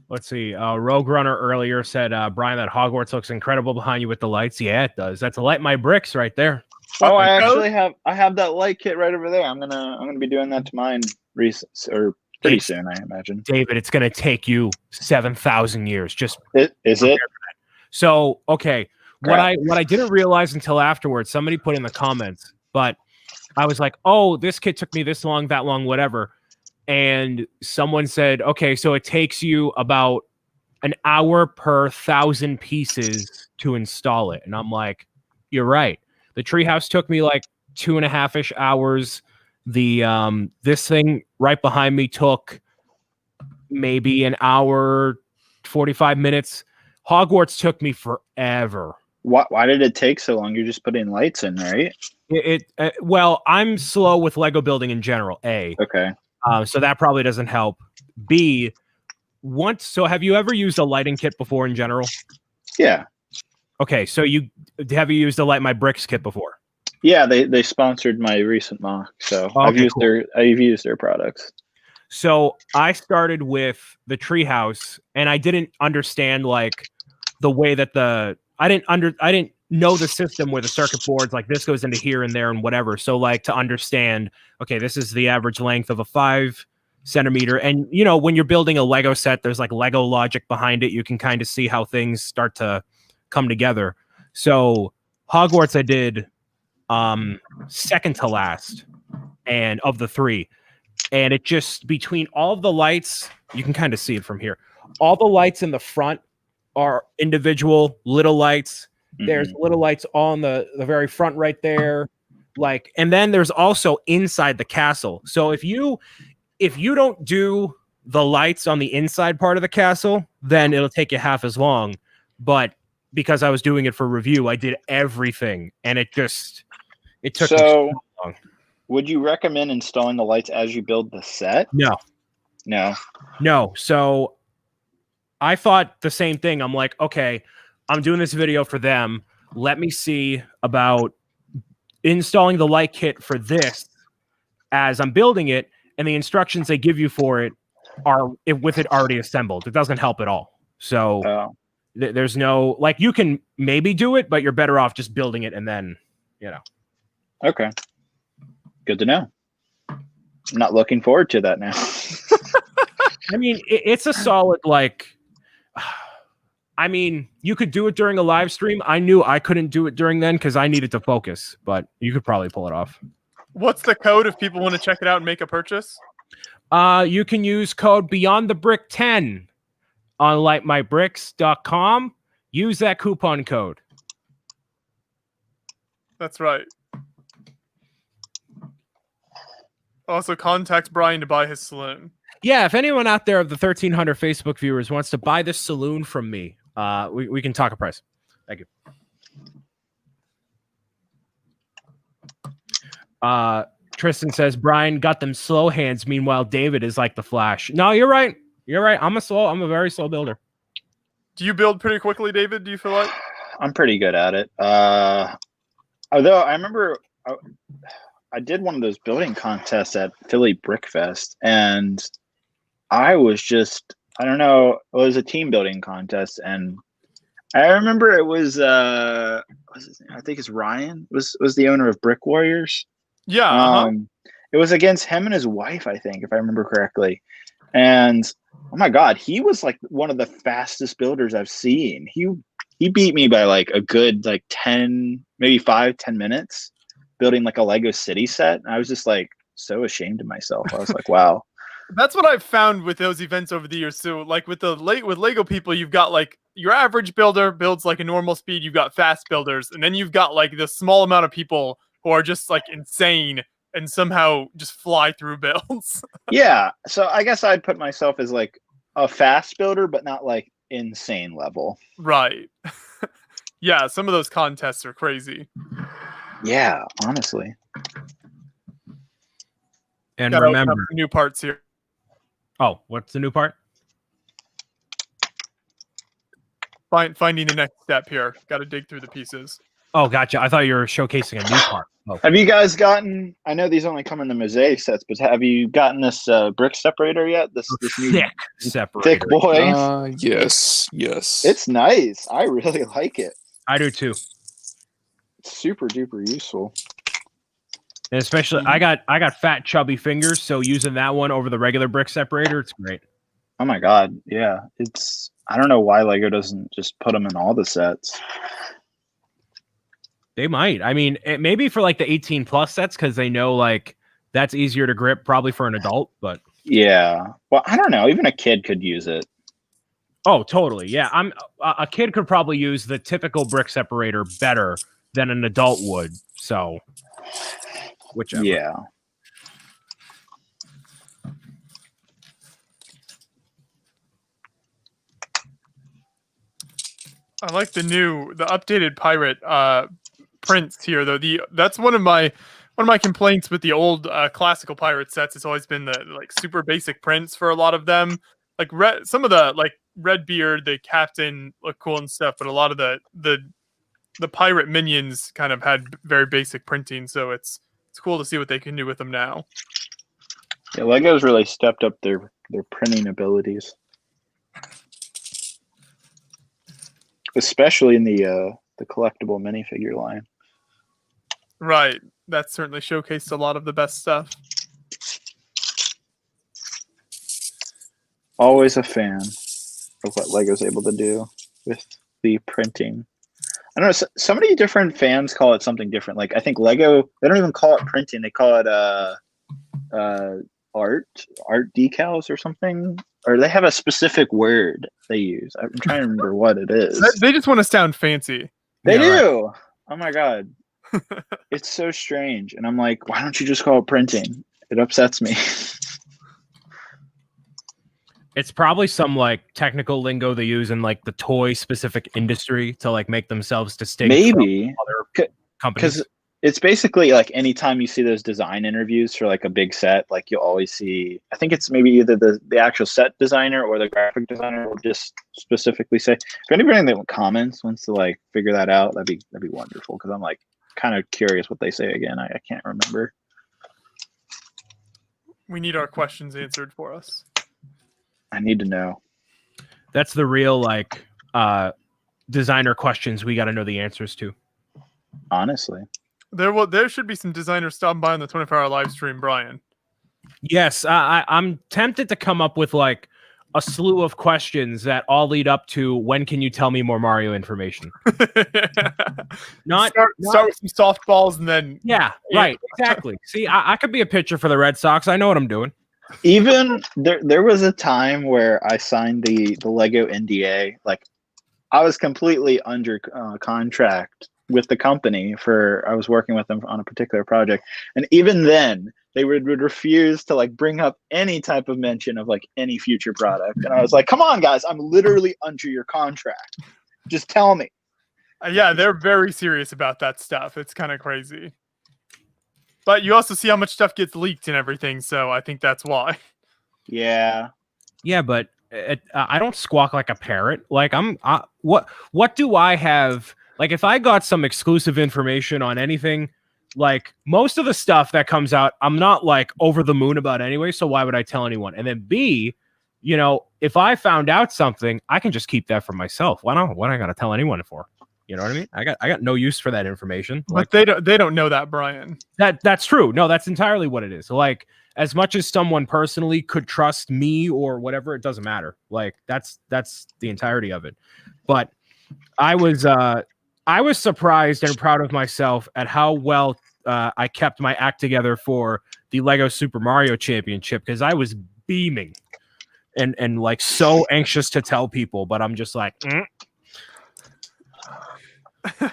Let's see. Rogue Runner earlier said, Brian, that Hogwarts looks incredible behind you with the lights. Yeah, it does. That's a light my bricks right there. Oh, I have that light kit right over there. I'm gonna be doing that to mine pretty soon, I imagine. David, it's gonna take you 7,000 years. Is it? So okay. Crap. What I didn't realize until afterwards, somebody put in the comments, but I was like, oh, this kit took me this long, that long, whatever. And someone said, okay, so it takes you about an hour per 1,000 pieces to install it. And I'm like, you're right. The treehouse took me like 2.5-ish hours. The this thing right behind me took maybe an hour, 45 minutes. Hogwarts took me forever. Why did it take so long? You're just putting lights in, right? Well, I'm slow with Lego building in general. A. Okay. So that probably doesn't help. B, so have you ever used a lighting kit before in general? Yeah. Okay, so have you used a Light My Bricks kit before? Yeah, they sponsored my recent mock, so Okay, I've used their products. So I started with the treehouse, and I didn't understand like the way that I didn't know the system where the circuit boards, like this goes into here and there and whatever. So like to understand, okay, this is the average length of a 5 centimeter. And you know, when you're building a Lego set, there's like Lego logic behind it. You can kind of see how things start to come together. So Hogwarts, I did second to last and of the 3. And it just, between all of the lights, you can kind of see it from here. All the lights in the front are individual little lights. There's little lights on the very front right there. Like, and then there's also inside the castle. So if you don't do the lights on the inside part of the castle, then it'll take you half as long. But because I was doing it for review, I did everything, and it took me so long. Would you recommend installing the lights as you build the set? No. So I thought the same thing. I'm like, okay, I'm doing this video for them. Let me see about installing the light kit for this as I'm building it, and the instructions they give you for it are with it already assembled. It doesn't help at all. So there's no, like, you can maybe do it, but you're better off just building it and then you know. Okay. Good to know. I'm not looking forward to that now. I mean, it's a solid, like, I mean, you could do it during a live stream. I knew I couldn't do it during then because I needed to focus, but you could probably pull it off. What's the code if people want to check it out and make a purchase? You can use code Beyond the Brick 10 on lightmybricks.com. Use that coupon code. That's right. Also, contact Brian to buy his saloon. Yeah, if anyone out there of the 1,300 Facebook viewers wants to buy this saloon from me, we can talk a price. Thank you. Tristan says, Brian got them slow hands. Meanwhile, David is like the Flash. No, you're right. You're right. I'm a very slow builder. Do you build pretty quickly, David? Do you feel like? I'm pretty good at it. Although I remember I did one of those building contests at Philly Brick Fest, and I was just, I don't know, it was a team building contest, and I remember it was I think it's Ryan was the owner of Brick Warriors. Yeah. It was against him and his wife, I think, if I remember correctly. And oh my God, he was like one of the fastest builders I've seen. He beat me by like a good like 10, maybe 5-10 minutes building like a Lego city set. And I was just like so ashamed of myself. I was like, wow. That's what I've found with those events over the years too. Like with Lego people, you've got like your average builder builds like a normal speed. You've got fast builders, and then you've got like the small amount of people who are just like insane and somehow just fly through builds. Yeah. So I guess I'd put myself as like a fast builder, but not like insane level. Right. Yeah. Some of those contests are crazy. Yeah, honestly. And Gotta open up remember, some new parts here. oh, what's the new part? Finding the next step here. Got to dig through the pieces. Oh, gotcha. I thought you were showcasing a new part. Oh. Have you guys gotten, I know these only come in the mosaic sets, but have you gotten this brick separator yet? This new Thick separator. thick boy? Yes. It's nice. I really like it. I do too. It's super duper useful. And especially, I got fat, chubby fingers, so using that one over the regular brick separator, it's great. Oh my God. Yeah. I don't know why Lego doesn't just put them in all the sets. They might. I mean, maybe for like the 18 plus sets, because they know like that's easier to grip probably for an adult, but yeah. Well, I don't know. Even a kid could use it. oh, totally. Yeah. A kid could probably use the typical brick separator better than an adult would. So whichever. Yeah. I like the updated pirate prints here though. That's one of my complaints with the old classical pirate sets. It's always been the like super basic prints for a lot of them. Like some of the like Redbeard, the captain look cool and stuff, but a lot of the pirate minions kind of had very basic printing. So it's cool to see what they can do with them now. Yeah, Lego's really stepped up their printing abilities, especially in the collectible minifigure line. Right. That certainly showcased a lot of the best stuff. Always a fan of what Lego's able to do with the printing. I don't know. So many different fans call it something different. Like I think Lego, they don't even call it printing. They call it art decals or something. Or they have a specific word they use. I'm trying to remember what it is. They just want to sound fancy. They Yeah, do. right. Oh my God. It's so strange. And I'm like, why don't you just call it printing? It upsets me. It's probably some like technical lingo they use in like the toy specific industry to like make themselves distinct Maybe. from other companies. Because it's basically like anytime you see those design interviews for like a big set, like you'll always see, I think it's maybe either the actual set designer or the graphic designer will just specifically say, if anybody in the comments wants to like figure that out, that'd be wonderful. Because I'm like kind of curious what they say again. I can't remember. We need our questions answered for us. I need to know. That's the real like designer questions we got to know the answers to. Honestly. There should be some designers stopping by on the 24-hour live stream, Brian. Yes, I'm tempted to come up with like a slew of questions that all lead up to when can you tell me more Mario information? Not start with some softballs and then right, exactly. See, I could be a pitcher for the Red Sox. I know what I'm doing. Even there was a time where I signed the Lego NDA. Like, I was completely under contract with the company I was working with them on a particular project, and even then they would refuse to like bring up any type of mention of like any future product. And I was like, come on guys, I'm literally under your contract, just tell me. Yeah, they're very serious about that stuff. It's kind of crazy, but you also see how much stuff gets leaked and everything, so I think that's why. Yeah, but I don't squawk like a parrot. Like what do I have? Like, if I got some exclusive information on anything, like most of the stuff that comes out, I'm not like over the moon about anyway. So why would I tell anyone? And then B, if I found out something, I can just keep that for myself. What I got to tell anyone for? You know what I mean? I got no use for that information. But they don't know that, Brian. That's true. No, that's entirely what it is. Like, as much as someone personally could trust me or whatever, it doesn't matter. Like, that's the entirety of it. But I was surprised and proud of myself at how well I kept my act together for the Lego Super Mario Championship, because I was beaming and like so anxious to tell people, but I'm just like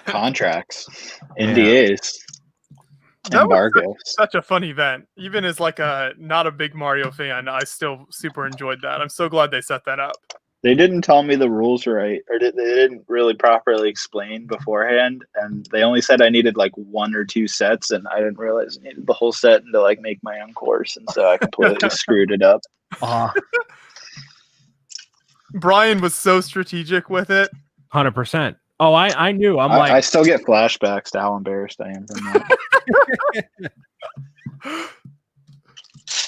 contracts, NDAs, embargoes. Such a fun event. Even as like not a big Mario fan, I still super enjoyed that. I'm so glad they set that up. They didn't tell me the rules right, or they didn't really properly explain beforehand, and they only said I needed like 1 or 2 sets, and I didn't realize I needed the whole set to like make my own course, and so I completely screwed it up. Brian was so strategic with it. 100%. Oh, I knew. I still get flashbacks to how embarrassed I am from that.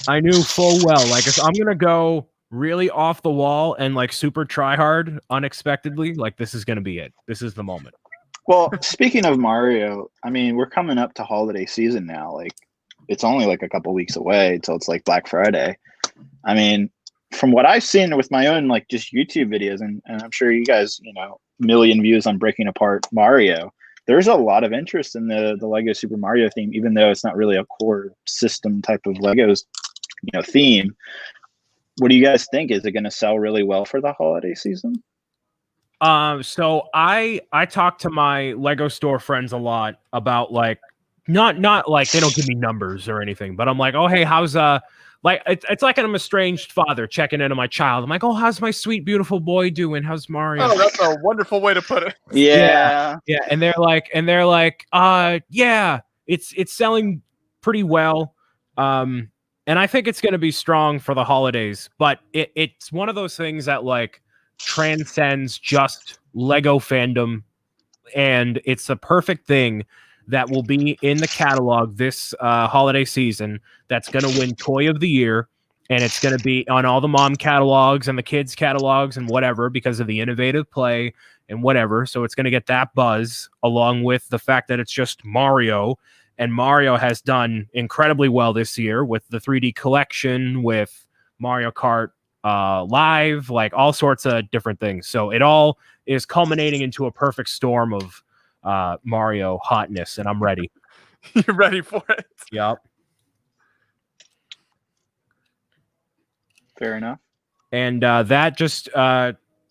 I knew full well, like, if I'm gonna go really off the wall and like super try hard unexpectedly, like, this is gonna be it. This is the moment. Well, speaking of Mario, I mean, we're coming up to holiday season now. Like, it's only like a couple weeks away until it's like Black Friday. I mean, from what I've seen with my own like just YouTube videos, and I'm sure you guys, million views on breaking apart Mario, there's a lot of interest in the Lego Super Mario theme, even though it's not really a core system type of Legos, theme. What do you guys think? Is it going to sell really well for the holiday season? So I talk to my Lego store friends a lot about like not like they don't give me numbers or anything, but I'm like, oh hey, how's like it's like I'm estranged father checking in on my child. I'm like, oh, how's my sweet beautiful boy doing? How's Mario? Oh, that's a wonderful way to put it. Yeah. And they're like, yeah, it's selling pretty well. And I think it's going to be strong for the holidays, but it's one of those things that like transcends just Lego fandom, and it's a perfect thing that will be in the catalog this holiday season that's going to win Toy of the Year, and it's going to be on all the mom catalogs and the kids catalogs and whatever because of the innovative play and whatever. So it's going to get that buzz, along with the fact that it's just Mario, and Mario has done incredibly well this year with the 3D collection, with Mario Kart Live, like all sorts of different things. So it all is culminating into a perfect storm of Mario hotness, and I'm ready. You're ready for it? Yep. Fair enough. And that just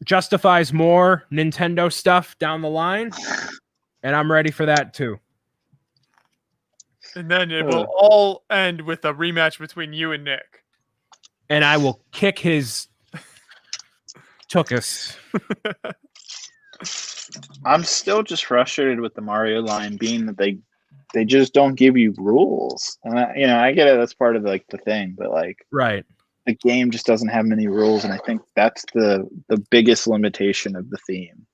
justifies more Nintendo stuff down the line, and I'm ready for that too. And then it will all end with a rematch between you and Nick. And I will kick his tuchus. I'm still just frustrated with the Mario line, being that they just don't give you rules. And I get it, that's part of like the thing, but like right, the game just doesn't have many rules, and I think that's the biggest limitation of the theme.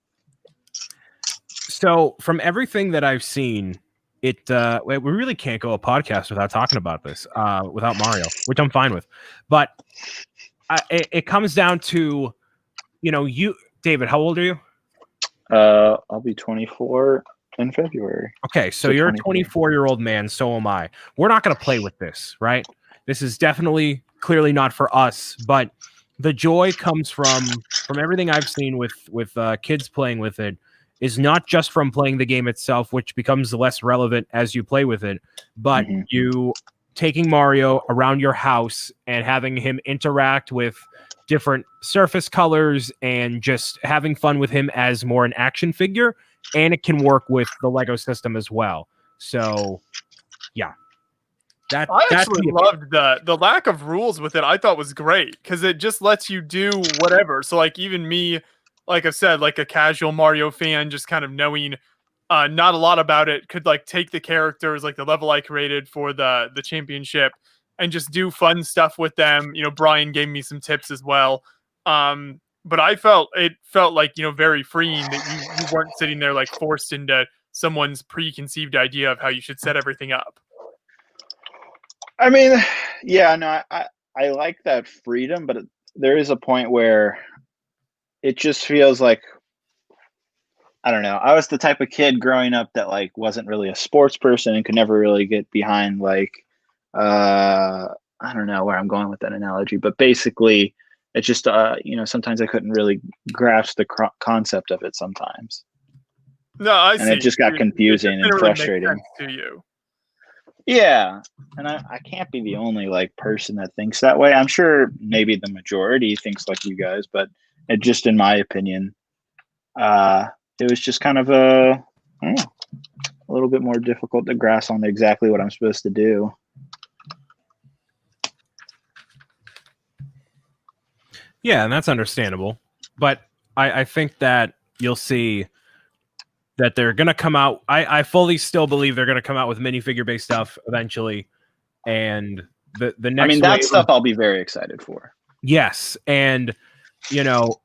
So from everything that I've seen, we really can't go a podcast without talking about this, without Mario, which I'm fine with. But it comes down to, you, David, how old are you? I'll be 24 in February. Okay, so So you're a 24. 24-year-old man, so am I. We're not going to play with this, right? This is definitely clearly not for us, but the joy comes from everything I've seen with kids playing with it is not just from playing the game itself, which becomes less relevant as you play with it, but you taking Mario around your house and having him interact with different surface colors and just having fun with him as more an action figure. And it can work with the Lego system as well. So, yeah. I That's actually loved the lack of rules with it. I thought was great because it just lets you do whatever. So like even me, like I said, like a casual Mario fan, just kind of knowing not a lot about it, could like take the characters, like the level I created for the championship, and just do fun stuff with them. You know, Brian gave me some tips as well. But it felt like, you know, very freeing that you weren't sitting there like forced into someone's preconceived idea of how you should set everything up. I mean, yeah, no, I like that freedom, but there is a point where it just feels like, I don't know. I was the type of kid growing up that like wasn't really a sports person and could never really get behind like, I don't know where I'm going with that analogy, but basically it's just, you know, sometimes I couldn't really grasp the concept of it sometimes. No, I see. And it just got confusing and frustrating to you. Yeah, and I can't be the only like person that thinks that way. I'm sure maybe the majority thinks like you guys, but it just, in my opinion, it was just kind of I don't know, a little bit more difficult to grasp on exactly what I'm supposed to do. Yeah, and that's understandable. But I think that you'll see that they're going to come out. I fully still believe they're going to come out with minifigure-based stuff eventually. And the next I mean, that stuff I'll be very excited for. Yes. And, you know,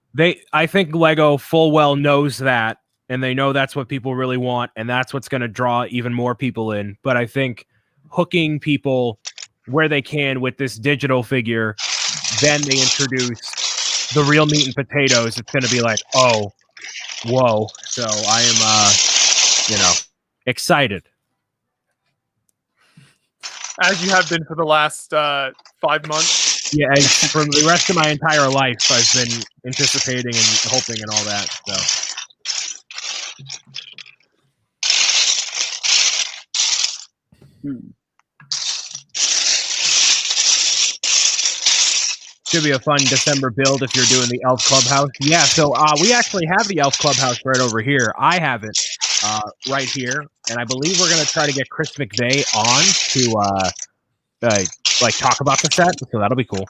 I think Lego full well knows that, and they know that's what people really want, and that's what's going to draw even more people in. But I think hooking people where they can with this digital figure, then they introduce the real meat and potatoes. It's going to be like, oh, whoa. So I am, you know, excited. As you have been for the last 5 months. Yeah, for the rest of my entire life, I've been anticipating and hoping and all that. So. Should be a fun December build if you're doing the Elf Clubhouse. Yeah, so we actually have the Elf Clubhouse right over here. I have it right here, and I believe we're going to try to get Chris McVeigh on to like talk about the set, so that'll be cool.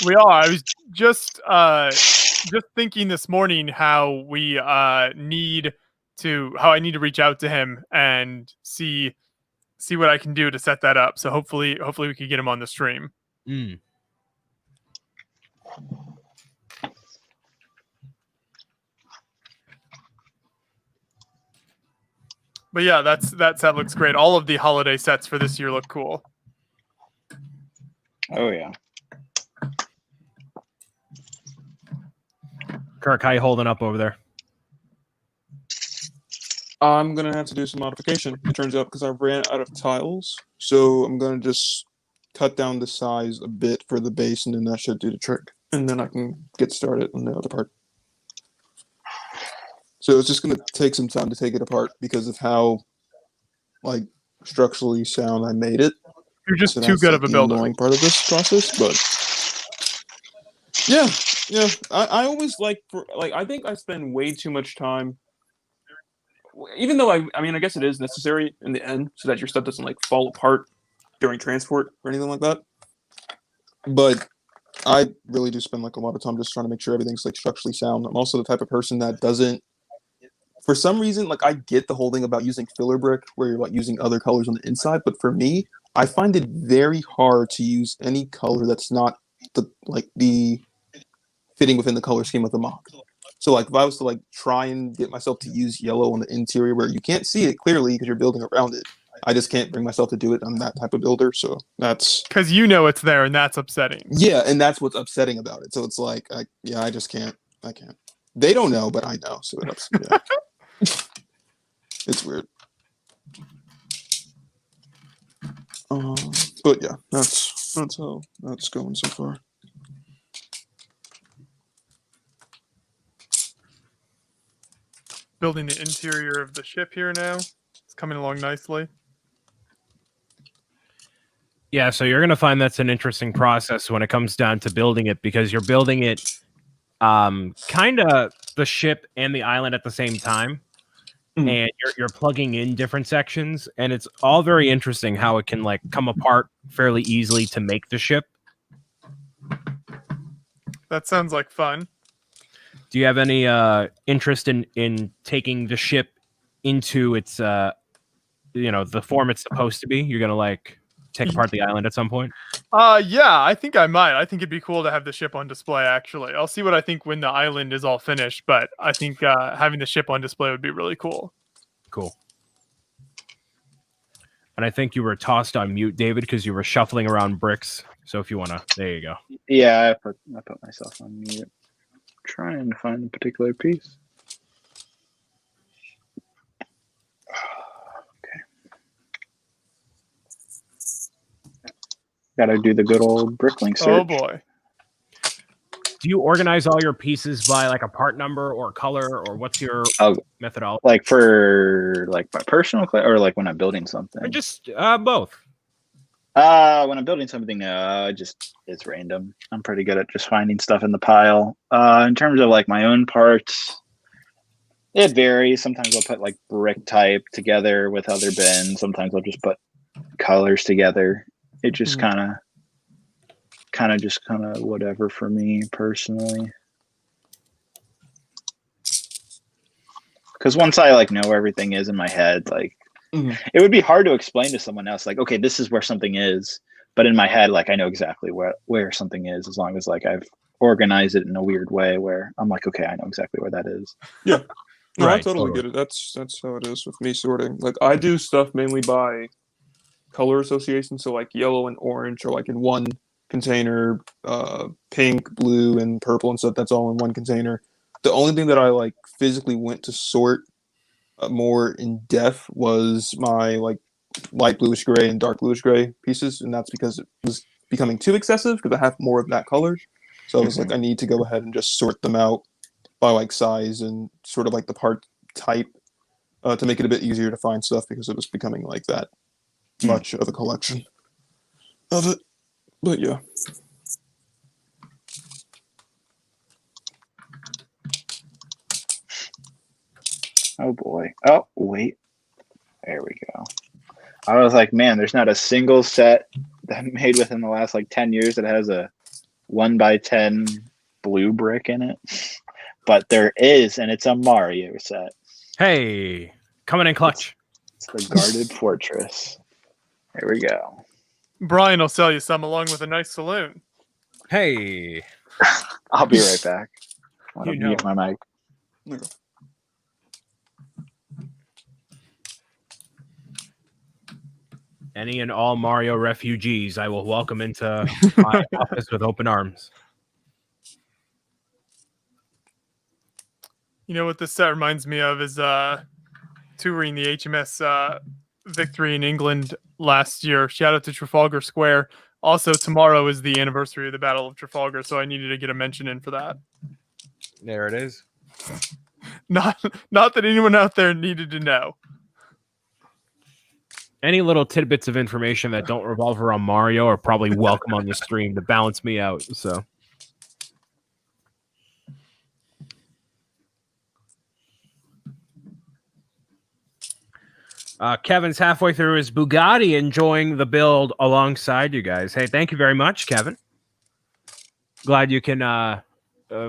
We are. I was just thinking this morning how I need to reach out to him and see what I can do to set that up. So hopefully we can get him on the stream. But yeah, that set looks great. All of the holiday sets for this year look cool. Oh yeah. Kirk, how you holding up over there? I'm gonna have to do some modification. It turns out because I ran out of tiles, so I'm gonna just cut down the size a bit for the base, and then that should do the trick. And then I can get started on the other part. So it's just gonna take some time to take it apart because of how, like, structurally sound I made it. You're just too good of a builder. Annoying part of this process, but yeah. I always I think I spend way too much time. Even though I mean, I guess it is necessary in the end so that your stuff doesn't like fall apart during transport or anything like that. But I really do spend like a lot of time just trying to make sure everything's like structurally sound. I'm also the type of person that doesn't, for some reason, like I get the whole thing about using filler brick where you're like using other colors on the inside, but for me, I find it very hard to use any color that's not the fitting within the color scheme of the MOC. So like if I was to like try and get myself to use yellow on the interior where you can't see it clearly because you're building around it, I just can't bring myself to do it. I'm that type of builder, so that's because you know it's there and that's upsetting. Yeah, and that's what's upsetting about it. So it's like I just can't. I can't. They don't know, but I know, so it upsets me. It's weird. But yeah, that's how that's going so far. Building the interior of the ship here now. It's coming along nicely. Yeah, so you're going to find that's an interesting process when it comes down to building it, because you're building it kind of the ship and the island at the same time. And you're plugging in different sections, and it's all very interesting how it can like come apart fairly easily to make the ship. That sounds like fun. Do you have any interest in taking the ship into its the form it's supposed to be? You're gonna like take apart the island at some point? Yeah, I think I might. I think it'd be cool to have the ship on display, actually. I'll see what I think when the island is all finished, but I think having the ship on display would be really cool. Cool. And I think you were tossed on mute, David, because you were shuffling around bricks. So if you want to, there you go. Yeah, I put myself on mute. Trying to find a particular piece. Gotta do the good old bricklink search. Oh boy. Do you organize all your pieces by like a part number or color, or what's your methodology? Like for like my personal or like when I'm building something? Or just both. When I'm building something, it's random. I'm pretty good at just finding stuff in the pile. In terms of like my own parts, it varies. Sometimes I'll put like brick type together with other bins. Sometimes I'll just put colors together. It just kind of whatever for me personally. Because once I like know where everything is in my head, like it would be hard to explain to someone else, like, okay, this is where something is, but in my head, like I know exactly where something is, as long as like I've organized it in a weird way where I'm like, okay, I know exactly where that is. Yeah, no, Right, I totally get it. That's how it is with me sorting. Like I do stuff mainly by color association, so like yellow and orange are like in one container, pink, blue, and purple and stuff. That's all in one container. The only thing that I like physically went to sort more in depth was my like light bluish gray and dark bluish gray pieces, and that's because it was becoming too excessive because I have more of that color. So I was like, I need to go ahead and just sort them out by like size and sort of like the part type to make it a bit easier to find stuff, because it was becoming like that much of a collection of it. But yeah. Oh boy. Oh wait. There we go. I was like, man, there's not a single set that made within the last like 10 years that has a 1x10 blue brick in it. But there is, and it's a Mario set. Hey, coming in clutch. It's the guarded fortress. There we go. Brian will sell you some along with a nice saloon. Hey. I'll be right back. I want to You know. mute my mic. Okay. Any and all Mario refugees, I will welcome into my office with open arms. You know what this set reminds me of is touring the HMS Victory in England last year. Shout out to Trafalgar Square. Also, tomorrow is the anniversary of the Battle of Trafalgar, so I needed to get a mention in for that. There it is. Not that anyone out there needed to know. Any little tidbits of information that don't revolve around Mario are probably welcome on the stream to balance me out. So, Kevin's halfway through his Bugatti, enjoying the build alongside you guys. Hey, thank you very much, Kevin. Glad you can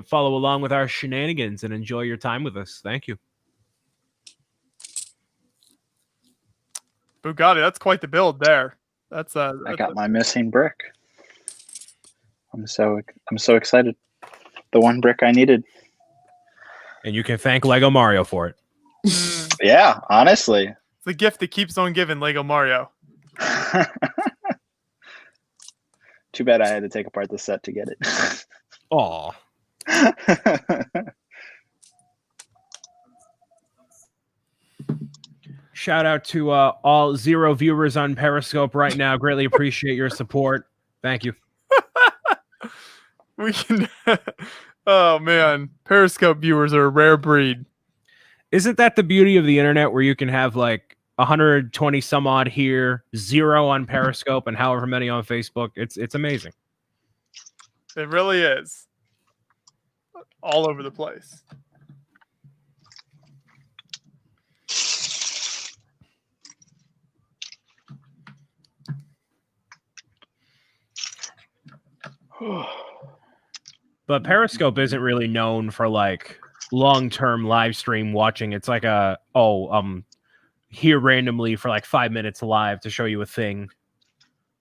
follow along with our shenanigans and enjoy your time with us. Thank you. Bugatti, that's quite the build there. I got my missing brick. I'm so excited. The one brick I needed. And you can thank Lego Mario for it. Yeah, honestly. It's the gift that keeps on giving, Lego Mario. Too bad I had to take apart the set to get it. Aw. Shout out to all 0 viewers on Periscope right now. Greatly appreciate your support. Thank you. We can. Oh man, Periscope viewers are a rare breed. Isn't that the beauty of the internet, where you can have like 120 some odd here, 0 on Periscope, and however many on Facebook? It's amazing. It really is. All over the place. But Periscope isn't really known for like long-term live stream watching. It's like here randomly for like 5 minutes live to show you a thing.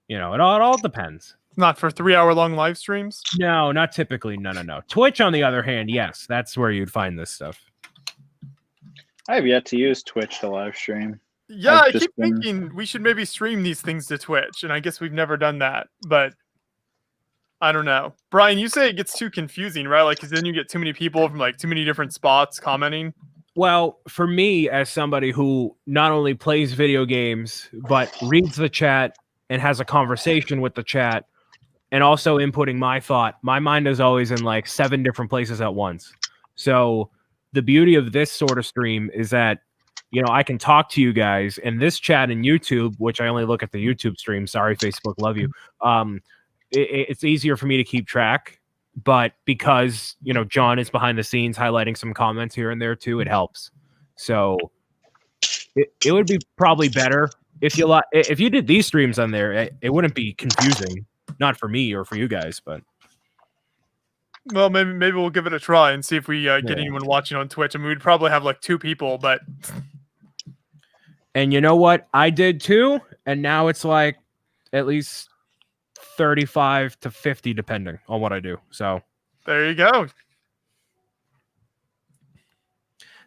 You know, it all depends. Not for 3-hour-long live streams? No, not typically. No. Twitch, on the other hand, yes, that's where you'd find this stuff. I have yet to use Twitch to live stream. Yeah, I've I just keep thinking we should maybe stream these things to Twitch, and I guess we've never done that, but I don't know. Brian, you say it gets too confusing, right? Like, 'cause then you get too many people from like too many different spots commenting. Well, for me, as somebody who not only plays video games, but reads the chat and has a conversation with the chat, and also inputting my thought, my mind is always in like 7 different places at once. So the beauty of this sort of stream is that, you know, I can talk to you guys, and this chat in YouTube, which I only look at the YouTube stream. Sorry, Facebook, love you. It's easier for me to keep track, but because, you know, John is behind the scenes highlighting some comments here and there too, it helps. So it would be probably better if you did these streams on there. It wouldn't be confusing, not for me or for you guys, but Well, maybe we'll give it a try and see if we get anyone watching on Twitch. I mean, we'd probably have like 2 people, but and you know what? I did too, and now it's like at least 35 to 50 depending on what I do. So there you go.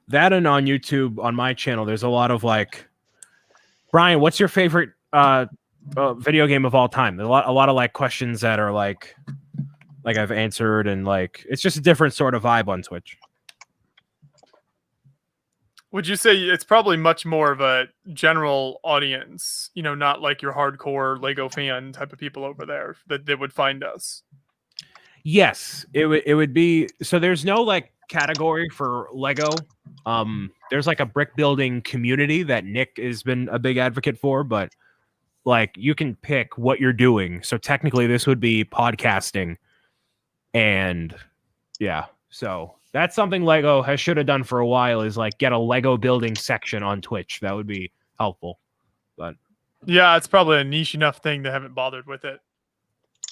That, and on YouTube, on my channel, there's a lot of like, Brian, what's your favorite video game of all time? A lot of like questions that are like I've answered, and like it's just a different sort of vibe on Twitch. Would you say it's probably much more of a general audience, you know, not like your hardcore Lego fan type of people over there that would find us? Yes, it would be. So there's no like category for Lego. There's like a brick building community that Nick has been a big advocate for, but like you can pick what you're doing. So technically this would be podcasting, and yeah, so that's something Lego should have done for a while, is like get a Lego building section on Twitch. That would be helpful. But yeah, it's probably a niche enough thing they haven't bothered with it.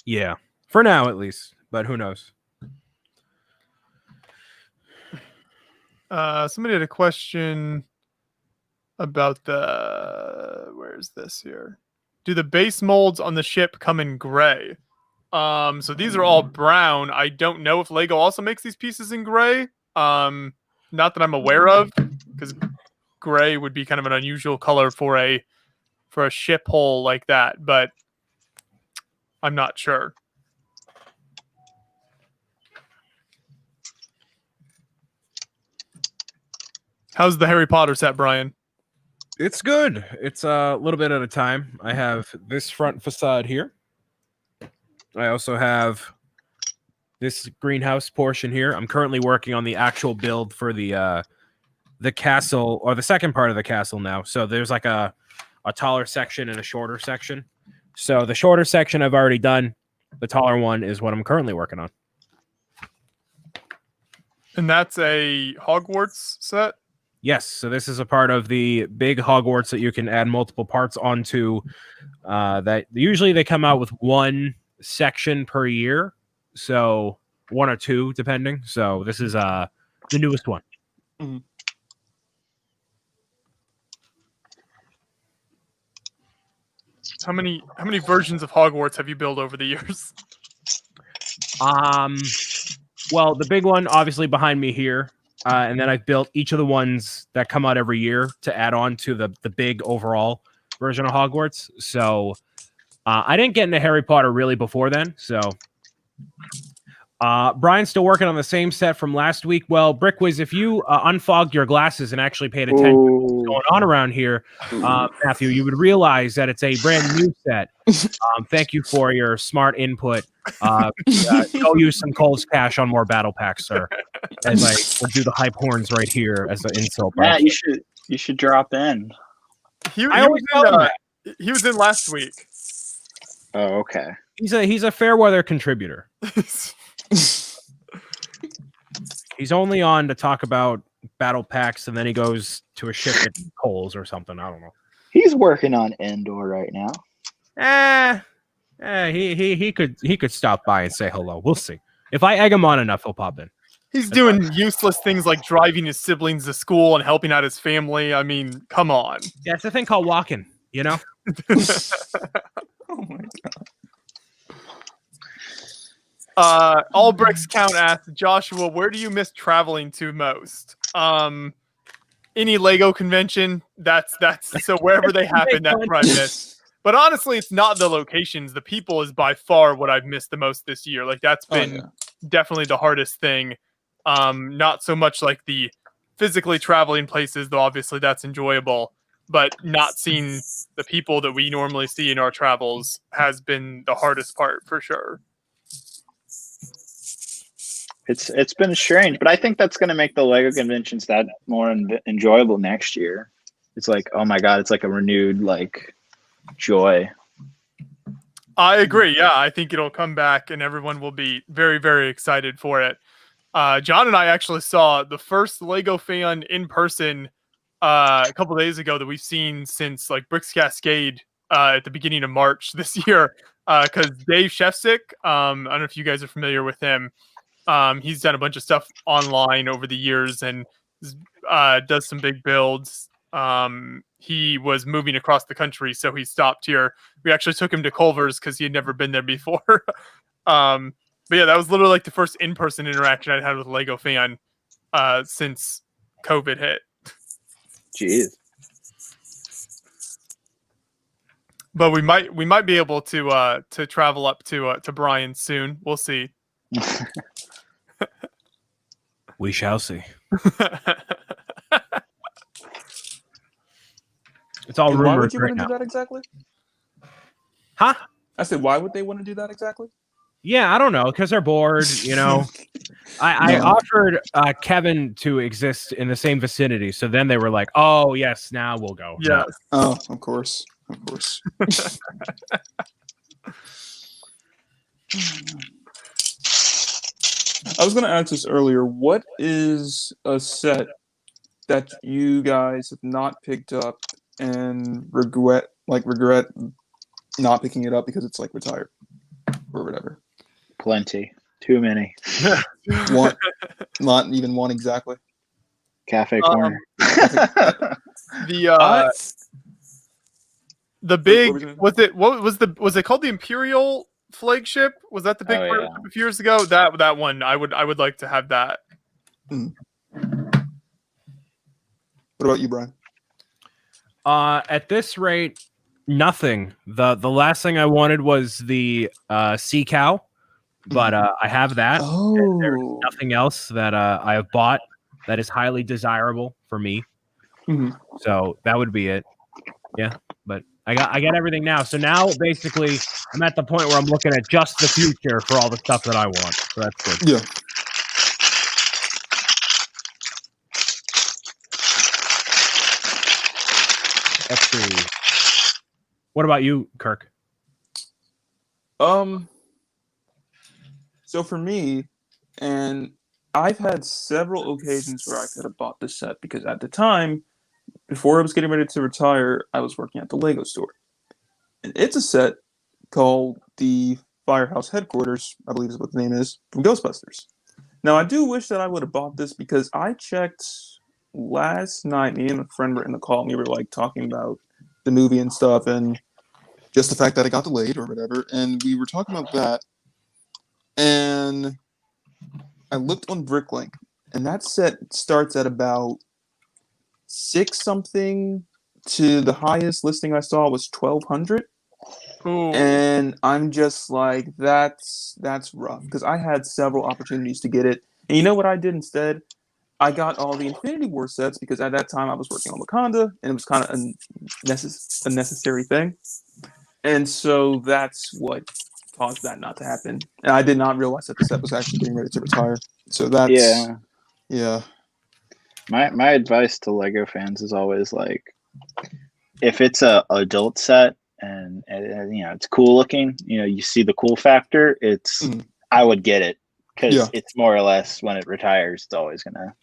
Yeah, for now at least, but who knows? Somebody had a question about where's this here? Do the base molds on the ship come in gray? So these are all brown. I don't know if Lego also makes these pieces in gray. Not that I'm aware of, because gray would be kind of an unusual color for a ship hull like that, but I'm not sure. How's the Harry Potter set, Brian? It's good. It's a little bit at a time. I have this front facade here. I also have this greenhouse portion here. I'm currently working on the actual build for the castle, or the second part of the castle now. So there's like a taller section and a shorter section. So the shorter section I've already done. The taller one is what I'm currently working on. And that's a Hogwarts set? Yes, so this is a part of the big Hogwarts that you can add multiple parts onto. That usually they come out with one section per year, so 1 or 2 depending. So this is the newest one. Mm-hmm. How many versions of Hogwarts have you built over the years? Well, the big one obviously behind me here. And then I've built each of the ones that come out every year to add on to the big overall version of Hogwarts. So I didn't get into Harry Potter really before then. So Brian's still working on the same set from last week. Well, Brickwiz, if you unfogged your glasses and actually paid attention to what's going on around here, Matthew, you would realize that it's a brand new set. Thank you for your smart input. Go use some Cole's cash on more battle packs, sir. As I will do the hype horns right here as an insult. Matt, you should drop in. He was in last week. Oh, okay. He's a fair weather contributor. He's only on to talk about battle packs, and then he goes to a shift at Cole's or something. I don't know. He's working on Endor right now. He could stop by and say hello. We'll see. If I egg him on enough, he'll pop in. He's doing useless things like driving his siblings to school and helping out his family. I mean, come on. Yeah, it's a thing called walking, you know? Oh my god. All Bricks Count asks, Joshua, where do you miss traveling to most? Any Lego convention. That's so wherever they happen, that's where I miss. But honestly, it's not the locations. The people is by far what I've missed the most this year. Like that's been definitely the hardest thing. Not so much like the physically traveling places, though obviously that's enjoyable, but not seeing the people that we normally see in our travels has been the hardest part for sure. It's been strange, but I think that's going to make the Lego conventions that more enjoyable next year. It's like, oh my god, it's like a renewed like joy. I agree. Yeah, I think it'll come back and everyone will be very, very excited for it. John and I actually saw the first Lego fan in person a couple days ago that we've seen since like Bricks Cascade at the beginning of March this year. Because Dave Shefsick, I don't know if you guys are familiar with him. He's done a bunch of stuff online over the years and does some big builds. He was moving across the country, so he stopped here. We actually took him to Culver's because he had never been there before. But yeah, that was literally like the first in-person interaction I'd had with a Lego fan since COVID hit. Jeez. But we might be able to travel up to Brian soon. We'll see. We shall see. It's all rumors. Why would you right want to now. do that exactly? Huh? I said, why would they want to do that exactly? Yeah, I don't know, because they're bored, you know. I offered Kevin to exist in the same vicinity, so then they were like, "Oh yes, now we'll go." Yeah. Oh, of course. I was going to ask this earlier. What is a set that you guys have not picked up and regret not picking it up because it's like retired or whatever? Plenty. Too many. One, not even one exactly. Cafe corner. The big was it called the Imperial flagship? Was that the big flagship a few years ago? That one I would like to have that. What about you, Brian? At this rate, nothing. The last thing I wanted was the sea cow, but I have that. Oh, there's nothing else that I have bought that is highly desirable for me. So that would be it. Yeah, but I got everything now. So now basically I'm at the point where I'm looking at just the future for all the stuff that I want. So that's good. Yeah. Let's see. What about you, Kirk? So for me, and I've had several occasions where I could have bought this set because at the time, before I was getting ready to retire, I was working at the Lego store. And it's a set called the Firehouse Headquarters, I believe is what the name is, from Ghostbusters. Now, I do wish that I would have bought this because I checked last night, me and a friend were in the call, and we were like talking about the movie and stuff, and just the fact that it got delayed or whatever, and we were talking about that, and I looked on Bricklink, and that set starts at about 6 something to the highest listing I saw was 1,200. Ooh. And I'm just like, that's rough because I had several opportunities to get it. And you know what I did instead? I got all the Infinity War sets because at that time I was working on Wakanda, and it was kind of a necessary thing. And so that's what caused that not to happen. And I did not realize that the set was actually getting ready to retire. So that's yeah. My advice to Lego fans is always like, if it's a adult set and you know it's cool looking, you know you see the cool factor, I would get it because it's more or less when it retires, it's always gonna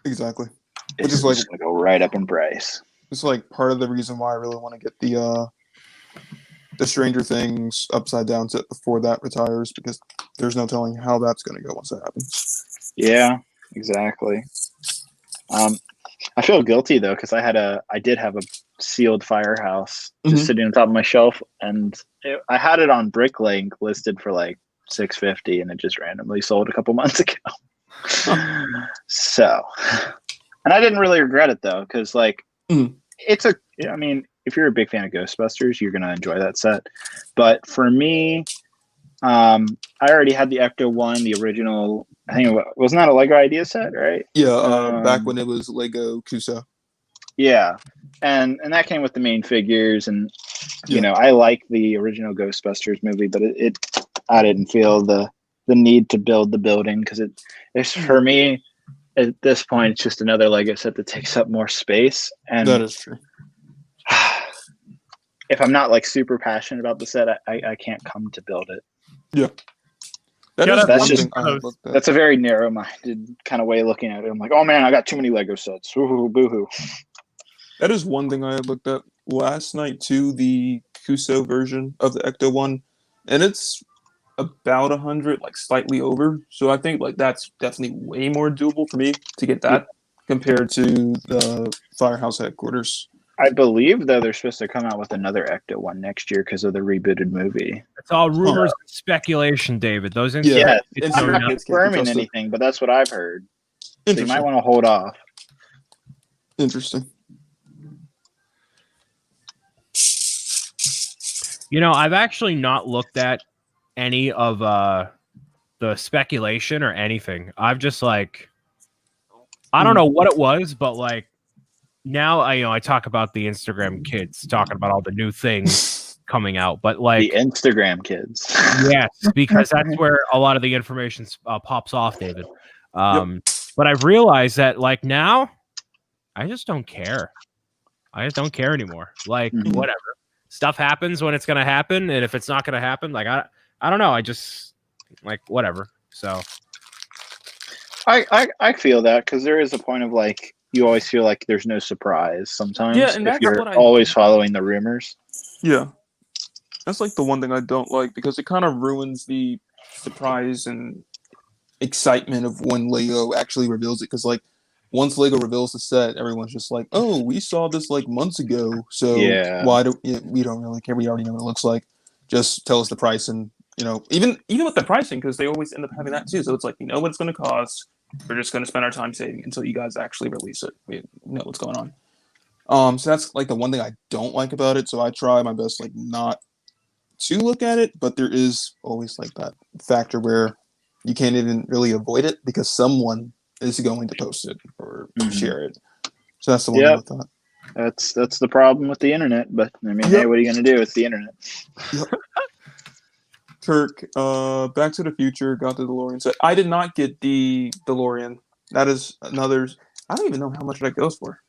which is like gonna go right up in price. It's like part of the reason why I really want to get the Stranger Things upside down set before that retires, because there's no telling how that's going to go once that happens. Yeah, exactly. I feel guilty though because I did have a sealed Firehouse just sitting on top of my shelf, and I had it on Bricklink listed for like $650, and it just randomly sold a couple months ago. So, and I didn't really regret it though because like I mean, if you're a big fan of Ghostbusters, you're gonna enjoy that set. But for me, I already had the Ecto-1, the original. I think wasn't that a Lego Idea set, right? Yeah, back when it was Lego Kuso. Yeah, and that came with the main figures, and you know I like the original Ghostbusters movie, but I didn't feel the need to build the building because it's for me at this point it's just another Lego set that takes up more space, and that is true. If I'm not like super passionate about the set, I can't come to build it. Yeah. That's a very narrow-minded kind of way of looking at it. I'm like, oh man, I got too many Lego sets. Boo-hoo. That is one thing I looked at last night too, the Kuso version of the Ecto-1, and it's about 100, like slightly over. So I think like that's definitely way more doable for me to get that compared to the Firehouse headquarters. I believe though they're supposed to come out with another Ecto-1 next year because of the rebooted movie. It's all rumors and speculation, David. Those I'm not confirming anything, but that's what I've heard. So you might want to hold off. Interesting. You know, I've actually not looked at any of the speculation or anything. I've just like, I don't know what it was, but like now I talk about the Instagram kids talking about all the new things coming out, but like the Instagram kids. Yes, because that's where a lot of the information pops off, David. But I've realized that like now I just don't care. I just don't care anymore. Like whatever. Stuff happens when it's going to happen, and if it's not going to happen, like I don't know, I just like whatever. So I feel that because there is a point of like you always feel like there's no surprise sometimes if you're always following the rumors. Yeah. That's like the one thing I don't like because it kind of ruins the surprise and excitement of when Lego actually reveals it. Because like once Lego reveals the set, everyone's just like, "Oh, we saw this like months ago, so why do we don't really care? We already know what it looks like. Just tell us the price." And you know, even with the pricing, because they always end up having that too. So it's like, you know what it's going to cost. We're just going to spend our time saving until you guys actually release it. We know what's going on. So that's like the one thing I don't like about it. So I try my best like not to look at it, but there is always like that factor where you can't even really avoid it because someone is going to post it or share it. So that's the one with that. That's the problem with the internet. But I mean, hey, what are you going to do? It's the internet. Kirk, Back to the Future got the DeLorean set. I did not get the DeLorean. That is another. I don't even know how much that goes for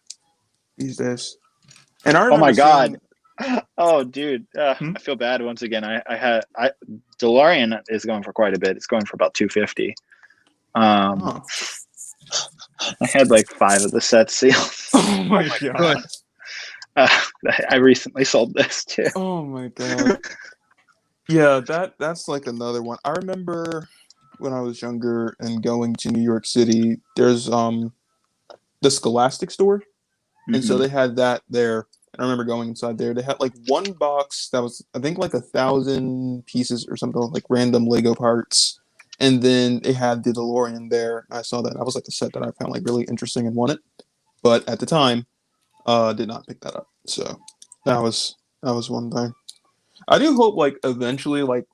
these days. And I remember God. Oh, dude. I feel bad once again. DeLorean is going for quite a bit. It's going for about $250. I had like 5 of the sets sealed. Oh my god. I recently sold this too. Oh my god. Yeah, that's like another one. I remember when I was younger and going to New York City, there's the Scholastic store. And so they had that there. And I remember going inside there. They had like one box that was, I think, like 1,000 pieces or something, like random Lego parts. And then they had the DeLorean there. I saw that. That was like a set that I found like really interesting and wanted. But at the time, did not pick that up. So that was one thing. I do hope like eventually like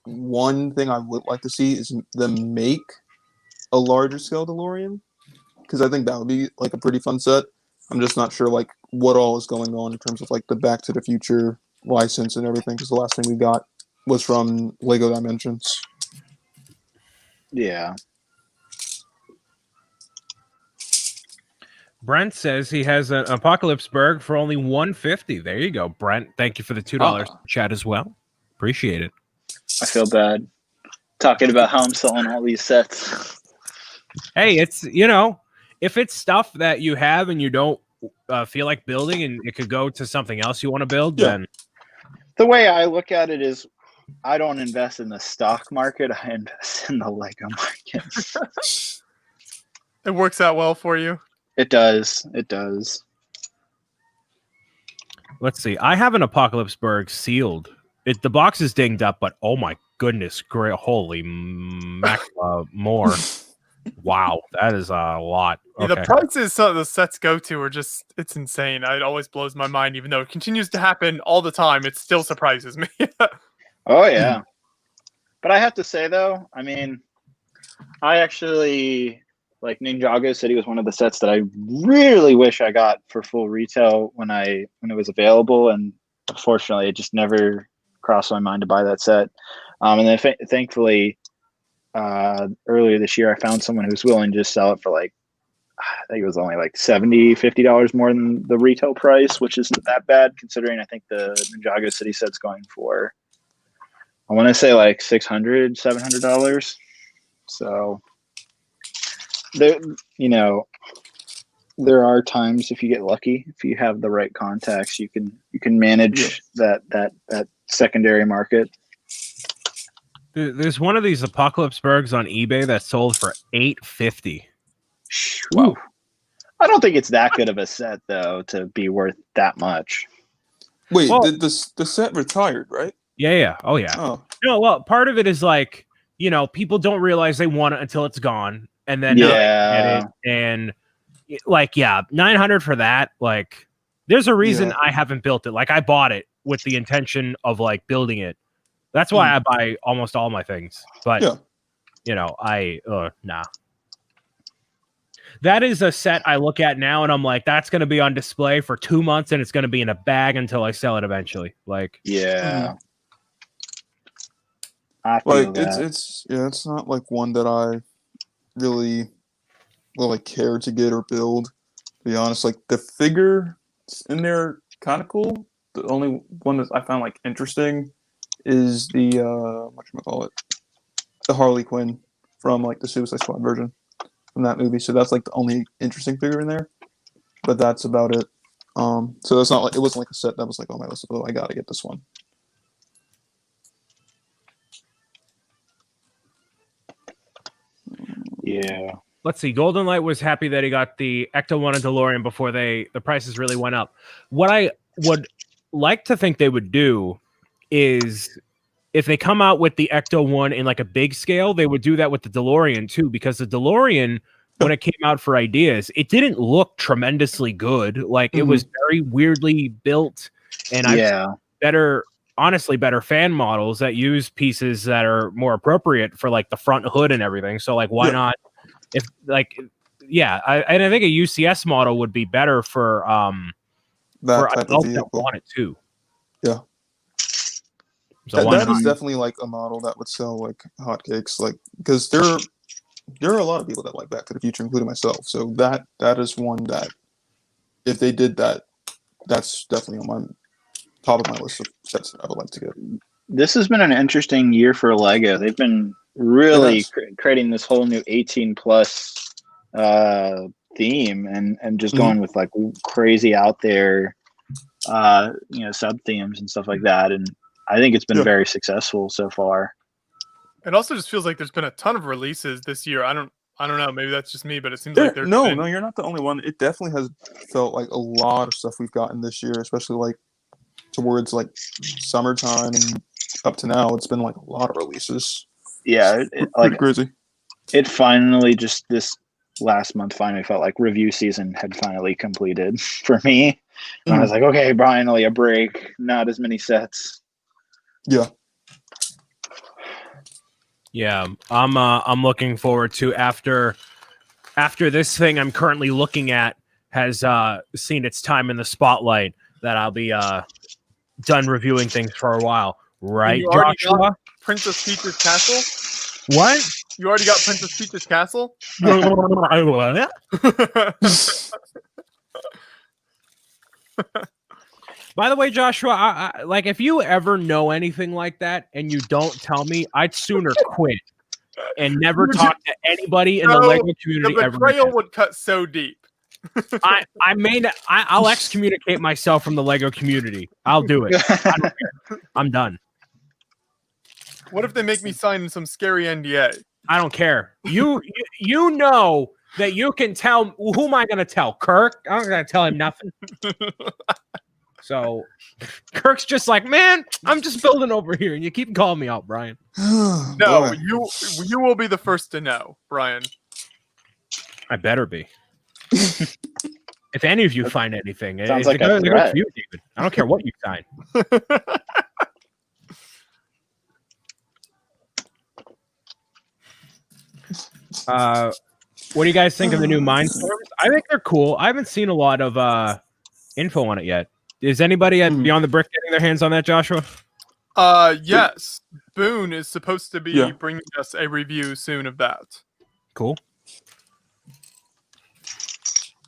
one thing I would like to see is them make a larger scale DeLorean, because I think that would be like a pretty fun set. I'm just not sure like what all is going on in terms of like the Back to the Future license and everything, because the last thing we got was from Lego Dimensions. Yeah. Brent says he has an Apocalypseburg for only $150. There you go, Brent. Thank you for the $2 chat as well. Appreciate it. I feel bad talking about how I'm selling all these sets. Hey, it's, you know, if it's stuff that you have and you don't feel like building and it could go to something else you want to build, then the way I look at it is I don't invest in the stock market. I invest in the Lego market. It works out well for you. It does. It does. Let's see. I have an Apocalypseburg sealed. The box is dinged up, but oh my goodness, great! Holy more! Wow, that is a lot. Yeah, Okay. the prices the sets go to are just—it's insane. It always blows my mind, even though it continues to happen all the time. It still surprises me. Oh yeah, but I have to say though, I mean, I actually like Ninjago City was one of the sets that I really wish I got for full retail when it was available, and unfortunately, it just never crossed my mind to buy that set. And then thankfully, earlier this year, I found someone who was willing to just sell it for like, I think it was only like $50 more than the retail price, which isn't that bad considering I think the Ninjago City set's going for, I want to say like $600, $700. So there, there are times if you get lucky, if you have the right contacts, you can manage that secondary market. There's one of these Apocalypseburgs on eBay that sold for $850. Wow. I don't think it's that good of a set though to be worth that much. Wait, the set retired, right? Yeah. Oh yeah. Oh. No, well, part of it is like, people don't realize they want it until it's gone, and then get it, and like, $900 for that. Like, there's a reason I haven't built it. Like, I bought it with the intention of like building it. That's why I buy almost all my things. But nah. That is a set I look at now and I'm like, that's going to be on display for 2 months and it's going to be in a bag until I sell it eventually. Like, I feel like it's not like one that I really care to get or build, to be honest. Like, the figure in there kind of cool. The only one that I found like interesting is the the Harley Quinn from like the Suicide Squad version from that movie. So that's like the only interesting figure in there, but that's about it. So that's not like, it wasn't like a set that was like on my list. Oh, I gotta get this one. Yeah. Let's see. Golden Light was happy that he got the Ecto 1 and DeLorean before the prices really went up. What I would like to think they would do is, if they come out with the Ecto 1 in like a big scale, they would do that with the DeLorean too, because the DeLorean, when it came out for ideas, it didn't look tremendously good. Like, it was very weirdly built, and I've better fan models that use pieces that are more appropriate for like the front hood and everything. So like, why not? If like, I think a UCS model would be better for that type of vehicle. That want it too. Yeah. So that is definitely like a model that would sell like hotcakes, like, because there are a lot of people that like Back to the Future, including myself. So that is one that, if they did that, that's definitely on my top of my list of sets that I would like to get. This has been an interesting year for Lego. They've been really creating this whole new 18 plus theme and just going with like crazy out there sub themes and stuff like that, and I think it's been very successful so far. It also just feels like there's been a ton of releases this year. I don't know, maybe that's just me, but it seems like there's no, you're not the only one. It definitely has felt like a lot of stuff we've gotten this year, especially like towards like summertime and up to now. It's been like a lot of releases. Yeah, pretty crazy. It finally, just this last month, finally felt like review season had finally completed for me. And I was like, okay, finally a break. Not as many sets. Yeah. Yeah, I'm looking forward to after this thing I'm currently looking at has seen its time in the spotlight, that I'll be done reviewing things for a while. Right, you already Joshua? got Princess Peach's castle? What? You already got Princess Peach's castle? By the way, Joshua, I like, if you ever know anything like that and you don't tell me, I'd sooner quit and never talk to anybody in the No, Lego community The ever betrayal again. would cut so deep. I'll excommunicate myself from the Lego community. I'll do it. I don't care. I'm done. What if they make me sign some scary NDA? I don't care. You know that you can tell. Who am I going to tell? Kirk? I'm not going to tell him nothing. So Kirk's just like, man, I'm just building over here, and you keep calling me out, Brian. No, Boy. you will be the first to know, Brian. I better be. If any of you find anything, Sounds it's like a goes threat. to you, David. I don't care what you sign. What do you guys think of the new Mindstorms? I think they're cool. I haven't seen a lot of info on it yet. Is anybody at Beyond the Brick getting their hands on that, Joshua? Yes. Boone is supposed to be Yeah. bringing us a review soon of that. Cool.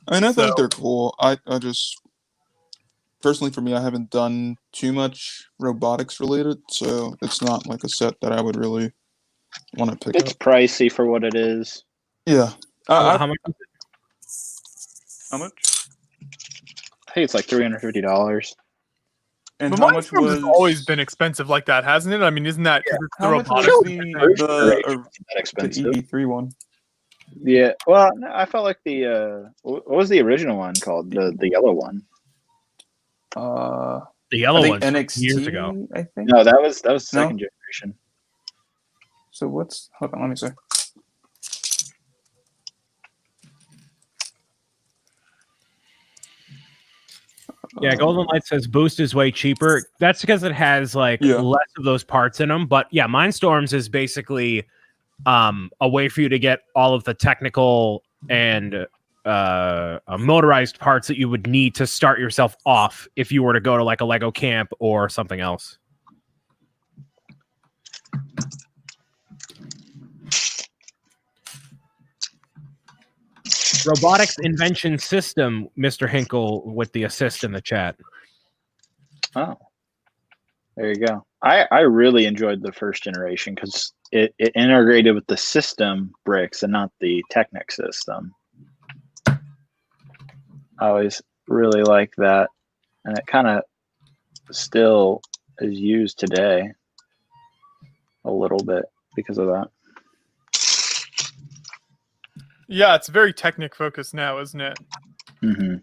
I mean, I think So- they're cool. I just personally, for me, I haven't done too much robotics related, so it's not like a set that I would really want to pick It's up. pricey for what it is. Yeah. How much? How much? I think it's like $350. And But how much Mindstorms was has always been expensive like that, hasn't it? I mean, isn't that 'cause it's the How much was robotics? That the expensive. EV3 one? Yeah. Well, no, I felt like the what was the original one called? The yellow one. The I yellow think ones NXT, years ago. I think. No, that was second No? generation. So what's? Hold on, let me see. Yeah, Golden Light says Boost is way cheaper. That's because it has like Yeah. less of those parts in them. But yeah, Mindstorms is basically a way for you to get all of the technical and motorized parts that you would need to start yourself off if you were to go to like a Lego camp or something else. Robotics Invention System, Mr. Hinkle with the assist in the chat. Oh, there you go. I really enjoyed the first generation because it integrated with the system bricks and not the Technic system. I always really like that, and it kind of still is used today a little bit because of that. Yeah, it's very Technic focused now, isn't it? Mm-hmm.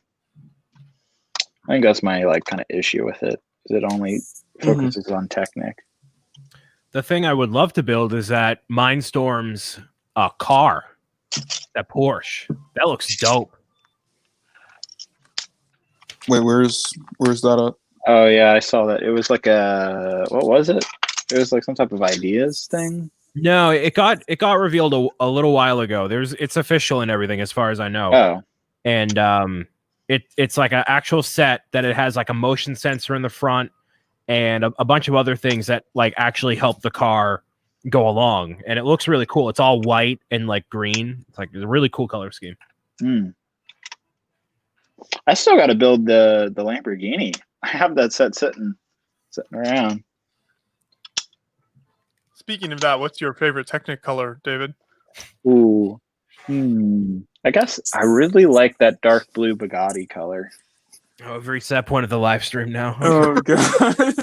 I think that's my like kind of issue with it. Is it only focuses on Technic? The thing I would love to build is that Mindstorms car, that Porsche. That looks dope. Wait, where's that at? Oh yeah, I saw that. It was like a what was it? It was like some type of ideas thing. No, it got revealed a little while ago. It's official and everything as far as I know. Oh, And it's like an actual set that it has like a motion sensor in the front and a bunch of other things that like actually help the car go along. And it looks really cool. It's all white and like green. It's like a really cool color scheme. I still got to build the Lamborghini. I have that set sitting around. Speaking of that, what's your favorite Technic color, David? Ooh, I guess I really like that dark blue Bugatti color. Oh, I've reached that point of the live stream now. Oh god,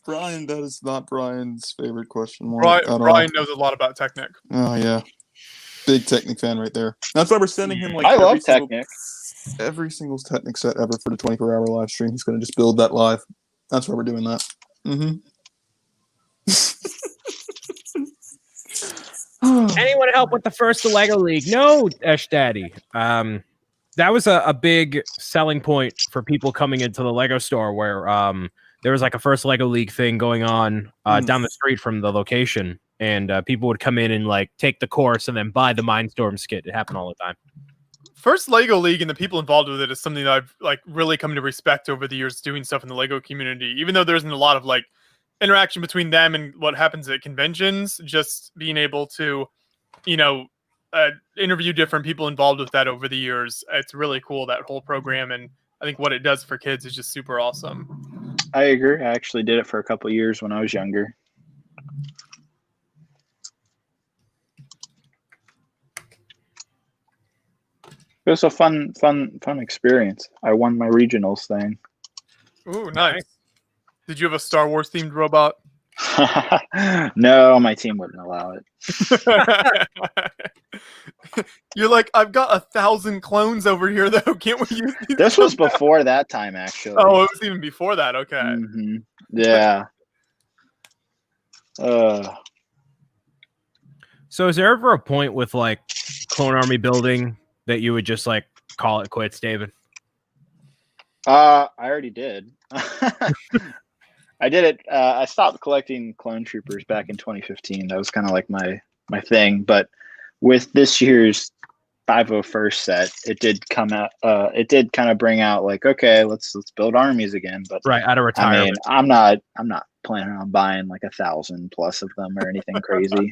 Brian, that is not Brian's favorite question mark at all. Brian knows a lot about Technic. Oh yeah, big Technic fan right there. That's why we're sending him like I love Technic. every single Technic set ever for the 24-hour live stream. He's gonna just build that live. That's why we're doing that. Anyone help with the first Lego League? No, Esh Daddy. That was a big selling point for people coming into the Lego store where there was like a first Lego League thing going on down the street from the location, and people would come in and like take the course and then buy the Mindstorms kit. It happened all the time. First Lego League and the people involved with it is something that I've like really come to respect over the years doing stuff in the Lego community. Even though there isn't a lot of like interaction between them and what happens at conventions, just being able to, you know, interview different people involved with that over the years. It's really cool, that whole program, and I think what it does for kids is just super awesome. I agree. I actually did it for a couple of years when I was younger. It was a fun experience. I won my regionals thing. Ooh, nice. Did you have a Star Wars themed robot? No, my team wouldn't allow it. You're like, I've got 1,000 clones over here, though. Can't we use these? This was before that time, actually. Oh, it was even before that. Okay. Mm-hmm. Yeah. So is there ever a point with like clone army building that you would just like call it quits, David? I already did. I did it. I stopped collecting clone troopers back in 2015. That was kind of like my thing. But with this year's 501st set, it did come out. It did kind of bring out like, okay, let's build armies again. But right out of retirement. I mean, I'm not planning on buying like 1,000 plus of them or anything crazy.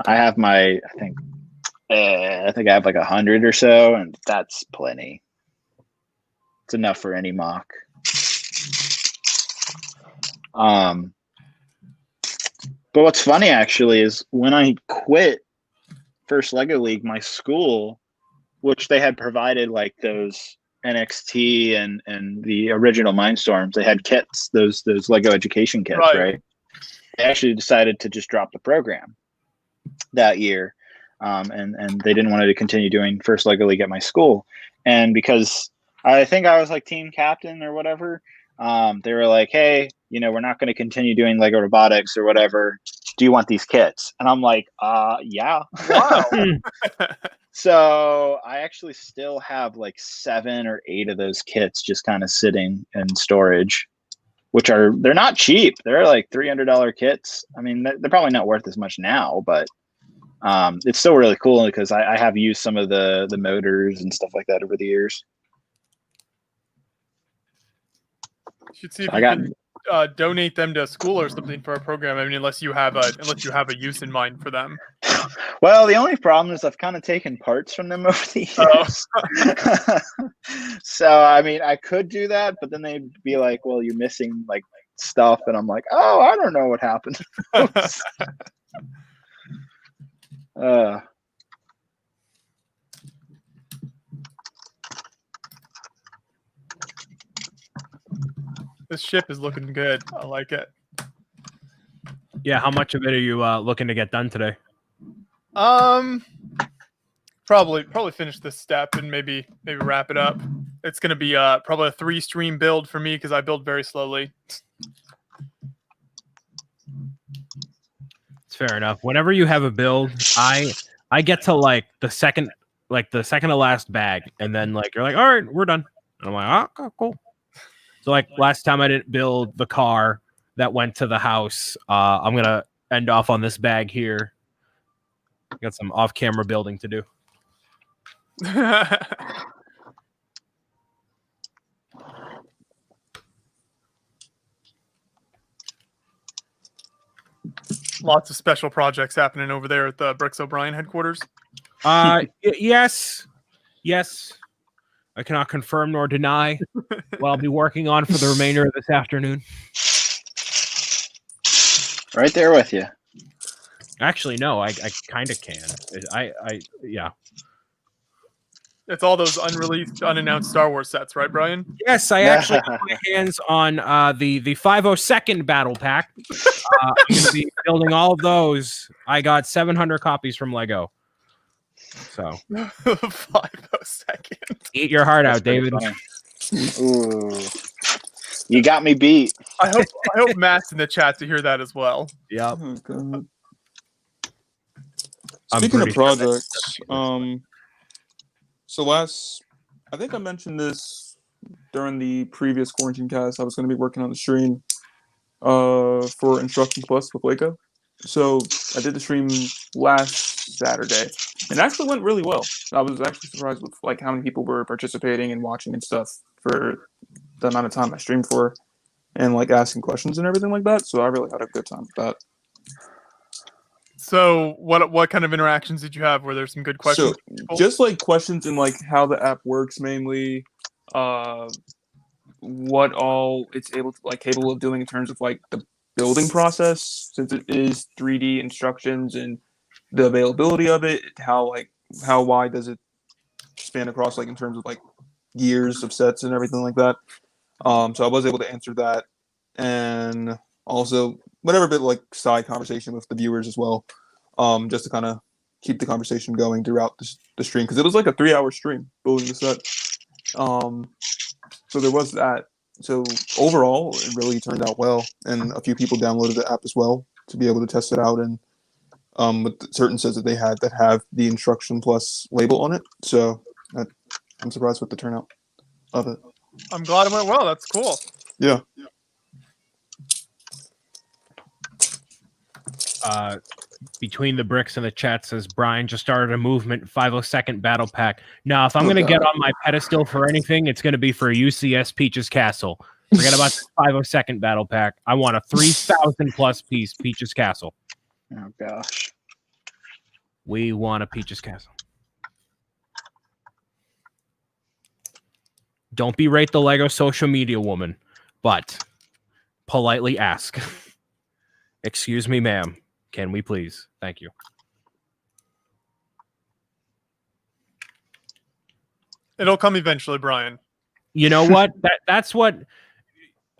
I have I think I have like 100 or so, and that's plenty. It's enough for any mock. But what's funny actually is when I quit First Lego League, my school, which they had provided like those NXT and the original Mindstorms, they had kits, those Lego education kits, right? They actually decided to just drop the program that year, and they didn't want to continue doing First Lego League at my school. And because I think I was like team captain or whatever, they were like, hey, you know, we're not going to continue doing Lego robotics or whatever. Do you want these kits? And I'm like, yeah. Wow. So I actually still have like 7 or 8 of those kits just kind of sitting in storage, which they're not cheap. They're like $300 kits. I mean, they're probably not worth as much now, but it's still really cool because I have used some of the motors and stuff like that over the years. You should see if you can donate them to school or something for a program. I mean, unless you have a use in mind for them. Well, the only problem is I've kind of taken parts from them over the years. So, I mean, I could do that, but then they'd be like, well, you're missing like stuff. And I'm like, oh, I don't know what happened. This ship is looking good. I like it. Yeah, how much of it are you looking to get done today? Probably finish this step and maybe wrap it up. It's gonna be probably a 3-stream build for me because I build very slowly. It's fair enough. Whenever you have a build, I get to like the second to last bag, and then like you're like, all right, we're done. And I'm like, oh, cool. So like last time I didn't build the car that went to the house. I'm gonna end off on this bag here. Got some off-camera building to do. Lots of special projects happening over there at the Bricks O'Brien headquarters. Yes. I cannot confirm nor deny what I'll be working on for the remainder of this afternoon. Right there with you. Actually, no, I kind of can. Yeah. It's all those unreleased, unannounced Star Wars sets, right, Brian? Yes, I actually got my hands on the 502nd battle pack. I'm going to be building all of those. I got 700 copies from Lego. So 502nd. Eat your heart out, David. Ooh. You got me beat. I hope Matt's in the chat to hear that as well. Yep. Oh, God. Speaking of projects, so I think I mentioned this during the previous quarantine cast, I was going to be working on the stream for Instructions Plus with Waco. So I did the stream last Saturday, and it actually went really well. I was actually surprised with like how many people were participating and watching and stuff for the amount of time I streamed for, and like asking questions and everything like that. So I really had a good time with that. So what kind of interactions did you have? Were there some good questions? So just like questions in like how the app works mainly, what all it's capable of doing in terms of like the building process, since it is 3D instructions, and the availability of it, how wide does it span across, like in terms of like years of sets and everything like that. So I was able to answer that, and also whatever bit like side conversation with the viewers as well, just to kind of keep the conversation going throughout the stream, because it was like a 3-hour stream building the set. So there was that. So overall, it really turned out well, and a few people downloaded the app as well to be able to test it out, and with certain sets that they had that have the Instruction Plus label on it. So I'm surprised with the turnout of it. I'm glad it went well. That's cool. Yeah. Between the bricks and the chat says Brian just started a movement 502nd battle pack. Now, if I'm going to get on my pedestal for anything, it's going to be for UCS Peaches Castle. Forget about the 502nd battle pack. I want a 3,000 plus piece Peaches Castle. Oh gosh. We want a Peaches Castle. Don't berate the Lego social media woman, but politely ask. Excuse me, ma'am. Can we please? Thank you. It'll come eventually, Brian. You know what? That's what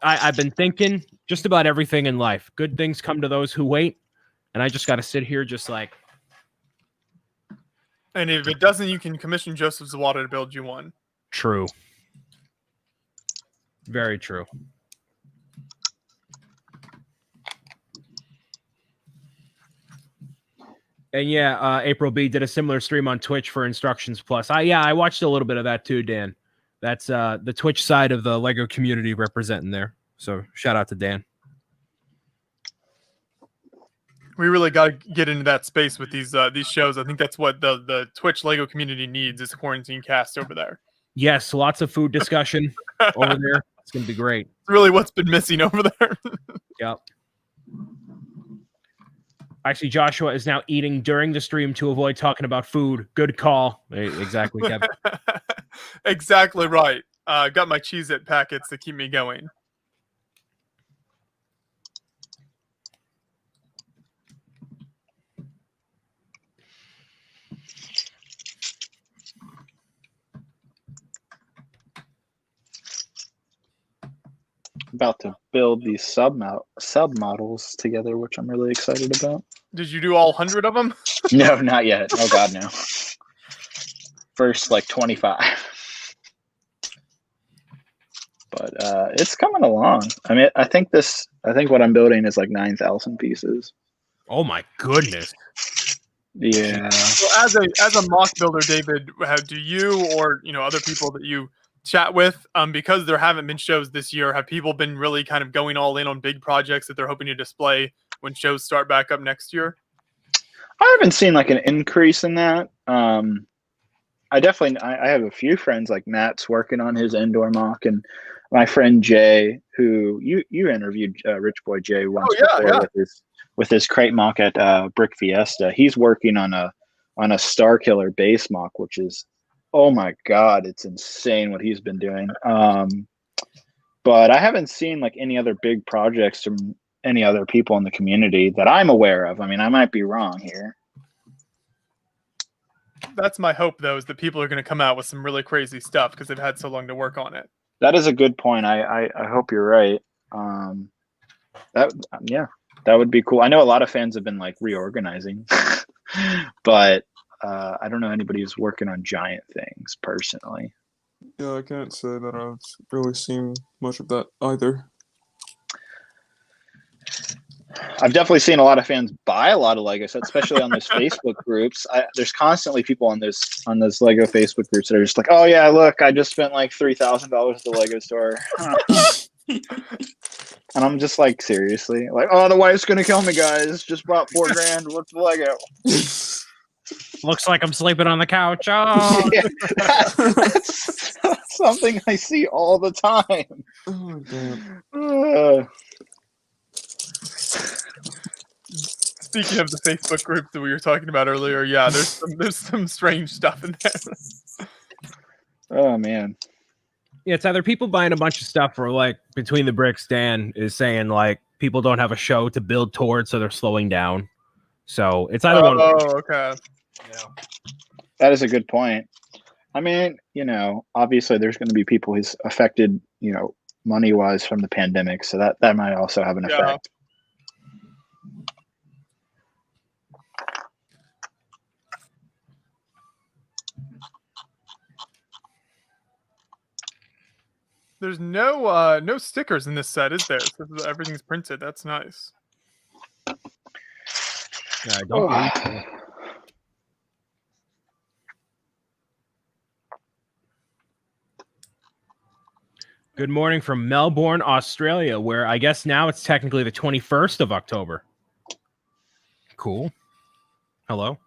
I've been thinking. Just about everything in life. Good things come to those who wait. And I just got to sit here just like. And if it doesn't, you can commission Joseph Zawada to build you one. True. Very true. And yeah, April B did a similar stream on Twitch for Instructions Plus. I watched a little bit of that too, Dan. That's the Twitch side of the Lego community representing there. So shout out to Dan. We really got to get into that space with these shows. I think that's what the Twitch Lego community needs, is a quarantine cast over there. Yes, lots of food discussion over there. It's going to be great. It's really what's been missing over there. Yep. Actually, Joshua is now eating during the stream to avoid talking about food. Good call. Exactly, Kevin. Exactly right. Got my Cheez-It packets to keep me going. About to build these sub models together, which I'm really excited about. Did you do all 100 of them? No, not yet. Oh God, no. First, like 25. But it's coming along. I mean, I think what I'm building is like 9,000 pieces. Oh my goodness. Yeah. So as a mock builder, David, do you or other people that you chat with, because there haven't been shows this year, have people been really kind of going all in on big projects that they're hoping to display when shows start back up next year? I haven't seen like an increase in that. I have a few friends, like Matt's working on his indoor mock, and my friend Jay, who you interviewed, Rich Boy Jay once before. With his crate mock at Brick Fiesta. He's working on a Star Killer base mock, which is, oh my God, it's insane what he's been doing. But I haven't seen like any other big projects from any other people in the community that I'm aware of. I mean, I might be wrong here. That's my hope, though, is that people are going to come out with some really crazy stuff because they've had so long to work on it. That is a good point. I hope you're right. That would be cool. I know a lot of fans have been like reorganizing, but I don't know anybody who's working on giant things personally. Yeah, I can't say that I've really seen much of that either. I've definitely seen a lot of fans buy a lot of Lego sets, especially on those Facebook groups. There's constantly people on those Lego Facebook groups that are just like, "Oh yeah, look, I just spent like $3,000 at the Lego store," and I'm just like, seriously, like, "Oh, the wife's gonna kill me, guys. Just bought $4,000 worth of Lego." Looks like I'm sleeping on the couch. Oh, Yeah, that's something I see all the time. Oh, damn. Speaking of the Facebook group that we were talking about earlier, yeah, there's some strange stuff in there. Oh man. yeah, it's either people buying a bunch of stuff, or like Between the Bricks, Dan is saying like people don't have a show to build towards, so they're slowing down. So it's either one. Oh, okay. Yeah. That is a good point. I mean, obviously there's going to be people who's affected, money-wise from the pandemic, so that might also have an effect. There's no stickers in this set, is there? So everything's printed. That's nice. Yeah, don't believe so. Good morning from Melbourne, Australia, where I guess now it's technically the 21st of October. Cool. Hello.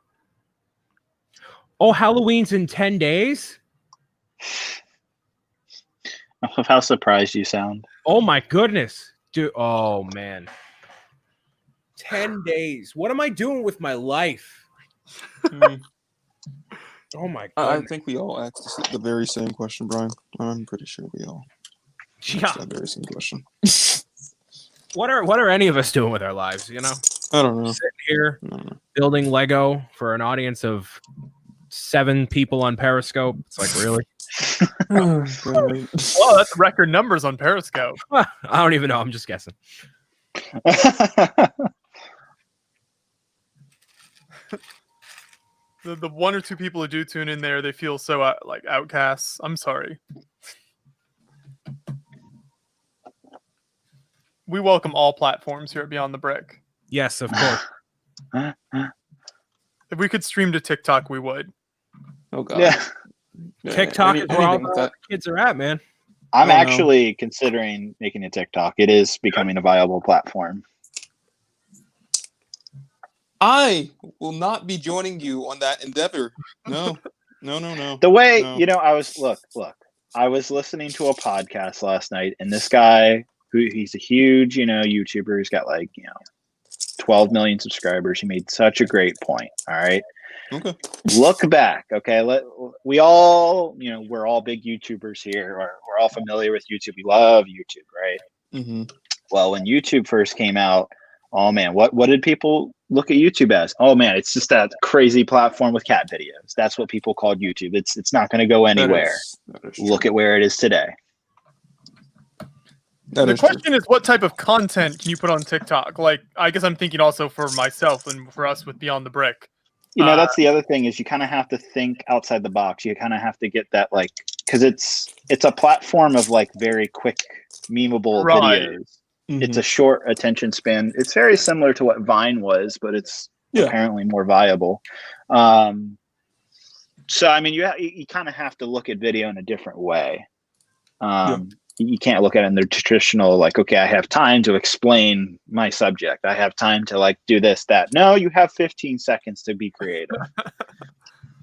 Oh, Halloween's in 10 days? Of how surprised you sound. Oh my goodness. Dude, oh man. 10 days. What am I doing with my life? Oh my god. I think we all asked the very same question, Brian. I'm pretty sure we all Yeah. asked that very same question. What are any of us doing with our lives, I don't know. Sitting here building Lego for an audience of 7 people on Periscope. It's like, really? Oh, that's record numbers on Periscope. I don't even know. I'm just guessing. The 1 or 2 people who do tune in there, they feel so like outcasts. I'm sorry. We welcome all platforms here at Beyond the Brick. Yes, of course. If we could stream to TikTok, we would. Oh god. Yeah. TikTok is where all anything with the that. kids are at, man. I'm Oh, no. actually considering making a TikTok. It is becoming a viable platform. I will not be joining you on that endeavor. No. The way, No. I was listening to a podcast last night, and this guy, he's a huge, YouTuber, he's got 12 million subscribers. He made such a great point. All right. Okay. Look back. Okay. We all, we're all big YouTubers here, or we're all familiar with YouTube. We love YouTube, right? Mm-hmm. Well, when YouTube first came out, oh man, what did people look at YouTube as? Oh man, it's just that crazy platform with cat videos. That's what people called YouTube. It's not going to go anywhere. That is Look at where it is today. The question is, what type of content can you put on TikTok? Like, I guess I'm thinking also for myself and for us with Beyond the Brick. That's the other thing, is you kind of have to think outside the box. You kind of have to get that, because it's a platform of very quick, memeable videos. Mm-hmm. It's a short attention span. It's very similar to what Vine was, but it's apparently more viable. So I mean, you kind of have to look at video in a different way. You can't look at it in the traditional, okay, I have time to explain my subject. I have time to do this, that. No, you have 15 seconds to be creative.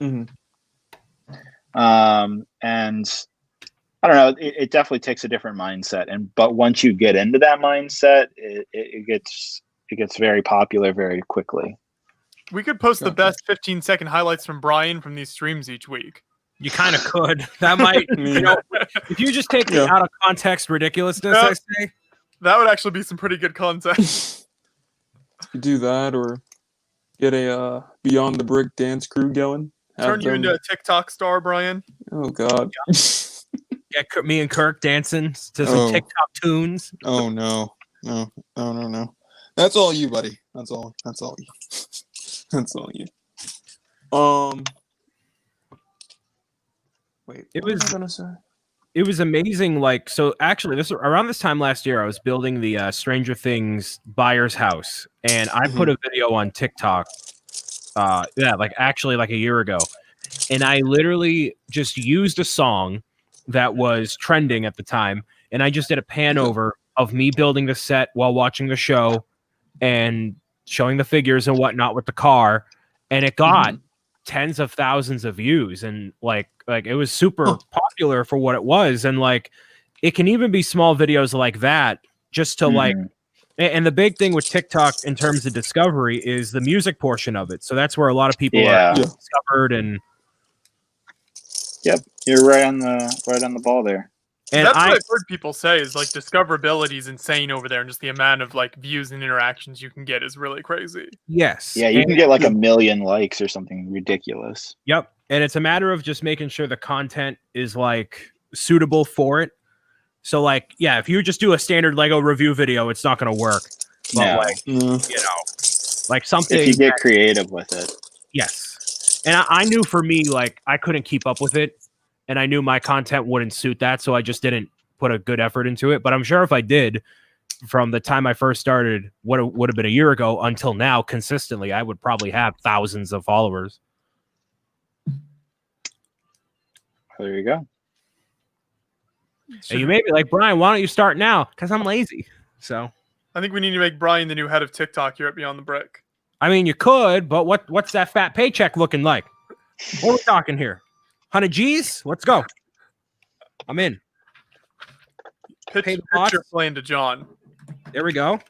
Mm-hmm. And I don't know, it definitely takes a different mindset. But once you get into that mindset, it gets very popular very quickly. We could post the best 15-second highlights from Brian from these streams each week. You kind of could. That might, if you just take the out of context ridiculousness, I say. That would actually be some pretty good content. You do that, or get a Beyond the Brick dance crew going. Turn you into a TikTok star, Brian. Oh god. Get me and Kirk dancing to some TikTok tunes. Oh no. That's all you, buddy. That's all you. That's all you. Wait, It it was amazing. Like, so actually, this around this time last year, I was building the Stranger Things buyer's house, and I put a video on TikTok. Like actually, like a year ago, and I literally just used a song that was trending at the time, and I just did a pan over of me building the set while watching the show and showing the figures and whatnot with the car, and it got tens of thousands of views, and like it was super popular for what it was. And like it can even be small videos like that just to like, and the big thing with TikTok in terms of discovery is the music portion of it. So that's where a lot of people are discovered. And yep, you're right on the ball there. And that's what I've heard people say is like discoverability is insane over there, and just the amount of like views and interactions you can get is really crazy. Yes. Yeah, you can get like 1 million likes or something ridiculous. Yep. And it's a matter of just making sure the content is like suitable for it. So like, yeah, if you just do a standard Lego review video, it's not going to work. But like, you know, like something. If you get creative with it. Yes. And I knew for me, like I couldn't keep up with it. And I knew my content wouldn't suit that, so I just didn't put a good effort into it. But I'm sure if I did, from the time I first started, what would have been a year ago until now, consistently, I would probably have thousands of followers. There you go. And you may be like, Brian, why don't you start now? Because I'm lazy. So I think we need to make Brian the new head of TikTok here at Beyond the Brick. I mean, you could, but what's that fat paycheck looking like? What are we talking here? 100 G's? Let's go. I'm in. Pitch your plan to John. There we go.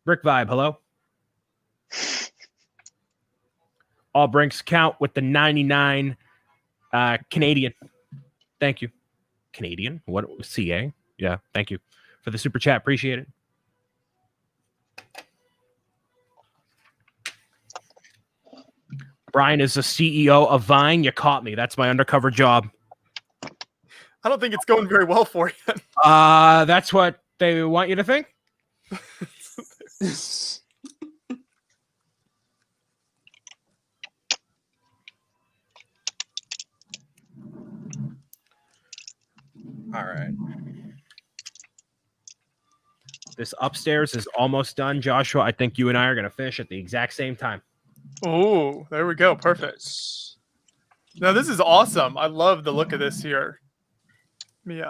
Brick Vibe, hello. All brinks count with the 99 Canadian. Thank you. Canadian? What? CA? Yeah, thank you for the super chat. Appreciate it. Brian is the CEO of Vine. You caught me. That's my undercover job. I don't think it's going very well for you. That's what they want you to think? All right. This upstairs is almost done, Joshua. I think you and I are going to finish at the exact same time. Oh, there we go. Perfect. Now, this is awesome. I love the look of this here. Let me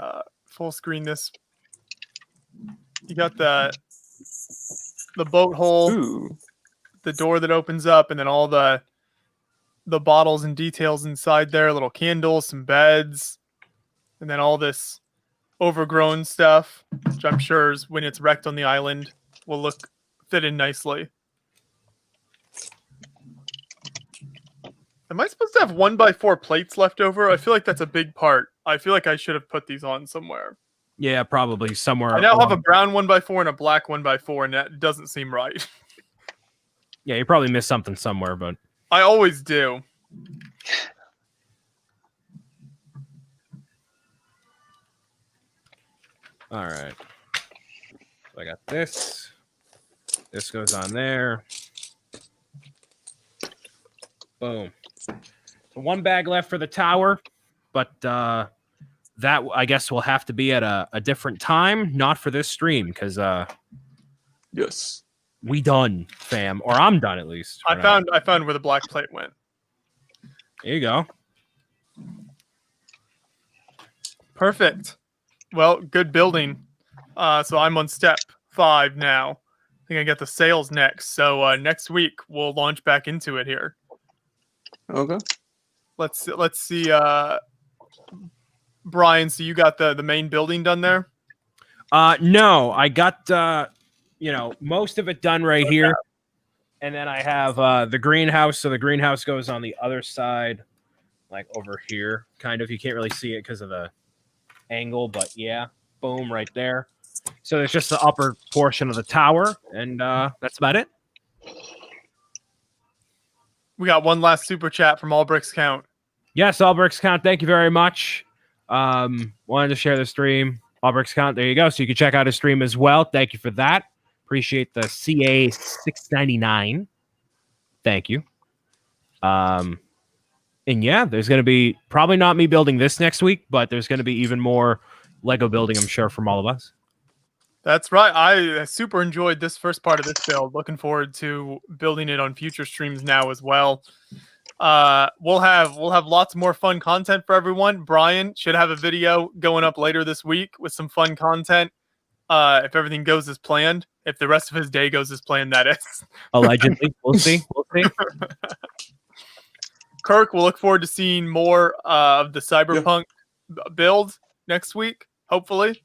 full screen this. You got the boat hole, the door that opens up, and then all the bottles and details inside there, little candles, some beds, and then all this overgrown stuff, which I'm sure is when it's wrecked on the island will fit in nicely. Am I supposed to have 1x4 plates left over? I feel like that's a big part. I feel like I should have put these on somewhere. Yeah, probably somewhere. I now have a brown 1x4 and a black 1x4, and that doesn't seem right. Yeah, you probably missed something somewhere, but I always do. All right. So I got this. This goes on there. Boom. So one bag left for the tower, but that I guess will have to be at a different time, not for this stream, because yes, we done, fam, or I'm done at least. I found where the black plate went. There you go. Perfect. Well, good building. So I'm on step 5 now. I think I got the sales next. So next week we'll launch back into it here. Okay. Let's see. Brian, so you got the main building done there? No, I got most of it done right here, and then I have the greenhouse. So the greenhouse goes on the other side, like over here. Kind of, you can't really see it because of the angle, but yeah, boom, right there. So there's just the upper portion of the tower, and that's about it. We got one last super chat from All Bricks Count. Yes, All Bricks Count. Thank you very much. Wanted to share the stream. All Bricks Count. There you go. So you can check out his stream as well. Thank you for that. Appreciate the CA $6.99. Thank you. And yeah, there's going to be probably not me building this next week, but there's going to be even more Lego building, I'm sure, from all of us. That's right. I super enjoyed this first part of this build. Looking forward to building it on future streams now as well. We'll have lots more fun content for everyone. Brian should have a video going up later this week with some fun content. If everything goes as planned, if the rest of his day goes as planned, that is. Allegedly, we'll see. We'll see. Kirk, we'll look forward to seeing more of the Cyberpunk build next week, hopefully.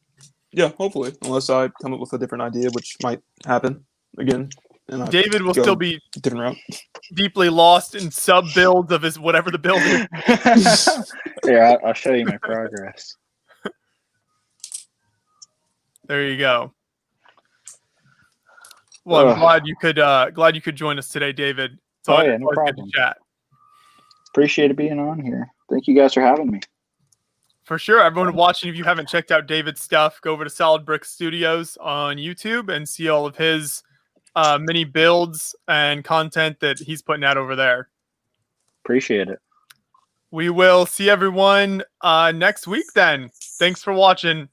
Yeah, hopefully, unless I come up with a different idea, which might happen again. And David will still be different route. deeply lost in sub builds of his whatever the build is. Yeah, I'll show you my progress. There you go. Well, I'm glad you could join us today, David. It's always no problem. good to chat. Appreciate it being on here. Thank you guys for having me. For sure. Everyone watching, if you haven't checked out David's stuff, go over to Solid Brick Studios on YouTube and see all of his mini builds and content that he's putting out over there. Appreciate it. We will see everyone next week then. Thanks for watching.